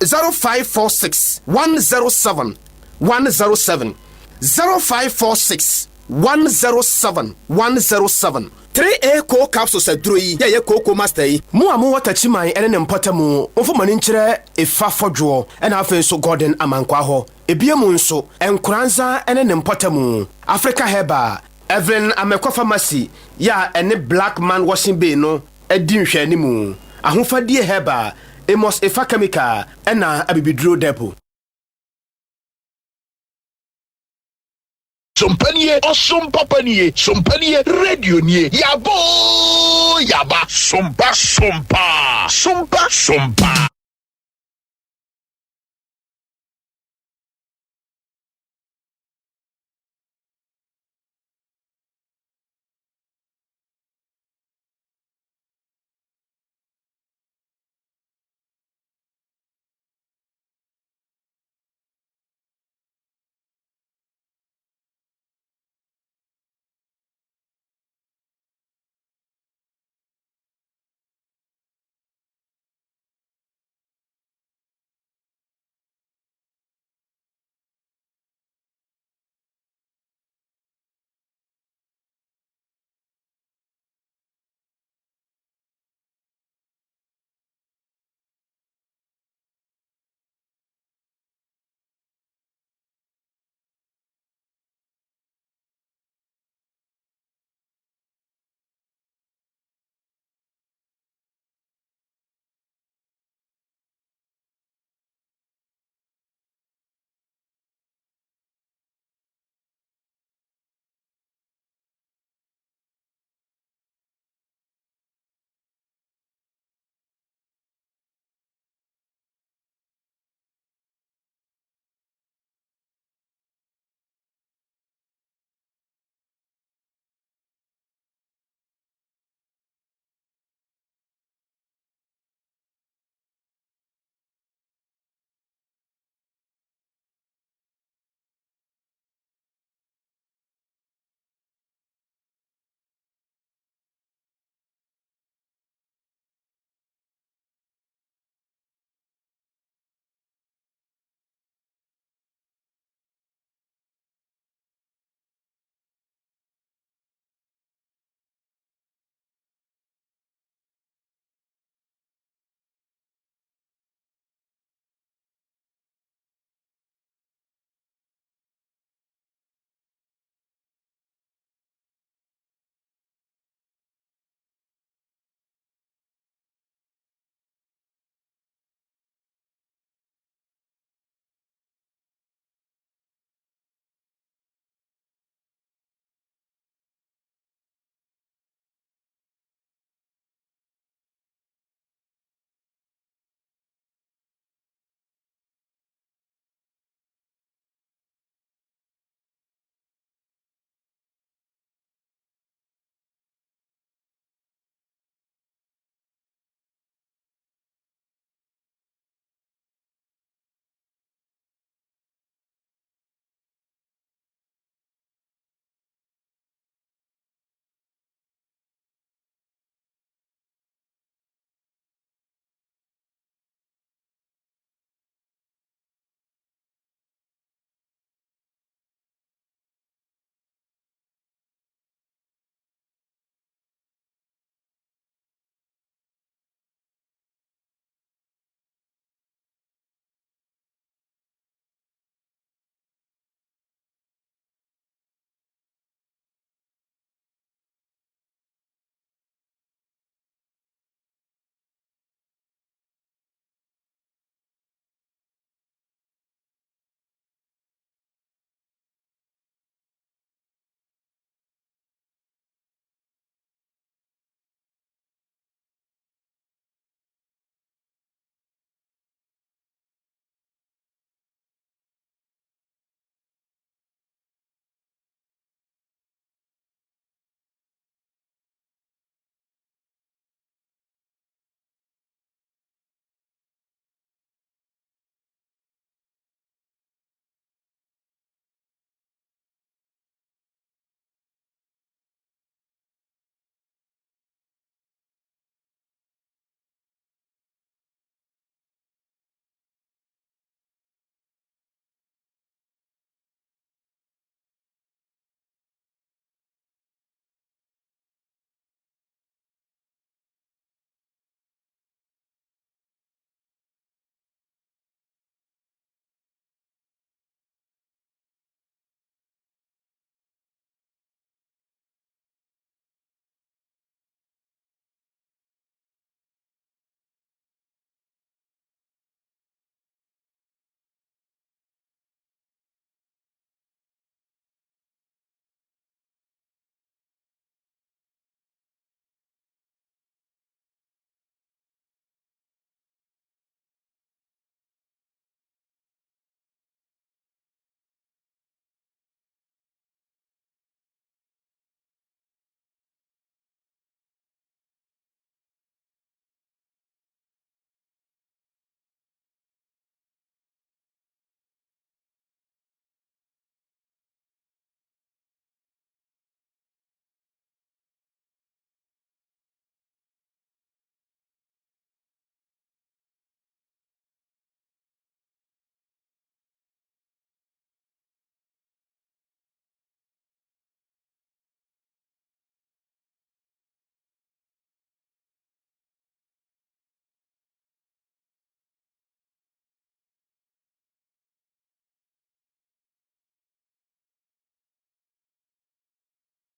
Speaker 7: 0546 107 107 0546 107 107 3A co capsules adroyi ye koko master yi mu amu watachiman ene ne mpatamu ofo mani nkyere efa fodwo ena afen so Gordon amankwa ho ebiemu nso Nkoranza ene ne mpatamu Africa Herbal Evelyn Amekwa Pharmacy ya ene Black Man Washing Bay no edi nhwe animu ahofadie Herbal Emos Efa Chemical ena abibidro depot
Speaker 12: Sompanie o sompapanie, sompanie radio nie. Yabo yaba, sompa sompa, sompa sompa.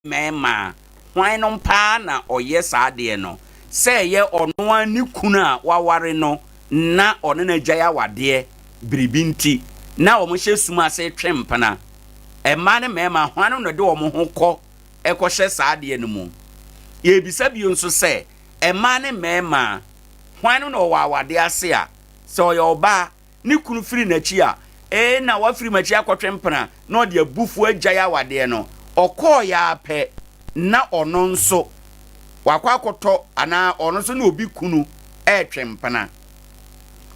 Speaker 1: mema hwan no pa na oye saade no se ye ono ani kunu a waware no na ono na gya wade biribinti na omo hye suma se twempana ema ne mema hwan no de omo ho kɔ hye saade no mu ye bisa bi nso se ema ne mema hwan no wawade ase a se oye oba ni kunu firi nachi a na wafiri machi akɔtwempana na ɔde abufu agya wade no ɔkɔɔ ya pɛ na ɔno nso wakɔ akɔtɔ ana ɔno nso na obi kunu twempana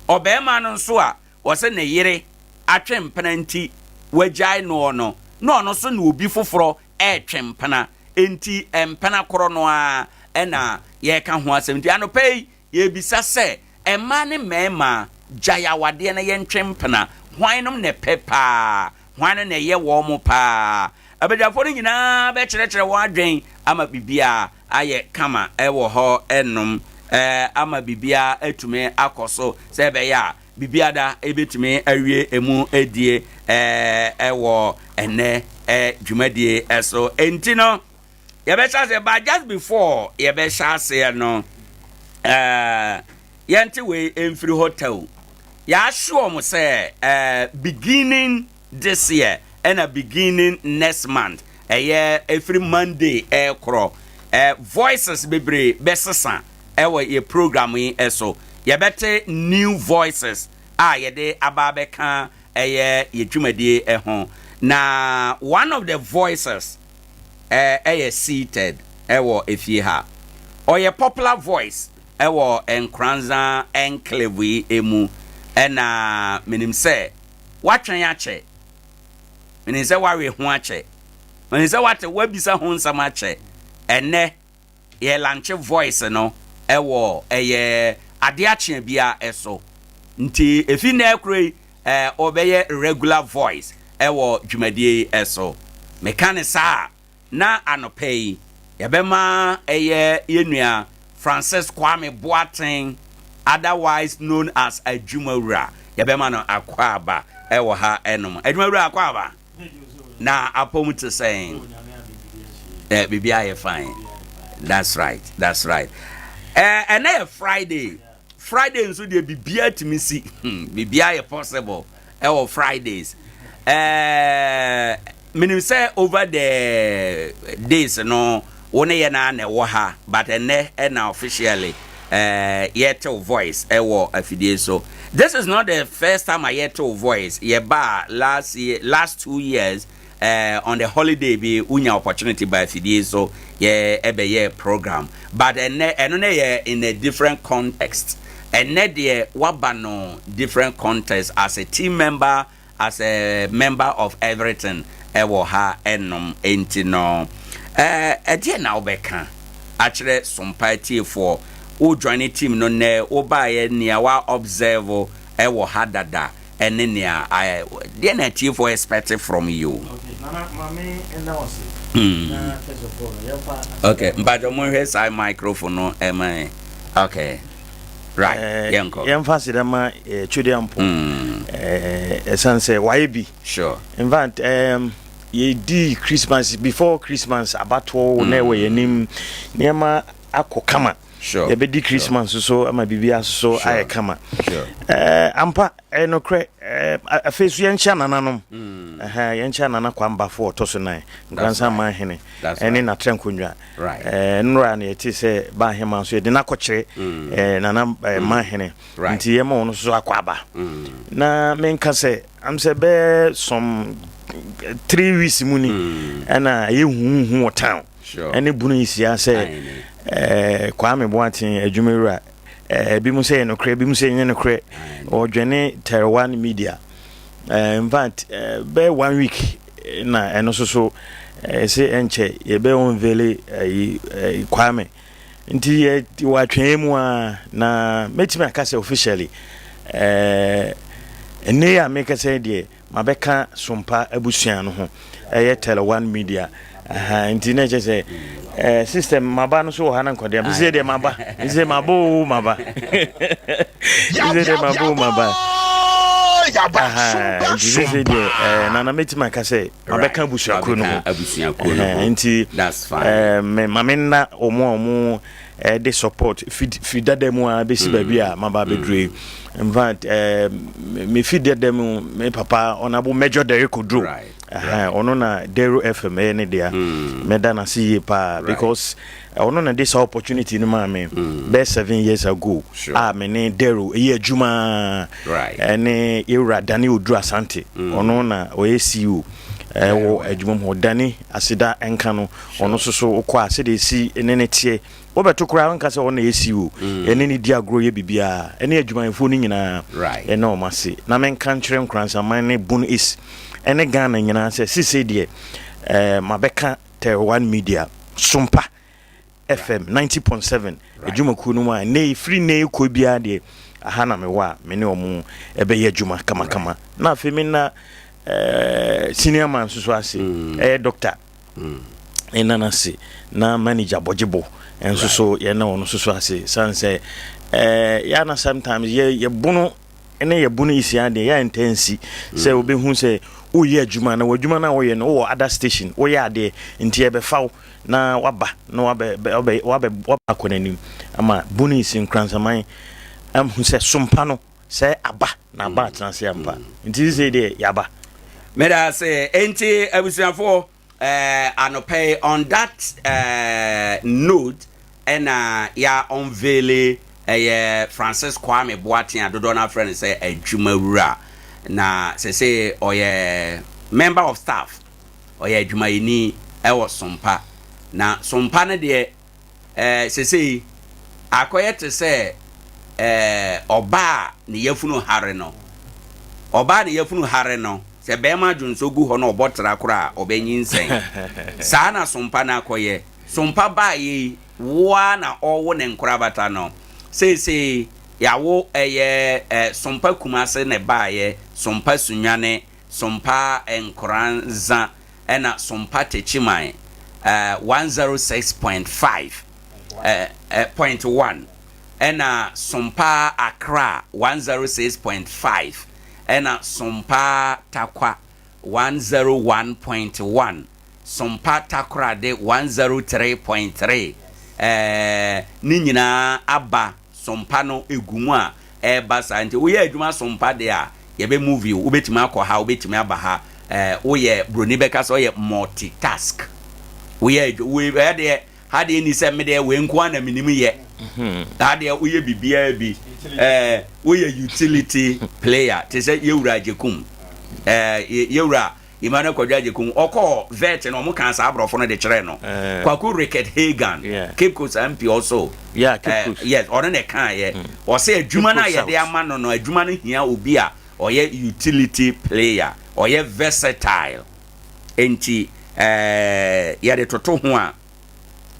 Speaker 1: ɔbɛɛma no nso a wɔsɛ ne yere atwempana nti wagyae no no na ɔno nso na obi foforo twempana enti empana korɔ no a ɛna yɛka ho asɛm nti anɔpɛ yɛbisa sɛ ɛma ne mɛɛma gya wade na yɛntwempana hwan ne pepa hwan ne ye wo mo pa abedafo no nyina be kyerɛkyerɛ wo adwen ama bibia aye kama wo ho enom ama bibia atumi akoso se be ya bibia da ebetumi awie emu edie wo ene dwumadie eso enti no ye be chase ba just before ye be chase no yente we emfiri hotel ya sure mo say beginning this year and a beginning next month every Monday voices bebre besesa ye program eso ye better new voices ye de ababeka ye dwumadie ho na one of the voices seated efie ha or ye popular voice Nkoranza enclave emu ena menim se watwen ache menim se wawe ho ache menim se wate wabisa ho nsam ache ene ye lanche voice no eye Adea Akye Abia eso nti efi na ekure obeye regular voice dwumadie eso mekanisa na anopei yebema eye yenua Francis Kwame Boateng, otherwise known as Ajumawura. Yabemano Akwaba, ha enum. Ajumawura Akwaba. Na apomutu saying, Bibia fine. That's right. And then Friday nso de bibia timi si. Bibia possible. Fridays. Meaning say over the days no. One ye na wo ha but ene na officially yet voice afidie so this is not the first time I yet voice ye ba last 2 years on the holiday be unya opportunity by afidie so ye ye program but ene ye in a different context ene de wabano different context as a team member as a member of everything ha enom enti no Adea na obeka actually Sompa for o join team no ne o ba ye nia wa observe hadada ene nia dey na team for expect from you.
Speaker 13: Okay, nana mama and now na first of all
Speaker 1: okay but mo hear side microphone no okay right yanko
Speaker 13: yemfasi dama chudiampo esanse YB
Speaker 1: sure
Speaker 13: in fact ye di Christmas before Christmas abato na we yanim niema akokama
Speaker 1: sure
Speaker 13: ye be di Christmas so ama bibia so aye kama
Speaker 1: sure
Speaker 13: ampa enokre afesu yencha nananom yencha nana kwamba for toso nine Nkoranza Mahene ene na trenkonwa nra na yeti se ba hema so ye de na kokyere nana Mahene nti yema ono so akwaba na menka se am se be some 3 weeks muni ana ye hu town ene bunu isia se Kwame Boateng Ajumawura bi mu se no kre bi mu se no kre o dwene Terwan Media in fact be 1 week na eno so se enche ye be on vele Kwame nti ye watwen mu a na metima akase officially ene ya make say de mabeka Sompa abusua no ho Terwan Media nti na che system maba no so hana nkode am say de maba maba
Speaker 12: yaba Sompa Sompa
Speaker 13: na metima ka say abeka busuakuru no nti
Speaker 1: that's fine
Speaker 13: me mamena omo the support feed them a besi baby a maba bedre in fact me feed them me papa honorable major Derek Odro ono na Dero FM ne dia me da na see pa because ono na this opportunity no ma me be 7 years ago me ne Dero e adwuma ene Ewura Dani Odro Asante ono na OACU wo adwuma ho Dani asida enka no ono soso okwa ase de si enene tie obeto kura nka se ono ACU enene di agro ye bibia ene adwuma enfo ni nyina ene o mase na men kan kire Nkoranza man ne bun is ene Ghana nyina se sise de mabeka One Media Sompa FM 90.7 adwuma ku no ma ne free ne ko bia de aha na me wa me ne omu ebe ye adwuma kama na afi me na senior man so ase doctor enana se na manager Bojibo enso so ye na ono so ase sanse ya na sometimes ye bunu ene ye bunu isi ade ya intensi se obehu se oye adwuma na wadwuma na oye no wo other station oye ade nti e be faw na waba na wabe akonanim ama bunu isi Nkoranza man hu se Sompa no se aba na ba transe ampa nti se de yaba
Speaker 1: Meda say enti abusuafo anope on that note and ya unveil Francis Kwame Boateng adodo na friend say adwumawura na say oye member of staff oye adwumayini ewo Sompa na Sompa ne de say akoye te say oba ne yafunu hare no se bema junso gu ho no obotra kura obenyinsen saa na Sompa na akoye Sompa ba yi wa na owo ne nkorabata no sei yawo Sompa kumase ne ba ye Sompa sunwane Sompa Nkoranza ena Sompa techiman 106.5 .1 ena Sompa Accra 106.5 ena Sompa Takwa 101.1 Sompa Takra de 103.3 ni nyina aba Sompa no egumu a eba santi wo ye adwuma Sompa de a ye be movie wo betimi akọ ha wo betimi aba ha wo ye broni beka so ye multitask wo ye de ha de ni se me de we nko na minim ye ha de wo ye bibia bi wo ye utility player te se Ewura Ajekum Ewura Imane Kwadwo Ajekum oko vet no mo kan sa abrofo no de kire no Kwaku Ricket Hagan Cape Coast MP also
Speaker 13: Cape Coast
Speaker 1: yes ono ne kan ye o se adwuma na ye de ama no adwuma no hia obi a oye utility player oye versatile enti ye de toto ho a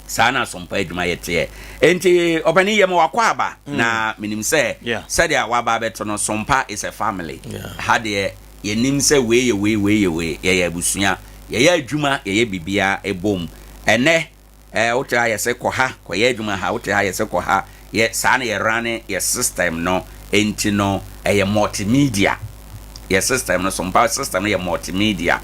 Speaker 1: sana Sompa adwuma ye te enti obani ye mo wakwaba na minim se said ya waba beto no Sompa is a family hade ye nim se we ye abusua ye adwuma ye bibia ebom ene wotra ye se koha koye adwuma ha wotra ye se koha ye sana ye rane ye system no enti no ye multimedia ye system no Sompa system ye multimedia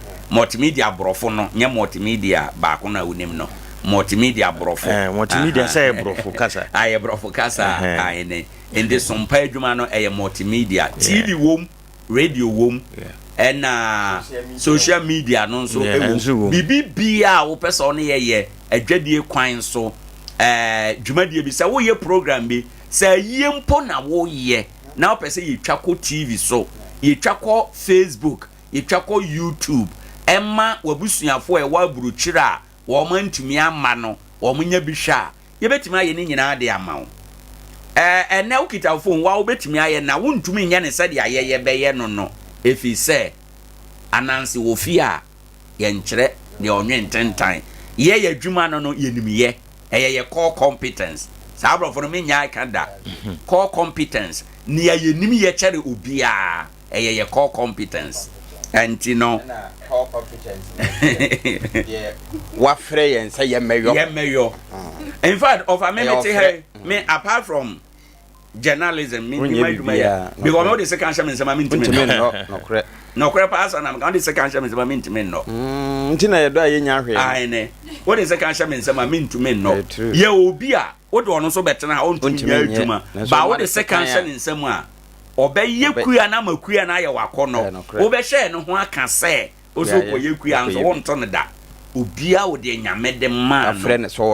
Speaker 1: brofo no nye multimedia ba ko na unim no multimedia brofo
Speaker 13: multimedia say brofo kasa
Speaker 1: aye brofo kasa ene ende Sompa adwuma no multimedia TV wom radio wom and social media no so bibi bia wo pese ono ye adwadie kwan so dwumadie bi se wo ye program bi se ye mpo na wo ye na wo pese ye twako TV so ye twako Facebook ye twako YouTube emma wabusuafo e wa buruchira wo mantumi ama no wo munya bi hwa ye betimi aye ni nyina de ama wo ene ukita phone wa wo betimi aye na wo ntumi nya ne se de aye ye beye no efi se anansi wo fia ye nkyere de onwe ntentan ye adwuma no ye nimye ye core competence sabro for me nya kanda core competence ni ye nimye kyere obia ye core competence anti no
Speaker 2: core competence wa frɛ yen say ye meyo
Speaker 1: in fact of a me apart from journalism me because all the second shame nsema me ntimi no kore pass na all the second shame nsema me ntimi no
Speaker 2: ntina ye do ayenya ahwe
Speaker 1: ai ne all the second shame nsema me ntimi no ye obi a wo do ono so betena ha ontumi adwuma ba all the second shame nsema a obeye kuya na makuya na ye wakono wo be hye no ho aka se oso koye kuya nso wo nto ne da obia wo de nyame de man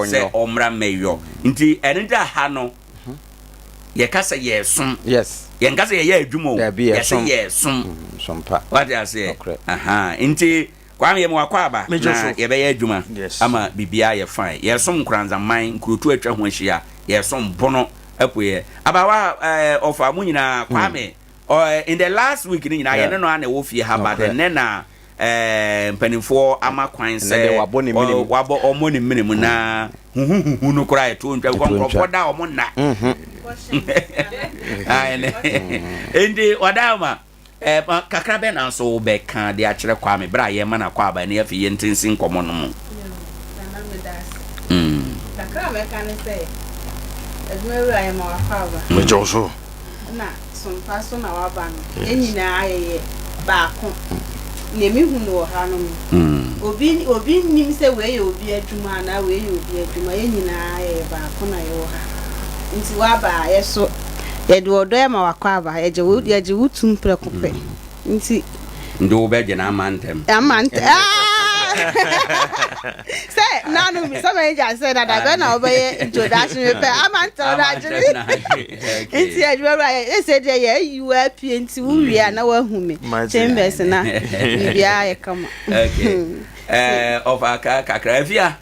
Speaker 1: se omra meyo nti enida ha no ye kasa ye sum
Speaker 2: yes
Speaker 1: ye nkasa ye adwuma ye se ye sum
Speaker 2: sompa
Speaker 1: what I say aha nti kwam ye mwakwa aba na ye be ye adwuma ama bibia ye fine ye sum Nkoranza man nkurutu atwa ho ahia ye sum bono apoye abawa ofa mu nyina kwame in the last week ni nyina ye no na wo fie ha ba de na mpanimfo amakwan se wabo omoni minimu na huhuhu no kura eto ntwa konkrofo da omonna ayene endi wadama kakra be na so be kan de akire kwa me bra ye mana kwa ba ne afi ye ntinsin komo no mu
Speaker 14: kakra be kan se edmeru aye ma wafa ba
Speaker 13: mejoso
Speaker 14: na sompa so na waba no enyina aye ba ko nemi hunu ha no obi nim se we obi adwuma na we obi adwuma enyina ye ba ko na ye ha nti waba ye so ye de odo ye ma wakwa aba ye je wutum prekope nti
Speaker 1: ndo be je na amantem
Speaker 14: say nanu mi some eja say that I go na obey introduction me pe amantem na jiri nti adwuma ye say de ye you happy nti wo wi na wa hu me chambers na bia ye kama
Speaker 1: okay of aka kakra via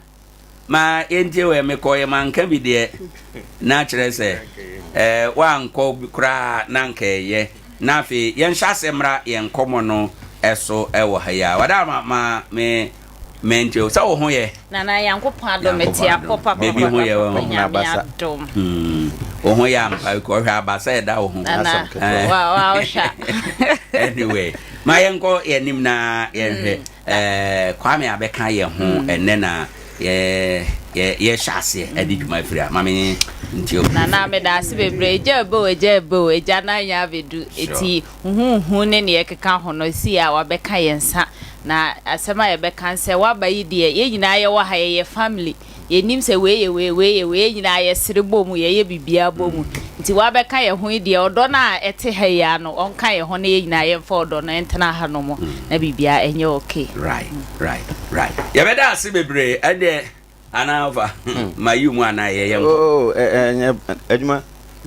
Speaker 1: ma enti we me ko ye manka bi de na kire se wa nko kra na nka ye na afi ye nhya semra ye nkomo no eso ewo ha ya wada ma me enti so wo ho ye
Speaker 15: na yankopon adometi akopa
Speaker 1: baby ho ye wo na basa wo ho ya mpa ko hwa abasa e da wo ho
Speaker 15: wow sha
Speaker 1: anyway ma yenko ye nim na ye hwe kwame abeka ye ho enne na ye shase adiduma fria mame ntio
Speaker 15: na me da se bebre ejabo eja na nya bedu eti hu ne ne keka ho no si a wabeka ye nsa na asema ye beka nse wabayi de ye nyina ye wa ha ye family ye nim se we nyina ye serebo ye bibia bomu nti wabeka ye ho de odo na ete ha ya no onka ye ho na ye nyina ye mfa odo no entena ha no mo na bibia enye okay
Speaker 1: right ye beda ase bebre ade anava mayumu anaye ye
Speaker 2: adwuma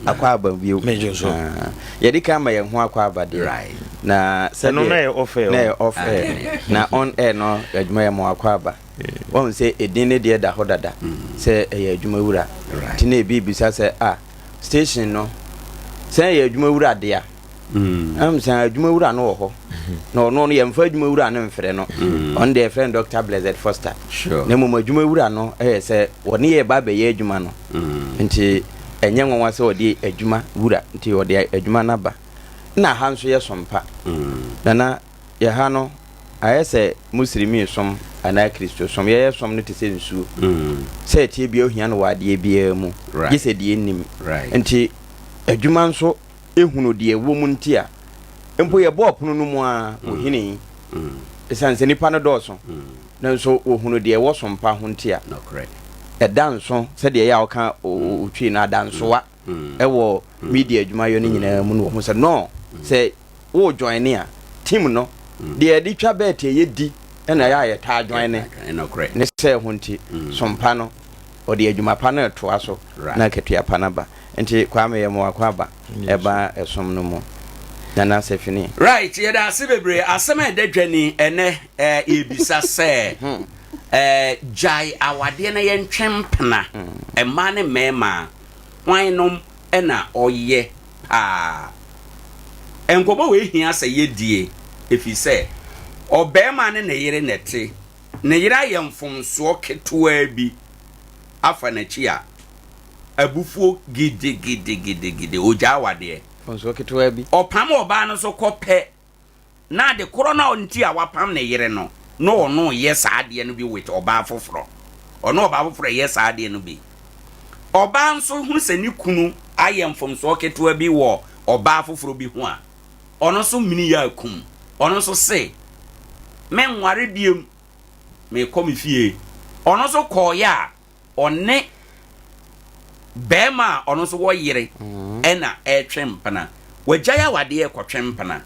Speaker 2: akwa aba bio
Speaker 13: mejoso
Speaker 2: ye dika ma ye ho akwa aba de na se
Speaker 13: no na off
Speaker 2: na on air no adwuma ye mo akwa aba won se edin ne de da hodada se ye adwuma wura ti na bi bisa se station no se ye adwuma wura de a am se adwuma wura no ho no ye mfa adwuma wura no mfre no on the friend Dr. Blessed Foster ne mo adwuma wura no se woni ye ba be ye adwuma no nti enye nwanwa se odi adwuma wura nti odi adwuma na ba na ha nso ye sompa na ye ha no ayese muslimi som ana kristo som ye som no te se nsu se tie bia ohia no wade bia mu ye se die nim nti adwuma nso ehunu de ewo mu nti a empo ye bo pono no mu a ohini esanse nipa no doso na nso ohunu de ewo sompa ho nti a edanso se de ya oka otwi na danso wa ewo media adwuma yo ni nyina mu no ho se no se wo join ne a team no de edi twa bet ye di na ya ta join ne se ho nti sompa no o de adwuma pa na to aso na ketua pa na ba nti kwame ye mo akwaba eba esom no mo na sefini
Speaker 1: right ye da se bebre asema edadwani ene ebisa se jai awade na ye ntwempena ema ne mema hwan ena oye enkobo we hia se ye die efi se obema ne yire nete ne yire ye mfomso ketoa bi afa na chi a abufuo gide oja awade
Speaker 2: mfomso ketoa bi
Speaker 1: opam oba no so kope na de korona onti a wapam ne yire no no yes ade no bi with oba foforo ono oba foforo yes ade no bi oba nso hu se ni kunu ayem from so ketewa bi wo oba foforo bi ho a ono so mini ya kum ono so se me nware biem me komi fie ono so koya one bema ono so wo yire ena etwempana wajaya wade ekotwempana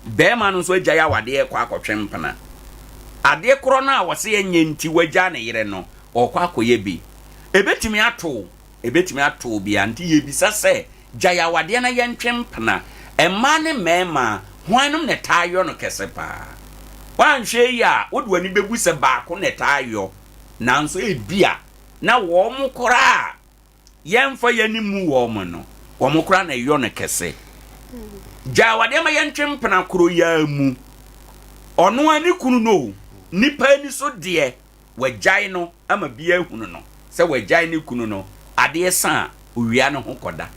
Speaker 1: bema no so ajaya wade ekotwempana ade kro na wose enye nti waja ne yire no okwa akoye bi ebetimi ato bi anti yebisa se jaya wade na yentwempana emma ne mema hwanum ne tayo no kesepa wanhwe ya wode ani bebu se baako ne tayo nanso ebia na wo mu kora yemfa yanimu wo mu no wo mu kora na yo no kese jaya wade ma yentwempana kro ya mu ono ani kunu no nipa ni so de wajai no ama bia hunu no se wajai ni kunu no ade san owia no ho koda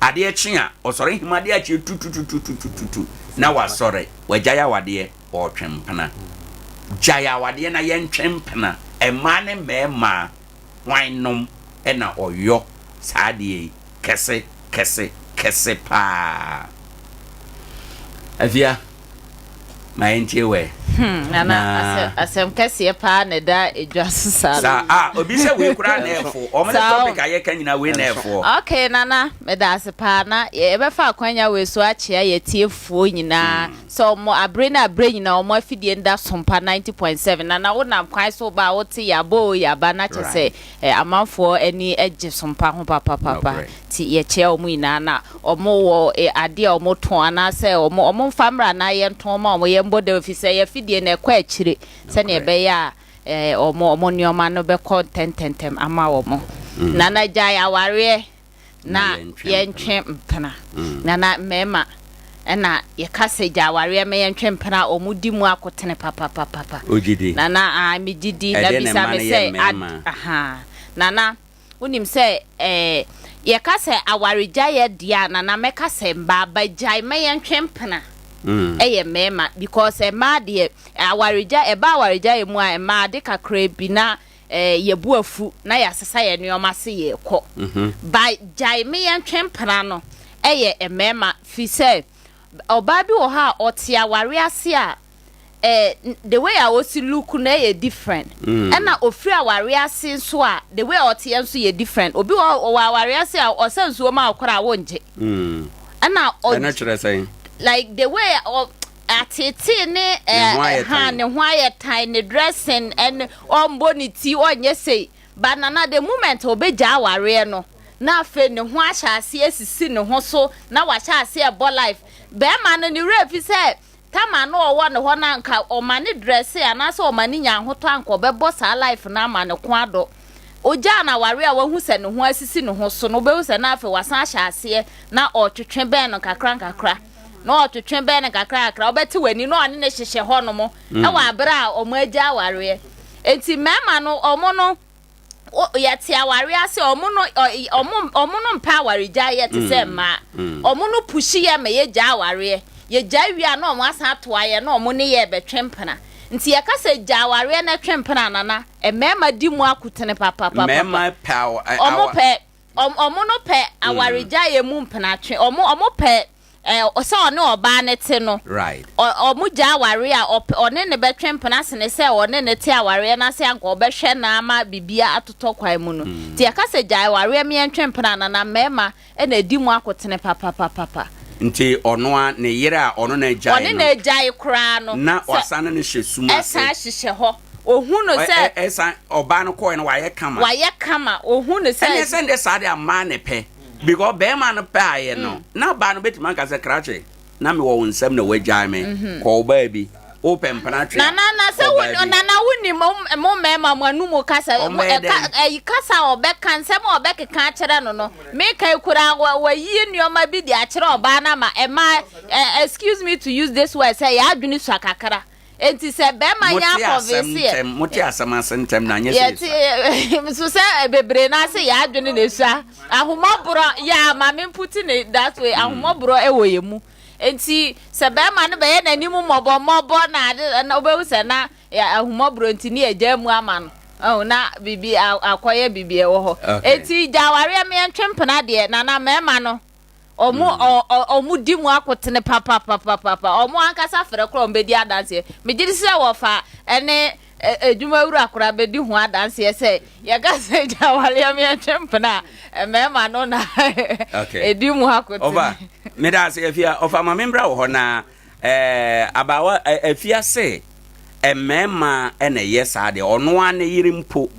Speaker 1: ade chia osore himade achi tututututututu na wasore wajaya wade o twempana jaya wade na yen twempana emane mema hwannom ena oyo saade kese pa avia mayentewe
Speaker 15: nana asem kese pa na da edwaso sa
Speaker 1: obi se we kura na efo o me topic aye kan nyina we na efo
Speaker 15: okay nana me da sepa na e be fa kwanya we so achia ye tiefuo nyina so mo abre nyina o mo afidie nda Sompa 90.7 nana wo na kwan so ba wo te ya ba na chese amanfo ani eje Sompa ho papa ti ye che o mu nyina na o mo wo ade o mo ton ana se o mo famra na ye nton ma o mo ye mbode ofise ye die na kwa chire se ne be ya omo nyoma no be contentem ama wo mo nana jaya ware na ye ntwe mpana nana mema na ye kase jaya ware me ye ntwe mpana omudi mu akotene papa
Speaker 1: ojidi
Speaker 15: nana mi didi na bisa me se nana unim se ye kase aware jaya dia nana me kase mbaba jaya me ye ntwe mpana eye mema because ma de awarija emu a ma de kakra bi na yebu afu na ya sesa ye nneoma se ye kọ by jai me yan twempra no eye mema fi say oba bi wo ha ote aware ase a the way I was look na ye different na ofri aware ase so a the way ote yan so ye different obi wo aware ase a osansuo ma akora wonje na
Speaker 1: naturally saying
Speaker 15: like the way of atete ne ne why tiny dressing and on bonity onye say but nana the moment obeja aware no na afa ne ho ahyase asisi ne ho so na wahyase e bo life be ma no ne refi say tama no owo ne ho na nka o ma ne dress ana so o ma ne nya ho to anka obebo sa life na ma ne ko ado oja na ware a wahu se ne ho asisi ne ho so no be hu se na afa wasan ahyase na o twetwe ben no kakra no to twembe na kakra obeti wani no ane ne hyehye ho no mo e wa abra o mo agya aware enti mema no omo no yati aware ase omo no mpa aware gya yete se ma omo no pushi ye me ye gya aware ye gya wi na omo asa ato aye na omo ne ye betwempana nti ye ka se gya aware na twempana nana e mema di mu akutene papa
Speaker 1: mema power
Speaker 15: omo no pe aware gya ye mu mpana twe omo pe osa no oba ne te no
Speaker 1: right
Speaker 15: omuja aware a one ne betwempana se ne se one ne te aware na se anko obehwe na ama bibia atoto kwan mu no ti akase ja aware me entwempana na mema e na di mu akotene papa
Speaker 1: nti ono a ne yere a ono na jai no
Speaker 15: one na jai kra no
Speaker 1: na wasane ne hyesu ma se
Speaker 15: esa hyehye ho ohun no se
Speaker 1: esa oba no ko no waye kama
Speaker 15: ohun no se
Speaker 1: ene se nde sade ama ne pe because be man pay no na ba no betima ka se krache na me wo nsam na wagya me ko ba bi open penatry
Speaker 15: na se woni na woni mo mema manu mo kasa kasa obeka nsem obeka ka kire no me kai kura wa yi nneoma bi di a kire oba na ma excuse me to use this word say ya adwini so akakara enti se be ma nya convince
Speaker 1: muti asama sentem na nya se
Speaker 15: so se bebre na se ya adwene na sua ahomobro ya ma me put in that way ahomobro e wo yemu enti se be ma ne be ye nanimu mobo na obewu se na ahomobro enti ni eja mu ama no Oh na bibi akoye bibi e wo ho eti jaware me ntwempena de na mema no omu di mu akotene papa omu ankasa fere kro mbedi adanse me gidi se wo fa ene edwuma wuru akora bedi hu adanse se ye ga se jaware me ntwempena mema no na edi mu akotene
Speaker 1: over me da se afia ofa ma membra wo ho na abawa afia se mema ene yesa de ono ane yirimpo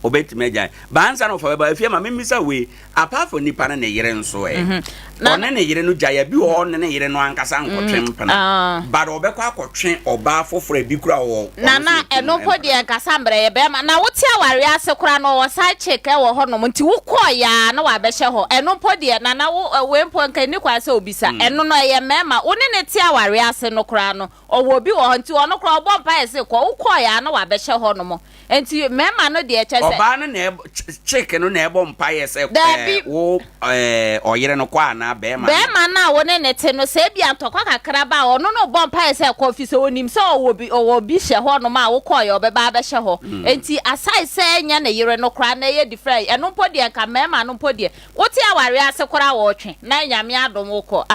Speaker 1: obetime jan banza no fa ba afia ma memisa we apart from nipa na yire nso one ne yire no jaya bi ho ne yire no ankasa nkotwe mpana but obekwa akotwe oba foforo bi kura wo
Speaker 15: na eno podi ankasa mbre ye be ma na wote aware ase kura no wo side check e wo ho no nti wokoya na wa behye ho eno podi na we mpo nka ni kwa se obisa eno no ye mema woni ne ti aware ase no kura no owo bi wo nti ono kura obo mpa ese kwa wokoya na wa behye ho no mo nti mema no de eche se
Speaker 1: oba no na check no na ebo mpa ese wo oyire no kwa na bema
Speaker 15: na woni ne te no se bia ntokwa kakra ba ono no bompa ese kwa office onim se owo bi hye ho no ma wo koya obeba be hye ho enti asai se nya na yire no kra na ye different eno podi nka mema no podi wote aware ase kra wo twe na nyame adom wo ko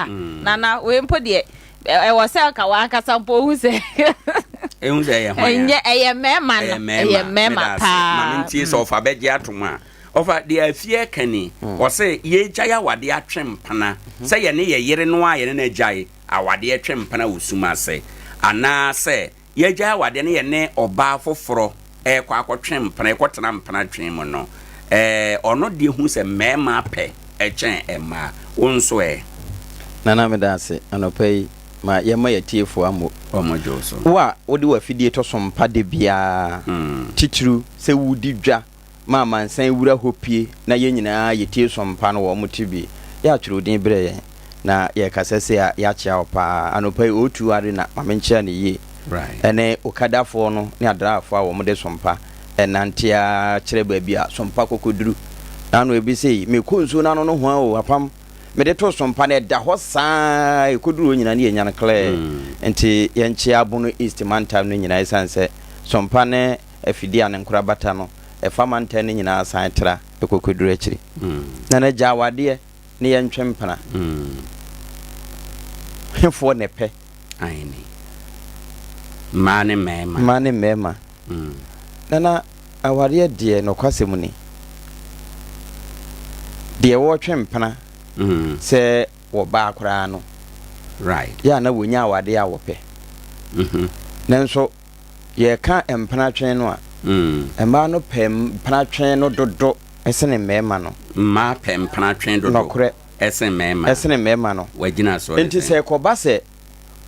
Speaker 15: na we podi e wo se ka wa nkasa mpo hu se
Speaker 1: ehun se ye ho
Speaker 15: enye eye mema no eye mema pa
Speaker 1: ma nti so fa beje atoma ofa de afie kani o se ye jaya wade atwempana se ye ne ye yire no a ye ne jai awade atwempana wosuma se ana se ye jaya wade ne ye ne oba foforo kwa akotwempana ekotena mpana twem no ono de hu se mema pe echen ema wonso
Speaker 2: nana me da se anopai ma yema ya tiefo amo
Speaker 1: omojoso
Speaker 2: wa odi wa fidie to Sompa de bia tichiru se wudi dwa ma mansan wura hopie na ye nyina ye tie Sompa no wo mutibi ya twuru din bre ye na ye kasese ya chia opa anopai otu are na mamenchia ne ye
Speaker 1: right
Speaker 2: ene okadafo no ne adrafo a wo mde Sompa enantia kire ba bia Sompa kokoduru na no ebi sei me konso na no ho a apam me de to Sompa na da ho saa ekoduru nyina ne nyana clear enti ye nchi abono east mantam no nyina isanse Sompa ne afidia ne nkorabata no efamanta ne nyina asan tra ekokoduru akiri na jawade ne ye ntwempana hefo ne pe
Speaker 1: aini mane mema
Speaker 2: nana aware de no kwasem ni de wo twempana se wo ba akra no
Speaker 1: right
Speaker 2: ya na wonya awade a wo pe nanso ye ka empana twen no a emma no pem empana twen no dodo esene mema no
Speaker 1: ma pem empana twen dodo
Speaker 2: nokre esene mema no
Speaker 1: wagina so
Speaker 2: enti se ko ba se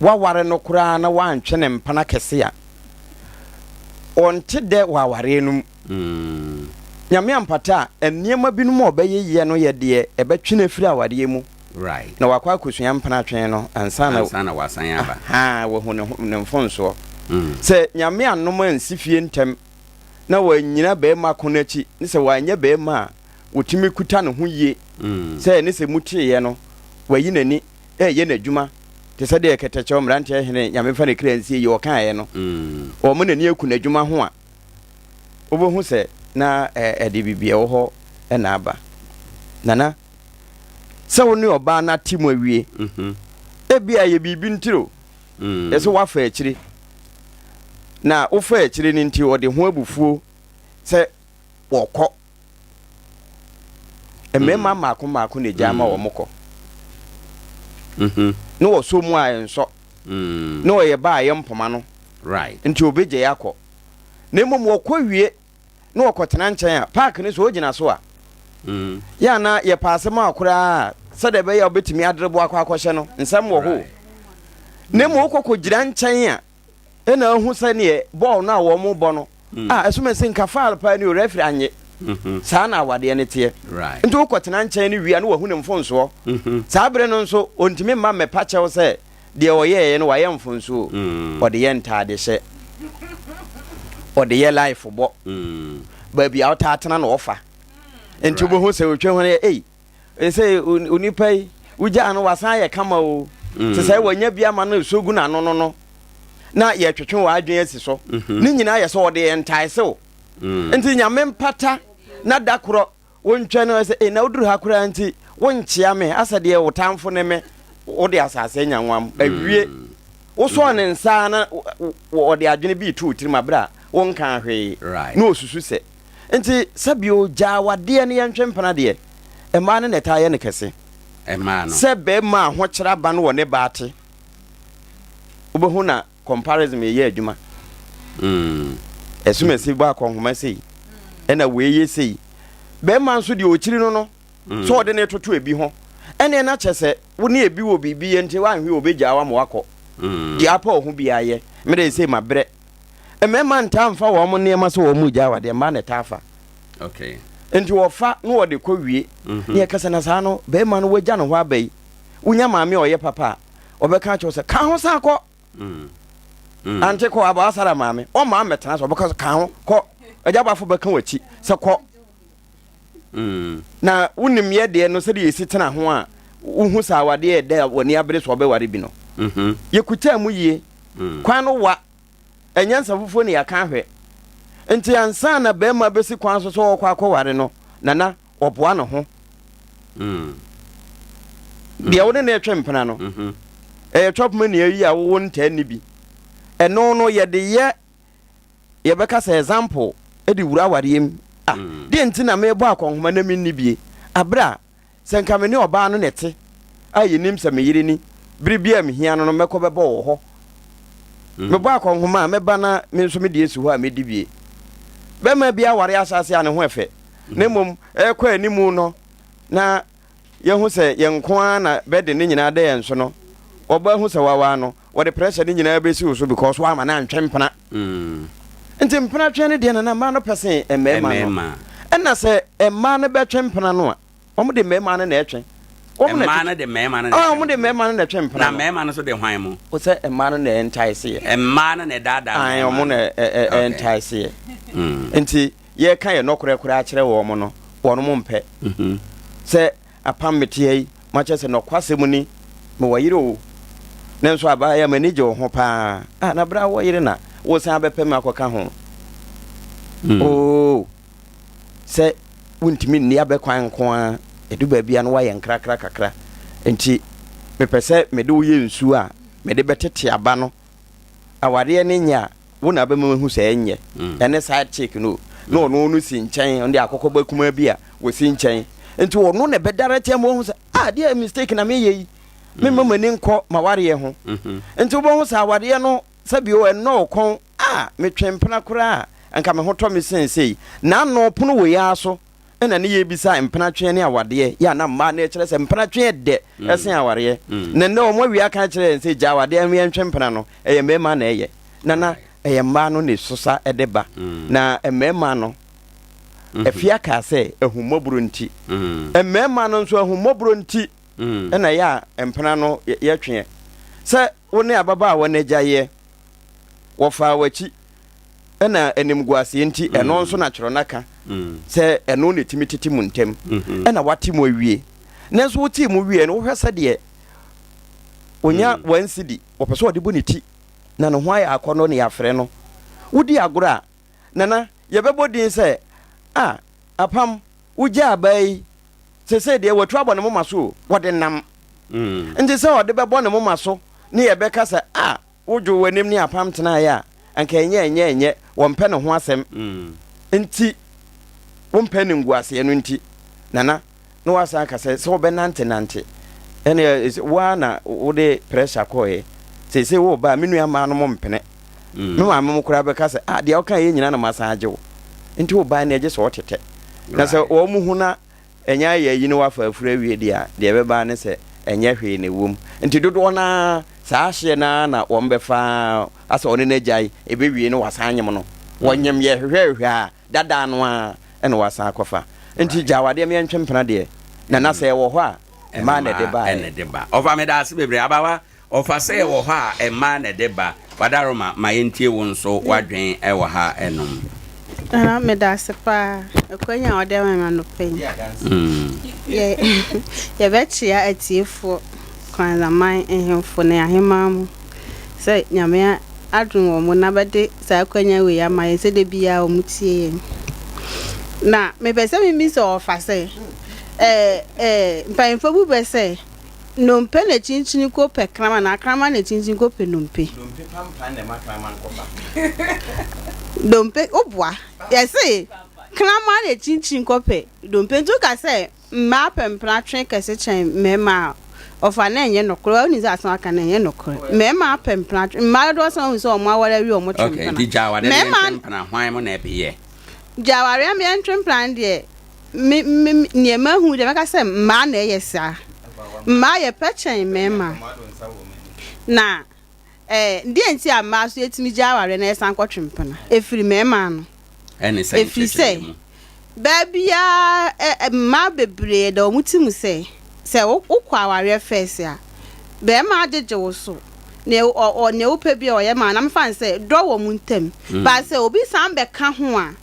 Speaker 2: waware no kura na wantwe ne empana kese a onte de waware no nyame ampata eniema binum obeye no ye de ebetwene firi aware mu
Speaker 1: right
Speaker 2: na wakwa akosua empana twen no ansa
Speaker 1: na wasan aba
Speaker 2: wo hu ne mfonso se nyame anom ansifie ntem na wanyina be ma konachi ne se wanya be ma wotimi kuta ne ho yie se ne se mutie no wayi nani ye n'adwuma te se de keteche mrante hene nyame fa ne kransie ye okan ye no o mo nani aku n'adwuma ho a obohu se na de bibie wo ho na aba nana se woni oba na timu awie ebia ye bibi ntiro yeso wafa akiri na wofa akiri ni nti ode ho abufuo se wokọ emema mako ne jama wo mokọ no wo so mu ayenso no ye ba ye mpoma no
Speaker 1: right
Speaker 2: nti obeje yakọ na emom wokọ wie no wokọtena nchen a park ne so ogina so a ya na ye paase ma akura sade be ya obetimi adrebo akọ no nsam wo ho na emo wokọ gira nchen a ena hu sane ball na wo mu bo no eso me sin ka faal pa ni o referee anye saa na awade ne te
Speaker 1: right
Speaker 2: nti wokọtena nchen ni wia na wahu ne mfonso saa bre no nso ontimi ma me pa chew se de oye no waye mfonso o de ye ntade hye o de ye life bo ba bia otatena na ofa nti bo hu se otwe ho e say unipai uja no wasan ye kama o se say wanya bia ma no sogu na no na ye twetwe wa adwen asi so ni nyina ye so o de entaise o nti nyame mpata na dakoro wontwa no sɛ na woduru hakora nti wonkyea me asa de wo tamfo ne me wo de asase nyanwam awie wo so ne nsa na wo de adwene bi tu tirim abra wonka hwe na osusu sɛ nti sabio jawade ne yɛntwe mpana de ɛma ne neta yɛ ne kɛse
Speaker 1: ɛma no
Speaker 2: sɛ be ma ho kyera ba no wɔ ne baate wobɛhu na comparison yɛ adwuma ɛsumasi ba akɔnhoma sei ɛna weyɛ sei be ma nso de okyiri no so ɔde ne toto ebi ho ɛne na kyɛ sɛ wo ne ebi wɔ bibi yɛ nti wanhwe obegya wa ma wakɔ di apa ho bi ayɛ mede sei mabrɛ ɛmɛma ntamfa wɔ mo nneɛma so wɔ mu gya wade ma ne tafa
Speaker 1: okay
Speaker 2: nti wɔfa no wɔde kɔ wie ne yɛkasa na saa no be ma no wagya no ho abai wonya maame ɔyɛ papa ɔbɛka kyɛw sɛ ka ho sa kɔ ante kɔ aba asara maame o ma metena so bɛka ka ho kɔ agya bafo bɛka wachi sɛ kɔ na wonim yɛ de no sɛ de yɛsi tena ho a wohu sa awade yɛ da wani abere so ɔbɛware bi no yɛkuta mu yie kwan no wa enyansa fufuo ne yɛka hwɛ nti ansa na bɛma bɛsi kwan so so ɔkɔ akɔware no nana ɔboa no ho deɛ wo ne na ɛtwe mpena no ɛyɛ twɔpoma ne ayi a wo ntaa ni bi ɛno no yɛde yɛbɛka sɛ example ɛde wura awareɛm deɛ nti na mebɔ akɔnhoma na menni bie abra sɛ nka me ne ɔbaa no nɛte a yɛnim sɛ meyere ni bere bia mehia no no mɛkɔ bɛbɔ wɔ hɔ mebɔ akɔnhoma a mɛba na me nso mede esi hɔ a medi bie bɛma bia aware asase a ne ho ɛfɛ na mmom ɛkɔ animu no na yɛhu sɛ yɛnko a na bɛde ne nyinaa da yɛn so no ɔba hu sɛ wawa no wɔde pressure ne nyinaa bɛsi wo so because wama na ntwe mpena nti mpena twe ne deɛ na ma no pɛse ɛmɛɛma no ɛna sɛ ɛma no bɛtwe mpena no a ɔmo de mɛɛma no na ɛtwe
Speaker 1: ɛma no de mɛɛma no
Speaker 2: ɔmo de mɛɛma no na ɛtwe mpena
Speaker 1: na mɛɛma no so de hwan mu
Speaker 2: o sɛ ɛma no na ɛntae seɛ
Speaker 1: ɛma no na ɛdaadaa
Speaker 2: ai ɔmo na ɛntae seɛ nti yɛka yɛ nɔkorɛkorɛ akyerɛ wɔ ɔmo no wɔno mo mpɛ sɛ apam meteɛ yi makyɛ sɛ nɔkwasɛm ni ma wɔyere o nanso abaya mani gye wo ho paa na bra wo yere na wo san bɛpɛ me akɔka ho sɛ wontimi nni abɛkwan nko a ɛdu baabia no wayɛ nkrakra kakra nti mepɛ sɛ mede wo yɛ nsuo a mede bɛtete aba no awareɛ ne nyɛ a wo na bɛma hu sɛ ɛnyɛ ɛne side chick no na ɔno no si nkyɛn ɔde akɔkɔ bakuma bi a wɔsi nkyɛn nti ɔno na bɛdara tiɛ ma ɔhu sɛ deɛ mistake na meyɛ yi mema mani nkɔ mawareɛ ho nti wobɛhu sɛ awareɛ no sɛbio ɛnɔ ɔkɔn metwe mpena koraa anka me ho tɔ me sensei na ano pono wɔ yɛ so ɛna ne yɛbisa mpena twe ne awadeɛ yɛ na mmaa na ɛkyerɛ sɛ mpena twe dɛ ɛsen awareɛ na nnɛ ɔmo awia ka kyerɛ sɛ gya awadeɛ yɛntwe mpena no ɛyɛ mmarima na ɛyɛ nana ɛyɛ mmaa no ne sosa ɛde ba na mmarima no ɛfia ka sɛ ahummɔborɔ nti mmarima no nso ahummɔborɔ nti ɛna yɛ a mpena no yɛtwe sɛ wo ne ababaawa no agyayeɛ wɔfaa w'akyi ɛna animguaseɛ nti ɛno nso na kyerɛ naka sɛ ɛno ne timi tete mu ntam ɛna wate mu awie nanso wotii mu wie no wohwɛ sɛdeɛ onya wansidi wɔpɛ sɛ ɔde bɔ ne ti na ne ho ayɛ akɔnnɔ ne yɛafrɛ no wodi agorɔ a nana yɛbɛbɔ din sɛ apam wogya abaa yi sɛ deɛ watu abɔ ne moma so wɔde nam nti sɛ ɔde bɛbɔ ne moma so ne yɛbɛka sɛ wodwo w'anim ne apam tenaeɛ a anka ɛnyɛ wɔmpɛ ne ho asɛm nti wompɛ ne nguaseɛ no nti nana na woasa ka sɛ wobɛnante ɛne woa na wode pressure kɔɛ sɛ wo ba me nuamaa no mo mpene me maame mo koraa bɛka sɛ deɛ woka yɛ nyina na masan agye wo nti wo baa ne agye sɛ wɔtetɛ na sɛ wɔ mu hu na ɛnyɛ ayɛ yi ne wafa afura wie deɛ a deɛ bɛbaa ne sɛ ɛnyɛ hwee ne wom nti dodoɔ naa saa hyeɛ na wɔn bɛfa asɛ ɔne no agyae ɛbɛwie no wasan nyem no wɔnyem yɛ hwehwɛhwɛ a dadaa no a ɛna wasan akɔfa nti gya awadeɛ meyɛntwe mpena deɛ na sɛ ɛwɔ hɔ a ɛma na ɛde ba
Speaker 1: ɔfa meda ase bebree abawa ɔfa sɛ ɛwɔ hɔ a ɛma na ɛde ba wadaroma ma yɛntie wo nso wadwen ɛwɔ ha ɛnom
Speaker 14: meda ase paa ɛkwanya a ɔde ma no pɛn yɛbɛkyea atiefoɔ kwanzaman ehemfo ne ahema mu sɛ nyame adun wo mo na bede sa kwanya we ya ma se de bia o mutie na me be se mi so ofa se mpan fo bu be se nompe na chinchin ko pe krama na krama na chinchin ko pe nompe
Speaker 2: pampa na ma krama ko ba
Speaker 14: dompe obwa yes krama na chinchin ko pe dompe to ka se ma pempra twen kase chen mema ofa na enye nokoro oni za asan aka na enye nokoro mema pempra ma do so so mo awara wi o mo twen
Speaker 1: okay di jawa de pempra hwan mo na ebiye
Speaker 14: jaware am yan twen plan de ni ma hu de ka se ma na yesa ma ye pechen mema na ndi enti ama so etimi jaware na esan kwotwen pana efiri mema no
Speaker 1: ene se
Speaker 14: efiri se babia ma bebre da omutimu se ukwa aware first ya be ma ajeje wo so ne o ne upe bia o ye ma na mfa se do wo muntem ba se obi san be ka ho a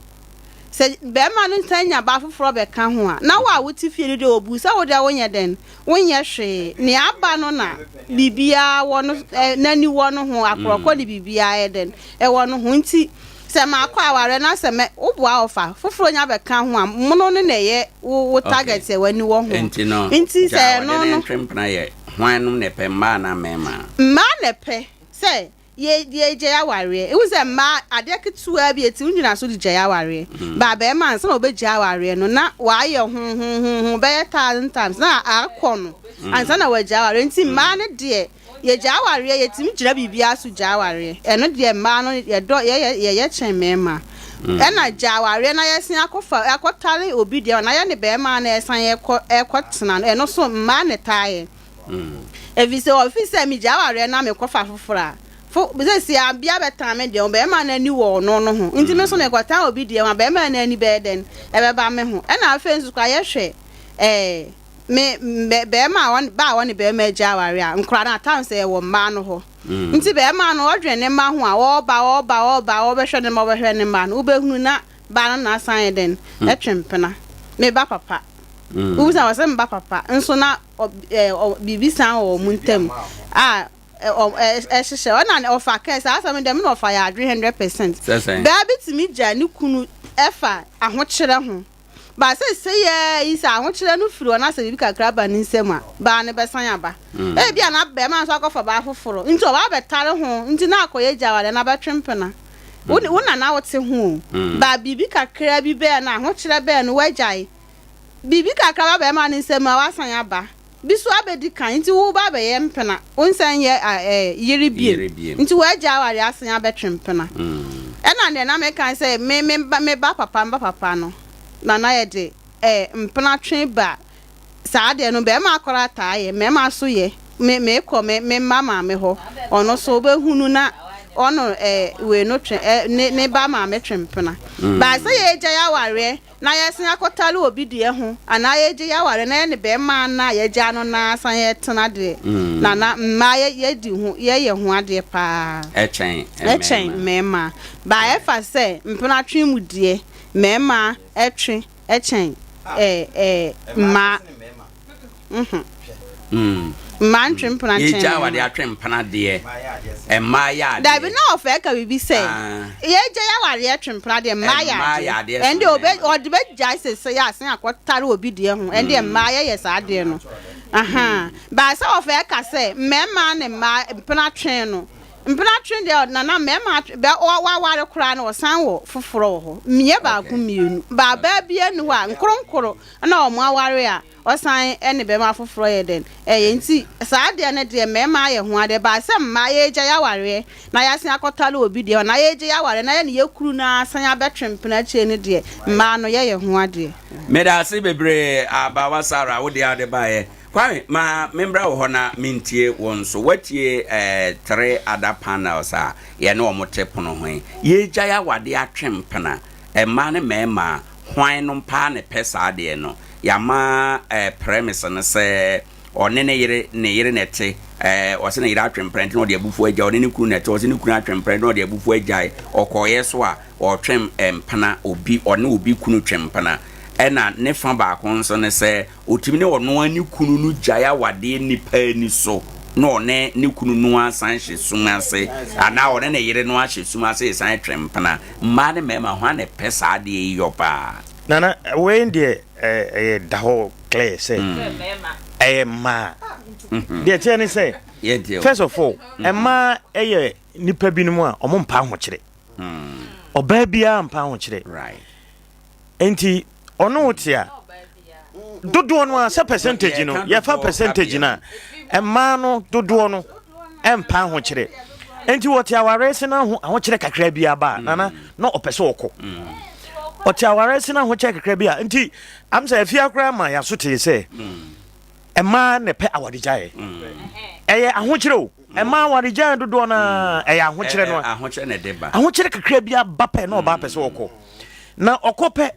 Speaker 14: se be ma no ntanya ba foforo be ka ho a na wa wuti fie de obu se wo de wonye den wonye hwe ne aba no na bibia wo no nani wo no ho akoroko de bibia eden wo no ho nti se ma kwa aware na se me ubua ofa foforo nya be ka ho a mono no na ye wo target e wani wo ho nti se no no
Speaker 1: twempna ye hwanum ne pe ma na mema
Speaker 14: ma ne pe se ye je aware e wo se ma ade ketu a bi eti unjina so je aware ba be ma nsa no be je aware no na wa ye hu be 1000 times na akọ no ansa na wa je aware nti ma ne de ye jaware ye timi gira bibia so jaware eno de ma no ye do ye chen mema ena jaware na ye sin akofa akotale obi de na ye ne be ma na esan ye ekotena no eno so ma ne tae evise office mi jaware na me kofa fofora fo be se abia betan me de be ma na ni wo no no ho nti me so ne kota obi de ma be ma na ni be den e be ba me ho ena afensu kwa ye hwe me be ma won ba won be ma jaware a nkra na town say wo ma no ho nti be ma no odwe ne ma ho a wo ba be hwe ne ma be hwe ne ma no ubehunu na ba na asan den etwempena me ba papa ubusa wase mba papa nso na bibisa o muntem ehye ona ofa kesa asam dem na ofa ya 100% ba bitimi ja ni kunu efa ahokyere ho ba se ye isa ahokyere no firi ona se bibi kakra ba ni nsema ba ne besan aba bia na be ma so akofa ba foforo nti o ba betare ho nti na akoye jawale na betwempena wona na wote ho ba bibi kakra bi be na ahokyere be no wajai bibi kakra ba ma ni nsema wasan aba bisu abedi kan nti wo ba be ye mpena onsan ye yiri biem nti waja wari asan abetwempena ena ne na me kan say me ba papa no na ye de mpena twen ba saa de no be ma akora taa ye me ma so ye me ko me mama me ho ono so be hunu na ono we no twen ne ba ma me twempena ba say ye ja ya ware na yesin akotale obi de ho ana ye ya ware na ne be ma na ye ja no na san ye tena de na ma ye di ho ye ho ade pa echen mema ba e fa se mpena twen mu de mema etwen echen ma man twempena chen
Speaker 1: ye ja wade atwempena de ma ya
Speaker 14: da bi na ofa ka bibi se ye ja ya ware twempena de ma ya de ende obi be ja se ya sen akotare obi de ho ende ma ya sa de no ba se ofa ka se mema ne ma mpena twen no mpena twen de na mema be wa ware kura na osan wo foforo ho miye ba ku mienu ba bia nu a nkronkro na o mo aware a osan ene be ma foforo ye den nti saa de ne de mema ye ho ade ba se mma ye ja ya ware na ya sen akotale obi de na ye ja ya ware na ye ne yakuru na san ya betwempena che ne de mma no ye ho ade
Speaker 1: meda se bebre abawa sara wo de ade ba ye kwame ma membra wo na mintie won so watie 3 other panels a ye ne omote pono ho ye ja ya wade atwempena emma ne mema hwan no mpa ne pesa de no yama premise no se one ne yire nete o se ne yire atwempena no de abufu agya one ne kunu nete o se ne kunu atwempena no de abufu agya okoye so a o twem empana obi one obi kunu twempena ena ne fa ba kon so ne se otimi ne ono ani kunu no jaya wade nipa ni so no ne kunu no asan hye sumase ana one ne yere no ahye sumase san twempena ma ne mema ho ne pesa de yopa
Speaker 13: nana we ndie da ho clear say ma de tiani say first of all ma nipa binumu a omo mpa ho kire oba bia mpa ho kire
Speaker 1: right
Speaker 13: enti ono otia dodo no a percentage no ye fa percentage na ma no dodo no empa ho kire enti wotia warese na ho kire kakra bia ba nana no opese okọ otia warese na ho kire kakra bia enti am say afia kra ma ya so te say ma ne pe awadijae eye ahokire o ma awadijae dodo na eye ahokire no
Speaker 1: ahokire ne deba
Speaker 13: ahokire kakra bia ba pe na oba pese okọ na okope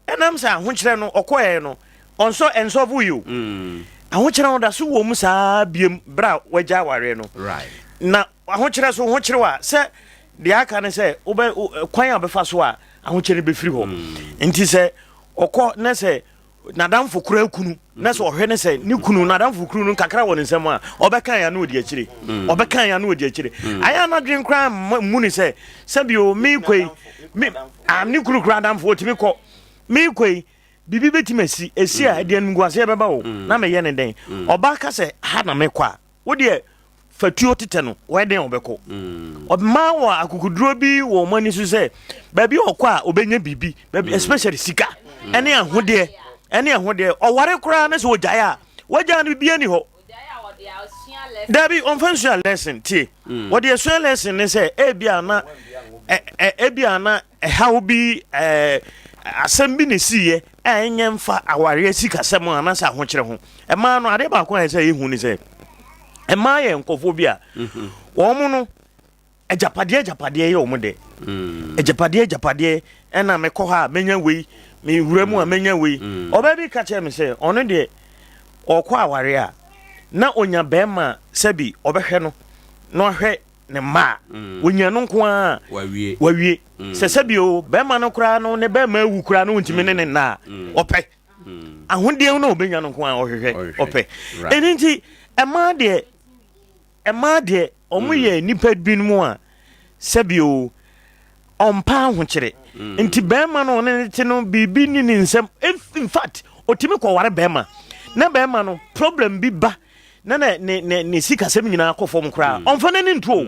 Speaker 13: enam say ahokire no okoye no onso enso vu you ahokire no da so wo mu saa biem bra waja ware no
Speaker 1: right
Speaker 13: na ahokire so ahokire wa se de aka ne se oba kwan obefa so a ahokire be firi ho enti se okọ na se nadamfo kura kunu na so ohwe ne se ni kunu nadamfo kunu no kakra won nsem a obekan ya na odi akire obekan ya na odi akire aya na dwen kra mu ni se sabio mi kwei mi am ni kunu kra nadamfo otimi ko mi kwei bibi betimasi esi a de nguase beba o na me ye ne den obaka se ha na me kwa wo de fatuo tete no we den obeko obma wa akukuduro bi wo mani so se ba bi okwa obenya bibi especially sika ene ahode oware kura na so ojaya waja na bibia ni ho dabi unfunctional lesson ti what the social lesson ne say ebia na how be asem bi ne siye enye mfa aware sika sem ana sa ho kire ho e ma no ade ba ko he say ehu ni say e ma ye nkofo bi a wo mu no ejapade ye wo mu de ejapade ena me ko ha menya wei me wuramu a menya wei oba bi ka che me say ono de okwa aware a na onya bema sabi obehwe no no hwe ne ma onya no nko a wawie se sabi o bema no kura no ne bema awu kura no ntimi ne na ope ahode no obenya no nko a ohwehwe ope eninti ema de omuye nipa binmu a sabi o ompa ho kire nti bema no ne ti no bibi ni nsem in fact otimi ko ware bema na bema no problem bi ba na ne sika sem nyina akofom kra onfa na ni ntro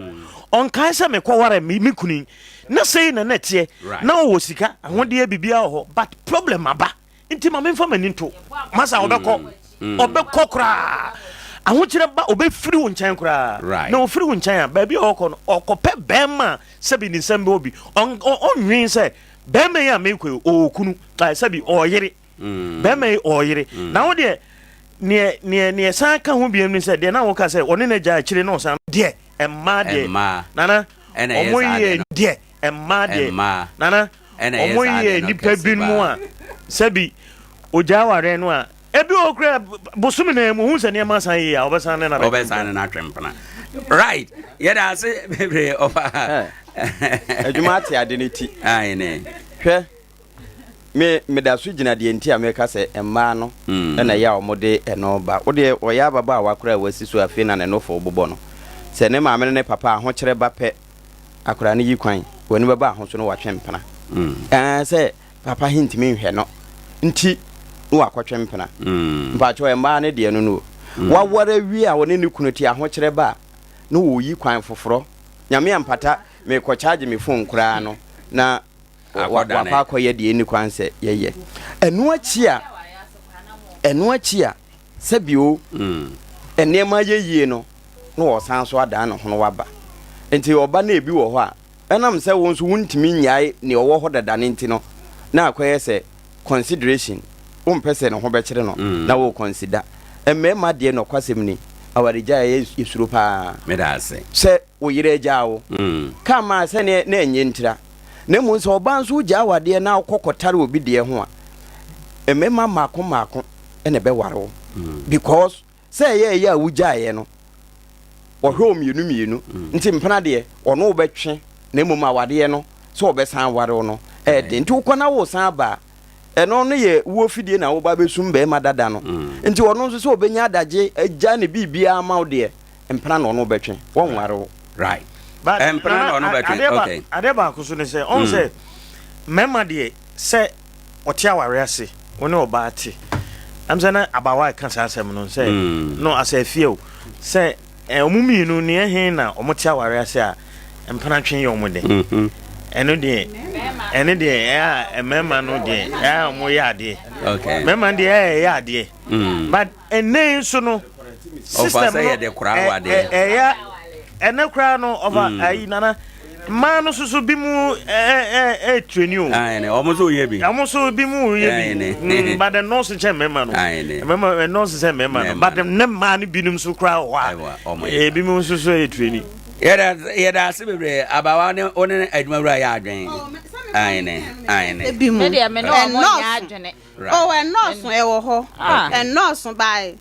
Speaker 13: on kan se me ko ware mi kuni na sei na netie na wo sika ahode bibia ho but problem aba nti ma memfa mani nto masa obekọ kra ahokire ba obefiri wo nkyɛn kra na ofiri wo nkyɛn a ba bi okɔpɛ bema sabi ni sembe obi onwin se bema ya mekwe okunu sabi oyere bema oyere na wo de ne san ka ho biem ni se de na wo ka se one na gya akire no san de emma de nana omoye de emma de nana omoye nipa binmu a sabi ogya ware no a ebi okra bosumi na mu hu se ne ma san yi a obesan na
Speaker 1: twempana right yeda se bebre ofa
Speaker 2: adwuma ate ade ne ti
Speaker 1: ai ne
Speaker 2: hwɛ me da so gina de nti a me ka se emma no na ya omode eno ba wo de oya baba a wakora wasi so afi na ne no fo bobɔ no se ne maame ne papa ho kyere ba pɛ akora ne yi kwan wani baba ho so no watwempana se papa hintimi nhwɛ no nti no akɔtwempana mpacho emma ne de no no wawara wi a woni ne kunu ti aho kyere ba no wo yi kwan foforo nyame ampata me ko charge me phone kura no na wapa akoye de ni kwan se yeye enu achi a sabio enema yeye no no wo san so ada no hono waba enti oba na ebi wo ho a enam se won so wuntimi nyae ne wo ho dada ne enti no na akoye se consideration pese no ho be kire no na wo consider emema de no kwasem ni awarija yesuro pa
Speaker 1: medase
Speaker 2: se wo yire jaawo kama se ne na enye ntira na mu so oba nso gya wade na kokotare obi de ho a emema mako ene be ware wo because say ye ya wugyae no wo hwe omienu nti mpana de ono wo betwe na mu ma wade no so obesan ware wo no de nti ukona wo san ba eno no ye wo fidie na wo ba besum be ma dada no nti wono nso so obenya adaje agya ne bibia ama wo de empana no betwe won ware
Speaker 1: right
Speaker 13: but
Speaker 1: empana no betwe okay
Speaker 13: Adeba ko so ne say on say mema de say otia ware ase woni oba ate am say na abawa kan asem no say no asa fie say omumi no ne he na omotia ware ase a empana twen ye omode eno de mema no de omo ya de
Speaker 1: okay
Speaker 13: mema de ya de but enen so no
Speaker 1: system say de kura wa de
Speaker 13: ene kura no over ayi nana man no so bi mu train you
Speaker 1: ai ne omo so ye bi
Speaker 13: mu ye bi but the nurse che mema no mema nurse che mema no but the man bi num so kura wa bi mu so train
Speaker 1: yeda se bebre abawa ne one adwuma wura ya adwen ai ne
Speaker 14: ebi mu de me no mo ya adwene nurse e wo ho nurse by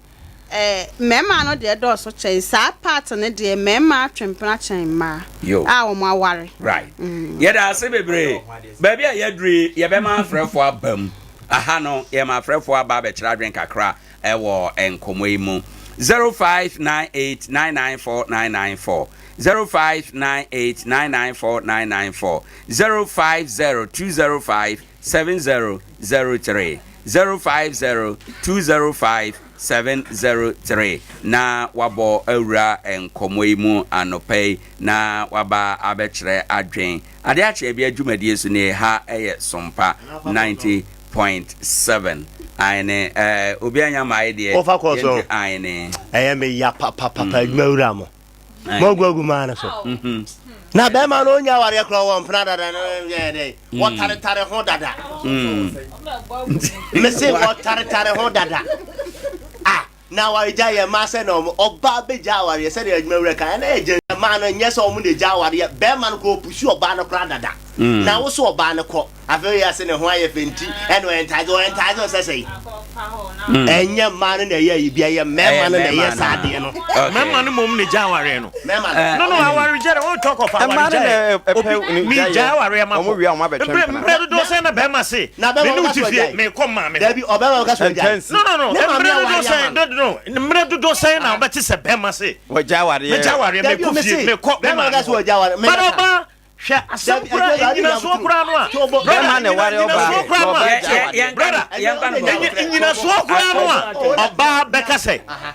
Speaker 14: mema no de do so chen sa part ne de mema atwempena chen ma wo mo aware
Speaker 1: right yeda se bebre ba bia yedri ye be ma frefo abam aha no ye ma frefo aba be kira adwen kakra e wo enkomo imu 0598994994 0598994994 0502057003 0502057003 na wabo awura enkomo imu anopai na waba abekire adwen Adea Akye Abia dwumadie so ne ha eye Sompa 90.7 aine obi anya mai de aine
Speaker 16: me ya papa adwumawura mo mogwagu mana so na be ma no nya ware kro won pra dada de wo tare ho dada me se wo tare ho dada na wa ja ye ma se no oba be ja ware se de adwumawura kan na eje ma no nye se o mu de ja ware be ma no ko pusu oba no pra dada na wo so oba no ko afi ya se ne ho aye fenti eno entazo se sei enye ma no na ye bia ye me ma no na ye sade no
Speaker 13: me ma no mom ne ja ware no
Speaker 16: no
Speaker 13: aware jere we talk of aware mi ja ware ma
Speaker 2: mo wi a ma be twempena
Speaker 13: bredo do se na be ma se me no tifie me kom ma me
Speaker 16: Dabi obema ka so ja
Speaker 13: no bredo do se na be ti se be ma se
Speaker 2: wo ja ware
Speaker 13: me ko fie me ko
Speaker 16: be ma ka so ja ware me
Speaker 13: ba hwe asempura nyina so kura no a
Speaker 2: brother ne ware oba
Speaker 13: nyina so kura no a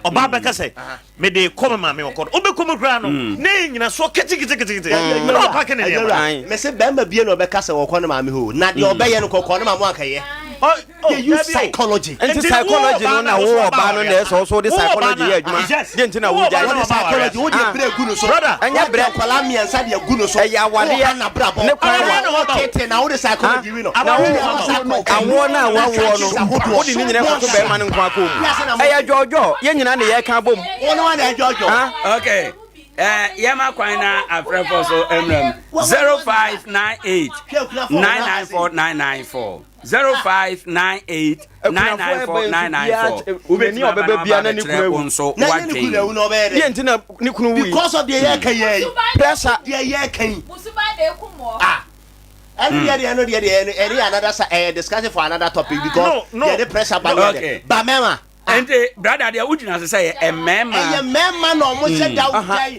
Speaker 13: oba bekase me de come ma me okọ obe come kura no ne nyina so kiti me opa ke ne
Speaker 16: me se be ma bie no bekase wo kọ no ma me ho na de obe ye no kọ no ma mo akaye they use psychology
Speaker 2: and psychology no na wo oba no na so the psychology ye adwuma je ntina wo ja
Speaker 16: psychology wo de bre gu no so
Speaker 2: anya bre
Speaker 16: kwala miensa de gu no so
Speaker 2: ya wale
Speaker 16: na brabo
Speaker 2: ne kwa
Speaker 16: wa tete na wo de psychology wi no
Speaker 2: awo na wawo no wo di nyina ko be ma ne nkwa ko mu ya jojo ye nyina ne ye ka bom
Speaker 16: wo no na jojo
Speaker 1: okay yema kwana afrefo so emram 0598994994 0598994994
Speaker 2: ubeni obebe bia na ni kunu
Speaker 1: so
Speaker 16: watwe
Speaker 2: ye ntina ni kunu wi
Speaker 16: because of the year kan ye
Speaker 2: pressure
Speaker 16: the year kan
Speaker 14: musuba de kumo
Speaker 16: every year another discussion for another topic because the pressure ba mema
Speaker 1: ente brother dia ujina se say emema
Speaker 16: no mo se da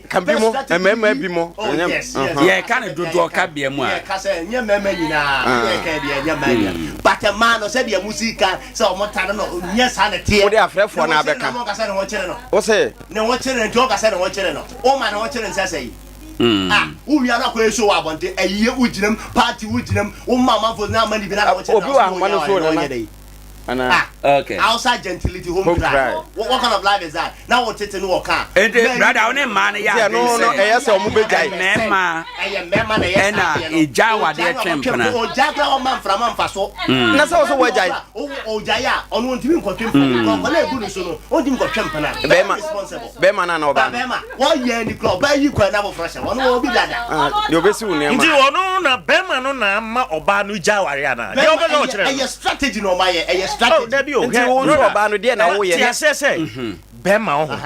Speaker 2: kabimo emema bimo
Speaker 1: ye kan dodo ka bia mu a
Speaker 16: ka se nye mema nyina ye ka bia nye mema but a man no se dia musika se o mo tare no nye sa ne tie
Speaker 2: o de afrefo na abeka
Speaker 16: no ka se no chere no
Speaker 2: o se
Speaker 16: ne wo chere nti o ka se no chere no o ma no chere nsa sei uya na kwa eso wa bonte ayiye ujinam party ujinam o mama fo na mani bi na wo chere
Speaker 2: obi wa ma no so no
Speaker 1: okay
Speaker 16: outside gentility home cry what kind of life is that now what it no work
Speaker 1: ente brother one man ya
Speaker 2: no se o mu bejai
Speaker 1: mema
Speaker 16: na yes
Speaker 1: na eja wade twempena
Speaker 16: o jakra o man fra man fa so
Speaker 2: na se o so wajai
Speaker 16: o jaya onu ntimi nkotwempena ko na ebu no so no o ntimi nkotwempena
Speaker 2: be ma na oba
Speaker 16: be ma wo ye ni club ba yi kwa na bo fresh won obi dada
Speaker 2: de obesi wu ne ma
Speaker 13: nti onu na be ma no na ma oba no jaware ana de oba no kire
Speaker 16: e strategy no ma ye
Speaker 13: oh there be o
Speaker 2: nti wo so oba no de na wo ye
Speaker 13: ne say be ma ho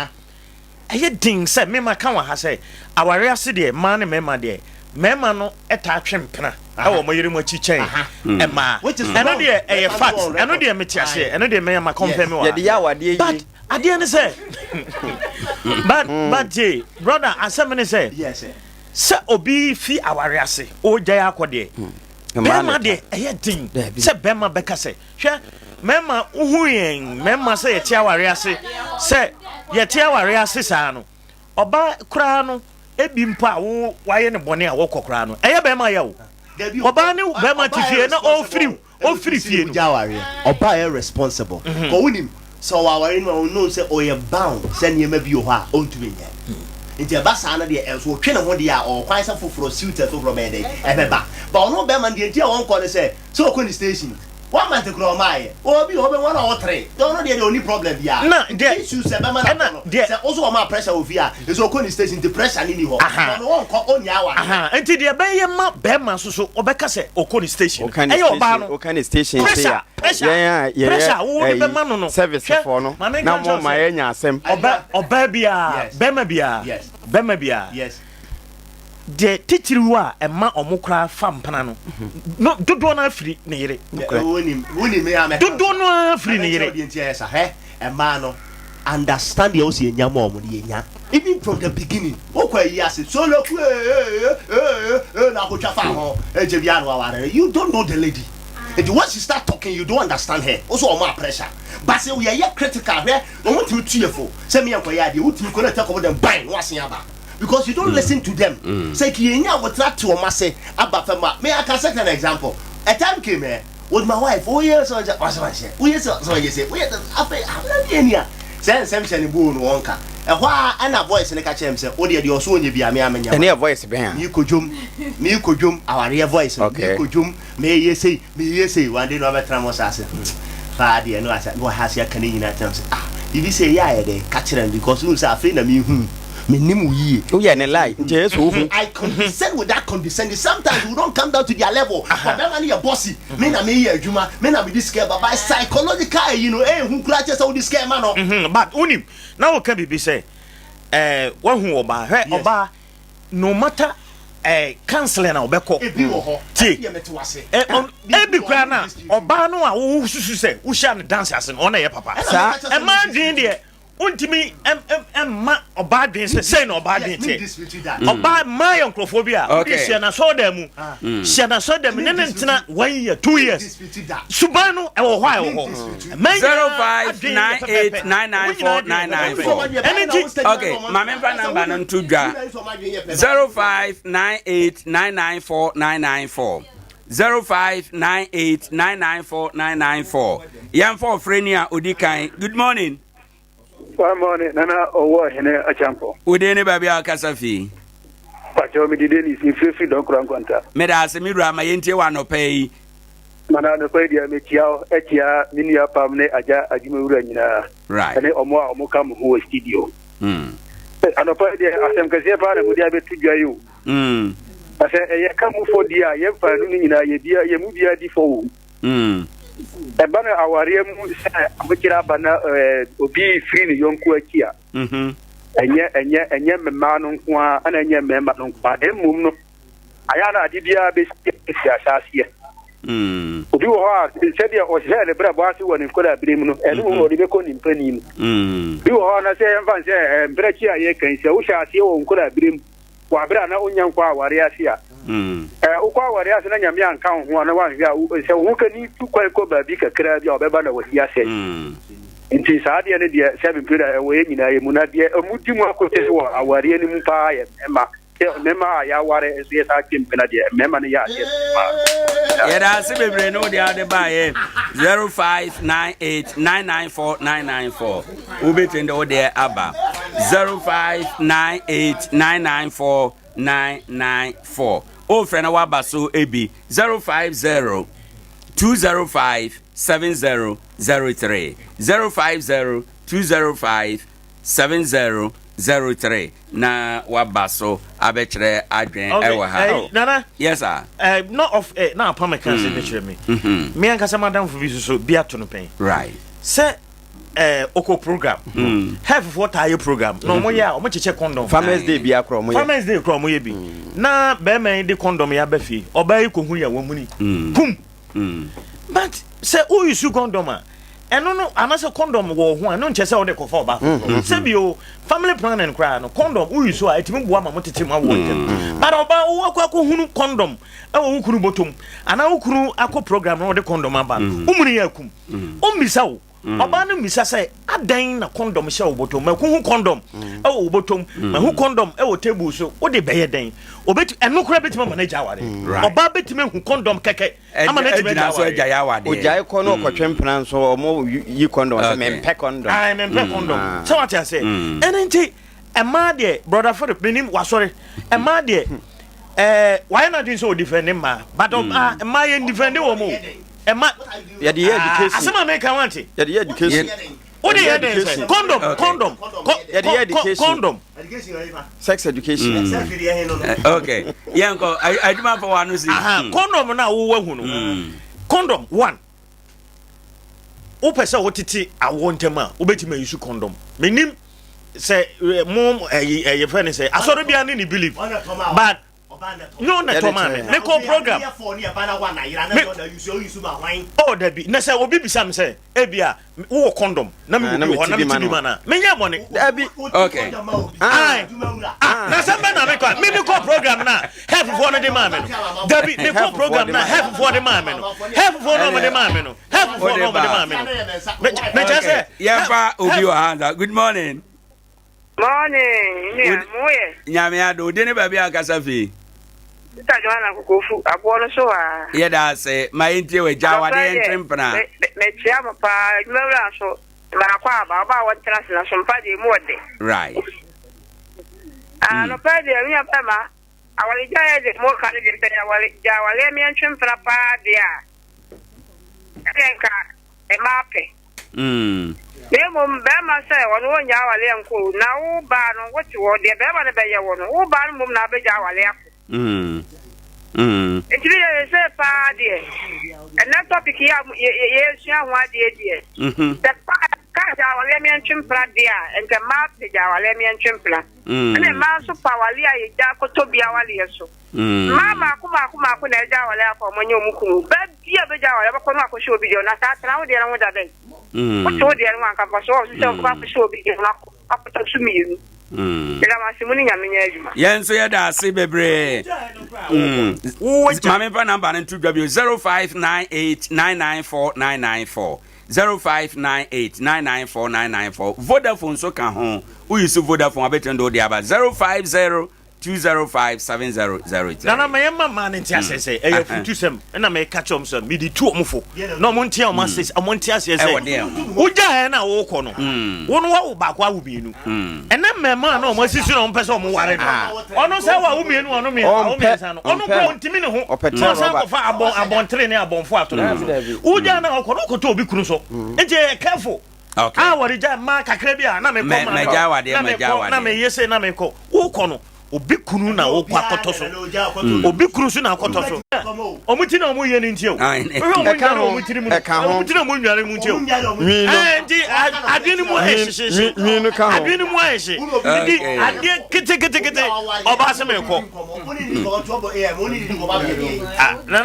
Speaker 13: aye din say me ma kan wa ha say aware ase de ma ne me ma de mema no eta twempena awo mo yiri mo chichen e ma eno de e fact eno de metiase eno de me ma confirm wa
Speaker 2: ye de ya wade yi
Speaker 13: Adea say. But brother, asem say.
Speaker 16: Yes sir.
Speaker 13: Say obi fi awariase o jaya akode. Bema de din. Say bema beka say. Hwe mema uhuyen mema say ye tia awariase. Say ye tia awariase sa no. Oba kura no ebi mpa wo waye ne bone a wo kokra no. Eye bema ye wo. Oba ne bema tifie na o free fie no.
Speaker 16: Jawari. Oba ye responsible. Ko wunim so awari no know say o ye bound say niam bi o ha ontumi nya. Nti eba sa na de enso twe ne ho de a o kwan sa foforo suit foforo be dey ebeba ba ono be man de nti a won ko ne say so ko ni station 1 month kro mai obi o be 1 or 3 don't know the only problem bia
Speaker 13: na de
Speaker 16: issue say be man na say also o ma pressure o fi a so ko ni station the pressure ni ho ono won ko onya wa
Speaker 13: nti de be ye ma be man so obeka say o ko ni station e yo ba no
Speaker 2: o kan station say
Speaker 13: pressure wo be man no
Speaker 2: service for no na mo ma ye nya asem
Speaker 13: oba bia be ma bia be ma bia
Speaker 16: yes
Speaker 13: de titiri wa ema omukra fampana no no dodo na afiri ne yire
Speaker 16: woni me ame
Speaker 13: dodo na afiri ne yire
Speaker 16: de ntia esa he ema no understand the osi enya mo mo de enya even from the beginning okwa yi ase so loku na ko twa fa ho eje bia no aware you don't know the lady and once you start talking you don't understand her also o more pressure but say we are critical here o want to tuyefo say me enko ya de utimi ko na take over them bang no asen aba because you don't listen to them. Say Kienya would try to mase abafema. May I can set an example. A time came here with my wife. Oh yes, so you say we after say some boo no wonka. E hwa ana voice ne ka chem say o de oso onye bia me amenya.
Speaker 2: Any voice be ha.
Speaker 16: Me kojum our voice. Me kojum me yesi one day no betra mo sase. Fa de no asa no has ya kan nyina tem say if you say ya de catch them because you say afei na me hu minimum ye.
Speaker 2: Oh yeah, lie.
Speaker 16: I condescend with that condescending. Sometimes we don't come down to their level. But that man is bossy. Me na me here, Juma. Me na be this scared. But by psychological, you know, who clutches all this scare man.
Speaker 13: But unim now can be say, one who oba, no matter counseling na obeko. Ebi kwa na oba no a wo susu say, wo sha na dancers no na ye papa. E man din there. Untimi ma obadin say no obadin te oba my uncrophobia she na so dem she na so dem ne ntina 1 year 2 years subanu e wo hwa e wo
Speaker 1: 0598994994 okay my member number no to dwa 0598994994 0598994994 yam for frenia odikan good morning.
Speaker 17: Good morning, Nana Owoahene Acheampong.
Speaker 1: Udene baby akasafi.
Speaker 17: Pacho mi dideni si fifi don Nkoranza.
Speaker 1: Me da asemidura ma yentie wa no pay.
Speaker 17: Mana no pay dia me tiao etia minia pamne aja ajimewura nyina.
Speaker 1: Right.
Speaker 17: Ene omo kam ho studio. Ano pay dia asem kase pa na mudia be tudwa yo. Ase eye kamu fo dia ye fa no nyina ye dia ye mu dia di fo. Ebana awariye mu abukira bana obi free ni yonku akia enye mema no nko ana enye mema no nko emum no ayana adibia be siasasiye obi wo ha se dia o se le bra bo ase woni ko da birim no enu wo be ko ni mpani mu bi wo na se emfa se bra chi aye kan se wo sha ase wo nko da birim wa bra na onyan kwa awariye ase a ukwa wari ase na nyame anka ho na wan hia se wo ka ni tu kwa ko ba bi kakra bi obeba na wadi ase nti saade ne de se bi pira we nyina ye muna de amudi mu akote se wo awari ni mu pa ye mema ya ware ese sa kimpena de mema ne ya ase
Speaker 1: ya da se bebre no de ade ba ye 0598994994 ubetende o de aba 0598994994 o frena wa baso ebi 050-205-7003 050-205-7003 na wa baso abekere adwen ewa ha
Speaker 13: nana
Speaker 1: yes sir
Speaker 13: not of na pama kan se bekere me anka se madam fu bi so bia to no pen
Speaker 1: right
Speaker 13: se oko program have what are your program no mo ya o mo cheche condom
Speaker 2: Farmers Day bia kro mo
Speaker 13: ye bi na be man de condom ya ba fi oba yi ko hu ya wo muni kum but say who use condom eno no anase condom wo ho eno nche se wo de ko fa ba se bio family planning kra no condom wo yuso a etimi boa ma motete ma wo ntem but oba wo akwa ko hunu condom e wo kunu botom ana wo kunu akọ program no de condom aba umuni yakum ummisa wo oba no misa se adan na condom hye wo botom ma ku hu condom e wo botom ma hu condom e wo table so wo de beye den obeti eno kura betima manage aware oba betima hu condom keke ama na tibeda aware
Speaker 2: ojai ko no kwatwempena so omo yi condom se mempe condom
Speaker 13: mempe condom so what I say enenti ema de brother for benim wasori ema de why not doing so defend ma but ema yen defend wo mo ema
Speaker 2: ya the education
Speaker 13: asema make I want
Speaker 2: ya the education
Speaker 13: what the education condom
Speaker 2: ya the education
Speaker 13: condom
Speaker 2: sex education
Speaker 1: okay yanko aduma for one see
Speaker 13: condom na wo wahu no condom one o pese wo titi awontem a obetima use condom menim say mom ye friend say asoro bia ni believe but no na to man me call program oh that be na say obi bisam say e bia wo condom na me wo na me tibi mana me nya bone
Speaker 1: okay
Speaker 13: na say na me call program na help for no the man that be me call program na help for the man help for no the man no help for no the man me just say
Speaker 1: yeah obi wa hand good morning
Speaker 18: morning moye
Speaker 1: nyame ado de ne ba bia akasa fi
Speaker 18: ta Joanna Kokofu abo no so a
Speaker 1: ye da say my ntie we jawade entrepreneur
Speaker 18: me tia papa nwura so na kwa ba wa trans na Sompa de mu ode
Speaker 1: right
Speaker 18: no pa de mi apa ma awale jaye de mo ka de pe awale jawale mi entrepreneur pa de a enka e mape Nemo mbema se wono wonya awale nko na wo ba no woti wo de beba ne beye wono wo ba no mum na beja awale ako Enti ye se pa de and that topic ya ye sua ho ade de the ka ja awale mi ntwempra de a enka ma de ja awale mi ntwempra ene ma so pa awale a ye ja ko tobi awale so mama kuma na ja awale ako monye omukunu ba bia beja awale ba ko no akohye obi de na sa tra wo de na wo da den what do you want to pass off so ba so bi na apoto sumi ila masimuni nyamenya adwuma
Speaker 1: yenso ye da ase bebre mame pa number na ntudwa 0598994994 0598994994 Vodafone so ka ho uyusu Vodafone abetendo de aba 050205700
Speaker 13: Nana me mama ne ntia sese e ya futu sem na me catch om sem me di tu omfo no mo ntia o masses o mo ntia sese uja he na wo ko no wo no wo ba kwa wo bienu ene mema na o masisi no mpese o mo ware no ono se wa wo bienu ono me o me sa no ono ko ntimi ne ho na sa ko fa abon tre ne abonfo ato uja na ko no ko to obi kunu so eje careful
Speaker 1: okay
Speaker 13: wari ja ma kakra bia na me ko ma na me yese na me ko wo ko no obi kunu na wo kwa kotoso obi kunu su na kotoso omuti na omu ye ni ntio omuti na omu nware mu ntio ndi adini mu ehye
Speaker 2: mi ka ho
Speaker 13: adini mu ehye ndi ade kete oba se me ko na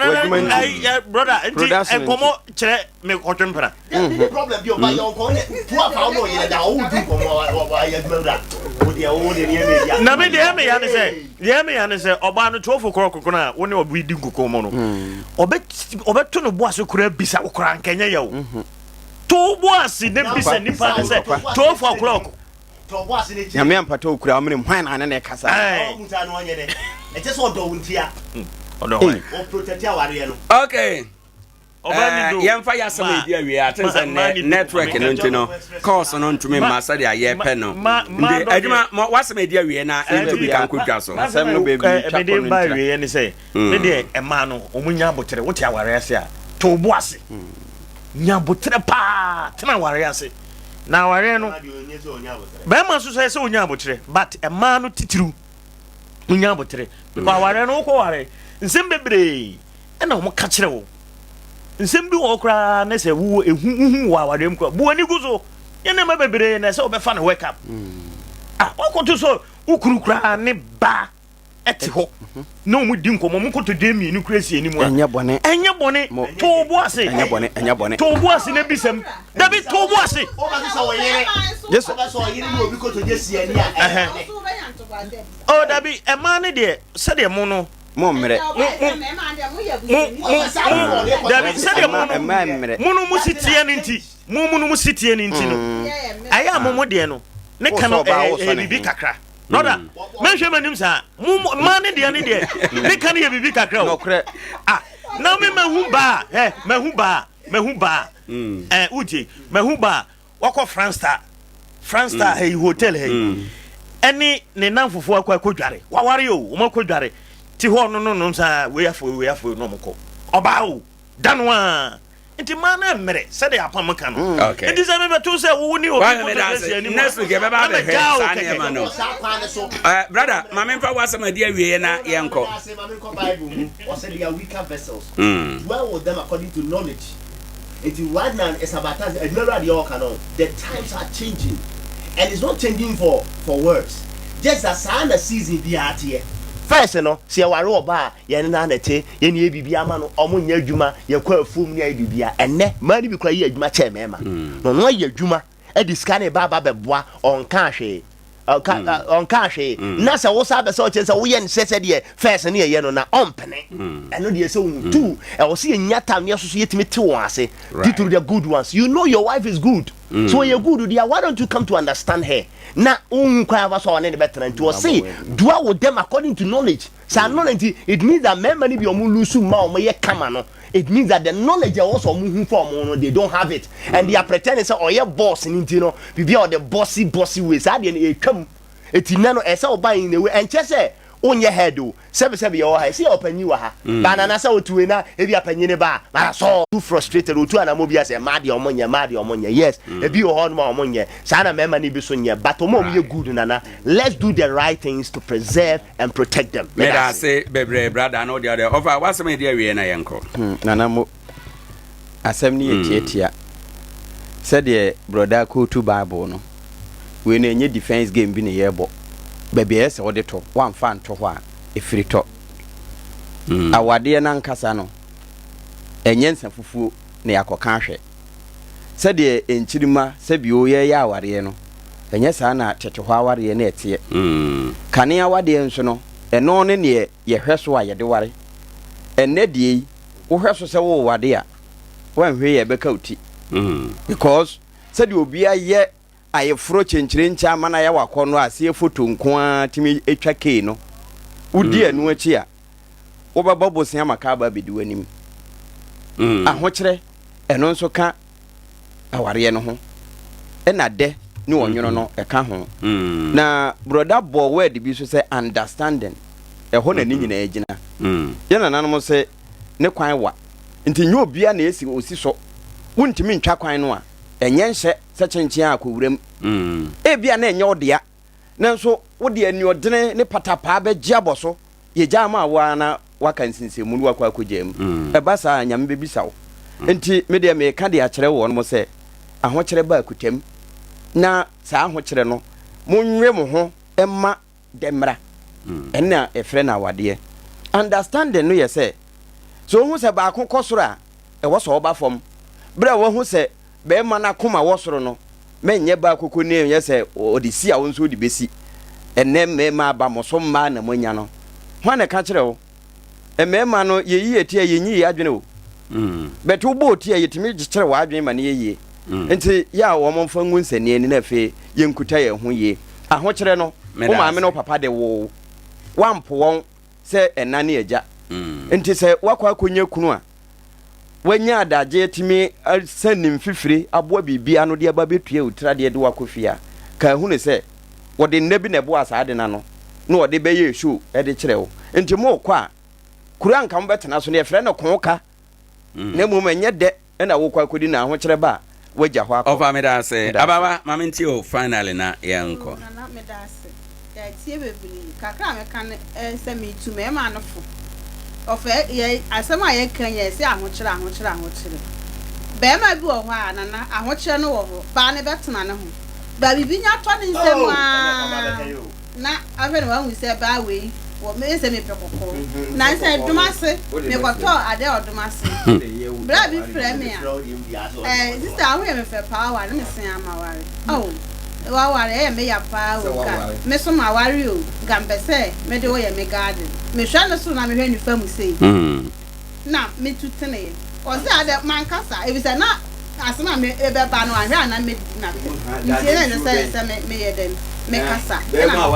Speaker 13: brother ndi enkomo kire me kotwempra
Speaker 16: problem bi oba yo ko tu afa no ye da o du ko mo ya dmura o de ni me
Speaker 13: na me de me ya ne se oba no twofo korokoko na wo ne obi di nkoko mo no obeto no boase kura bisa okra nkenya ya wo to boase ne bisa nipa ne se twofo koroko
Speaker 16: to boase ne
Speaker 2: nyame ampata okura amene hwan na ne kasa
Speaker 16: o muta no onye ne e je so do wuntia
Speaker 13: odo
Speaker 16: o protect aware no
Speaker 1: okay yemfa ya sama idi awie atense network no ntino course no ntumi masa de aye pe no ndi aduma wasama idi awie na ntumi kan kodwa so
Speaker 2: asem no be bi
Speaker 13: me de ba awie ne say me de ema no omunya botere wote aware ase a to bo ase nya botere pa tena aware ase na aware no ba ma so say onya botere but ema no titiru onya botere because aware no ko ware nsem bebre e na o mo ka kire wo nsem bi wo kra na se wo ehu wa wadem ko bu ani guzo ye na ma bebre na se obefa na wake up okoto so ukuru kra ne ba eti ho no mu di nkomo mu koto de mi ni kresi eni mu a
Speaker 2: enye bone
Speaker 13: to bo ase
Speaker 2: enye bone
Speaker 13: to bo ase na bisam dabi to bo ase
Speaker 16: o ba so yere
Speaker 2: yes
Speaker 16: o ba so yere ni obi koto je si eni a
Speaker 13: o dabi e ma ne de se de mu no
Speaker 2: mo mmere
Speaker 13: dabi se de mu no mu sitie ni nti mu no mu sitie ni nti no aya mo de no ne kano bibi kakra no da menhwe manim sa ma ne de ne kan ye bibi kakra
Speaker 2: no kre
Speaker 13: na me mahu ba uji mahu ba wako France Star hey hotel hey any ne nanfofo akwa kodware waware o mo kodware ti ho no sa we afo no mko oba o danwa nti mana mmere se de apam ka no nti se me beto se wo ni obi
Speaker 1: next week be ba be he sa ne ma no brother mama mfa wasama dia wie na yenko
Speaker 16: mama ko bible mu o se they are weaker vessels dwell with them according to knowledge. It is right now it's about time the times are changing and it's not changing for worse. Just as the season be out here. First, see a waro ba yen na nete yen ye bibia ma no omo nya adwuma ye kwa afum nya bibia enne mani bi kwa ye adwuma che mema no ye adwuma e diskane ba beboa on ka hwe on ka hwe na se wo sa be se o che se wo ye nse de first ne ye no na ompene eno de se wo tu e wo se ye nya tam ye so ye timi te wo ase through the good ones. You know your wife is good. So you're good dear, why don't you come to understand her? Na kwa ba so ne better to say dwell with them according to knowledge. So knowledge it means that men many be omu lusu ma omo ye kama no. It means that the knowledge also omu for omo they don't have it and they are pretending say oye boss in no be all the bossy ways. Ade e twam etina no ese oba in the way and say onye head o sebe ye o ha see opanyi wa ha ba na say otuwe na e bi apanyi ne ba so too frustrated otu ana mo bi say made omonye yes e bi o ho no omonye sa na mema ni bi so nye but omo ye good nana. Let's do the right things to preserve and protect them.
Speaker 1: Let us say bebre brother no the other over what's me there we na yenko
Speaker 2: nana mo asem ni etia said the brother ko to bible no we na enye defense game bi ne yebo baby ese wode to wan fan to ho a efiri to awade na nkasa no enye nsafufuo na yakoka hwe se de enchirima se bi oye ya aware no enye sa na tete ho aware na etie kane awade nso no eno ne ne ye hweso a ye de ware enne die wo hweso se wo wade a wan hwe ye beka uti because se de obi aye ayefro chenchire ncha amana ya wakono ase foto nko timi etwa ke no udi anu achi a wo baba bosia amaka ba bedi wanim ahokyere eno nso ka aware no ho ena de ni wonyono no eka ho na broda bo word bi so say understanding ho na ni nyina agina ye na nanom se ne kwan wa nti nyo bia na esi osi so wuntimi ntwa kwan no a enye nhye sechenchia akowuram bia na enye odea nanso wode ani odene ne patapa be giaboso ye jama wa na waka nsinsemu ni wakwa akogem eba sa nyame bebisa wo enti me de me ka de akere wo no se ahokyere ba akutem na sa ahokyere no monwe mo ho emma demra enna efre na wade understanding no ye se so hu se ba akokosoro a e wo so oba fom bra wo hu se be ma na koma wo soro no menye ba akoko ne ye se odisi a wonso di besi enne me ma ba mo so ma na monya no ho na ka kire wo emema no ye yi etie ye nyi adwene wo beto bo tie ye timi kire wa adwene ma ne ye enti ya wo mo mfa ngu nsani ni na fe ye nkuta ye ho ye aho kire no wo ma me no papa de wo wampo won se enane agya enti se wakwa akonya kunu a wanya adaje timi sanim fifiri aboa bibia no de aba betue utra de wakofia ka hu ne se wode nnabi na bo asa ade na no na wode be ye show e de kire wo enti mo kwa kura nka mo betena so ne efre no konka na mu menye de na wo kwa kodi na ho kire ba wagya ho akọ
Speaker 1: ofa me da se ababa mamenti o finally na yanko
Speaker 14: na me da se ya tie bebili kakra me kan se me tu me ma no fo ofe ye asema ye kan ye se ahokyere be ma bi wo ho a nana ahokyere no wo ho ba ne betena ne ho ba bibi nya to ne nsem a na afa ne wa hu se ba we wo me se me pekoko na se dumase me goto ade odumase bra bi frɛ me a sister ahu ye me fe power na me sen amaware oh wa ware me ya pa o ka me so ma ware o gambese me de wo ye me garden me hwa no so na me hwa ni famu sei na me tutene o se ade man kasa e bi se na asema me ebe ba no ahwa na me na ntie na se me ye den me kasa na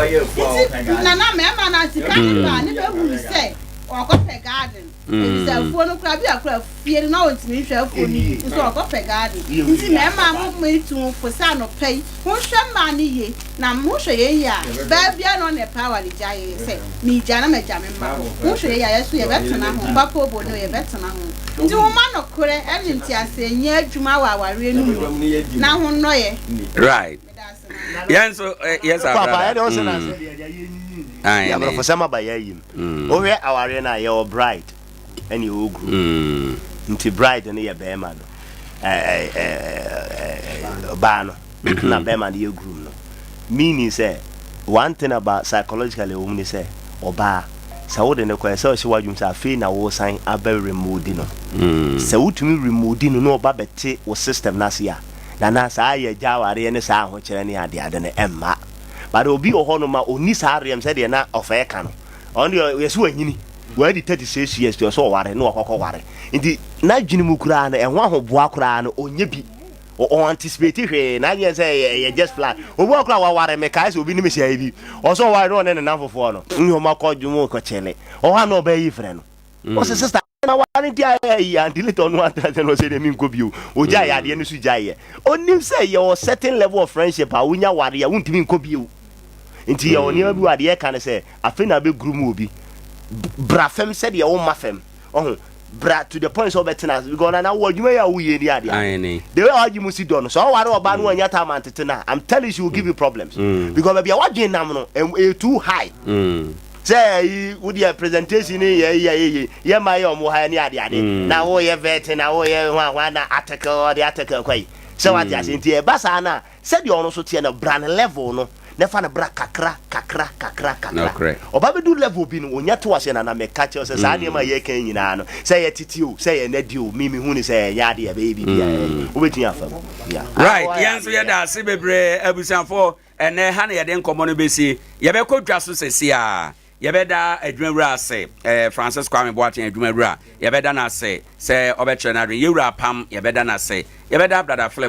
Speaker 14: me ma na tika ni ba ni be hu se o ko pe garden e bi se fo no kra bi akra fie na o ntimi hwa fo ni so o ko pe garden nti me ma mo me tu fo sa no pei ho hwa ma ni ye na mo hwe ye ya ba bia no ne power li ja ye se mi ja na me ja me ma ho hwe ye ya yeso ye betena ho ba ko bo no ye betena ho nti wo ma no kore e nti ase nya adwuma wa aware nu na ho no ye
Speaker 1: right yes yes
Speaker 16: papa I don't say na say ya bro for sama ba ya yim o hwe aware na ye o bride any ogru nti bride na ye be ma no ba no na be ma ye groom no meaning say one thing about psychologically woman say oba sa wo de ne kwa say o wadwum sa fe na wo san aba remove no sa wutumi remove no no oba bete wo system na sia na sa ye jaware ne sa ho kire ne ade ne emma but obi o no ma oni sa arem se de na ofa ka no on de yesu anyini we di 36 years to so ware no okoko ware nti na dwini mu kura na enho ahoboa kura na onye bi o anticipate hwe na ye say ye just plan obi okura wa ware me kai so obi ni me sia bi o so ware no ne na fofo no nyo makodwu mu ko chele o ha no ba yi frɛ no o se sister na ware dia ya delete on one that no say dem nko bio o ja ya de no su ja ye onim say your certain level of friendship a unya ware ya untimi nko bio nti ye oni abi wade ye kan say afena be group obi bra fem said ye o ma fem oh bra to the point so betina because na wadwuma ya wo ye ni ade the way ajimu si do no so ware oba no anya time tete I'm telling you will give you problems because be wadwen nam no too high say with your presentation ye my omo ha ni ade na wo ye vet na wo ye wa na article the article kwai so what ya nti e basa na said you ono so tie na brand level no nefa na bra kakra oba be do level bi no onya to ase na me catch say sa ne ma ye kan nyina no say ye titio say ye nadi o mimi hu ni say ya de be bibia wo betia fam
Speaker 1: right yanso ye da se bebre abusanfo ene ha na ye de nkomo no besi ye be kodwa so sesi a ye be da adwumawura ase Francis Kwame Boateng adwumawura ye be da na ase se obekere na adwen ye wura pam ye be da na ase ye be da brother Philip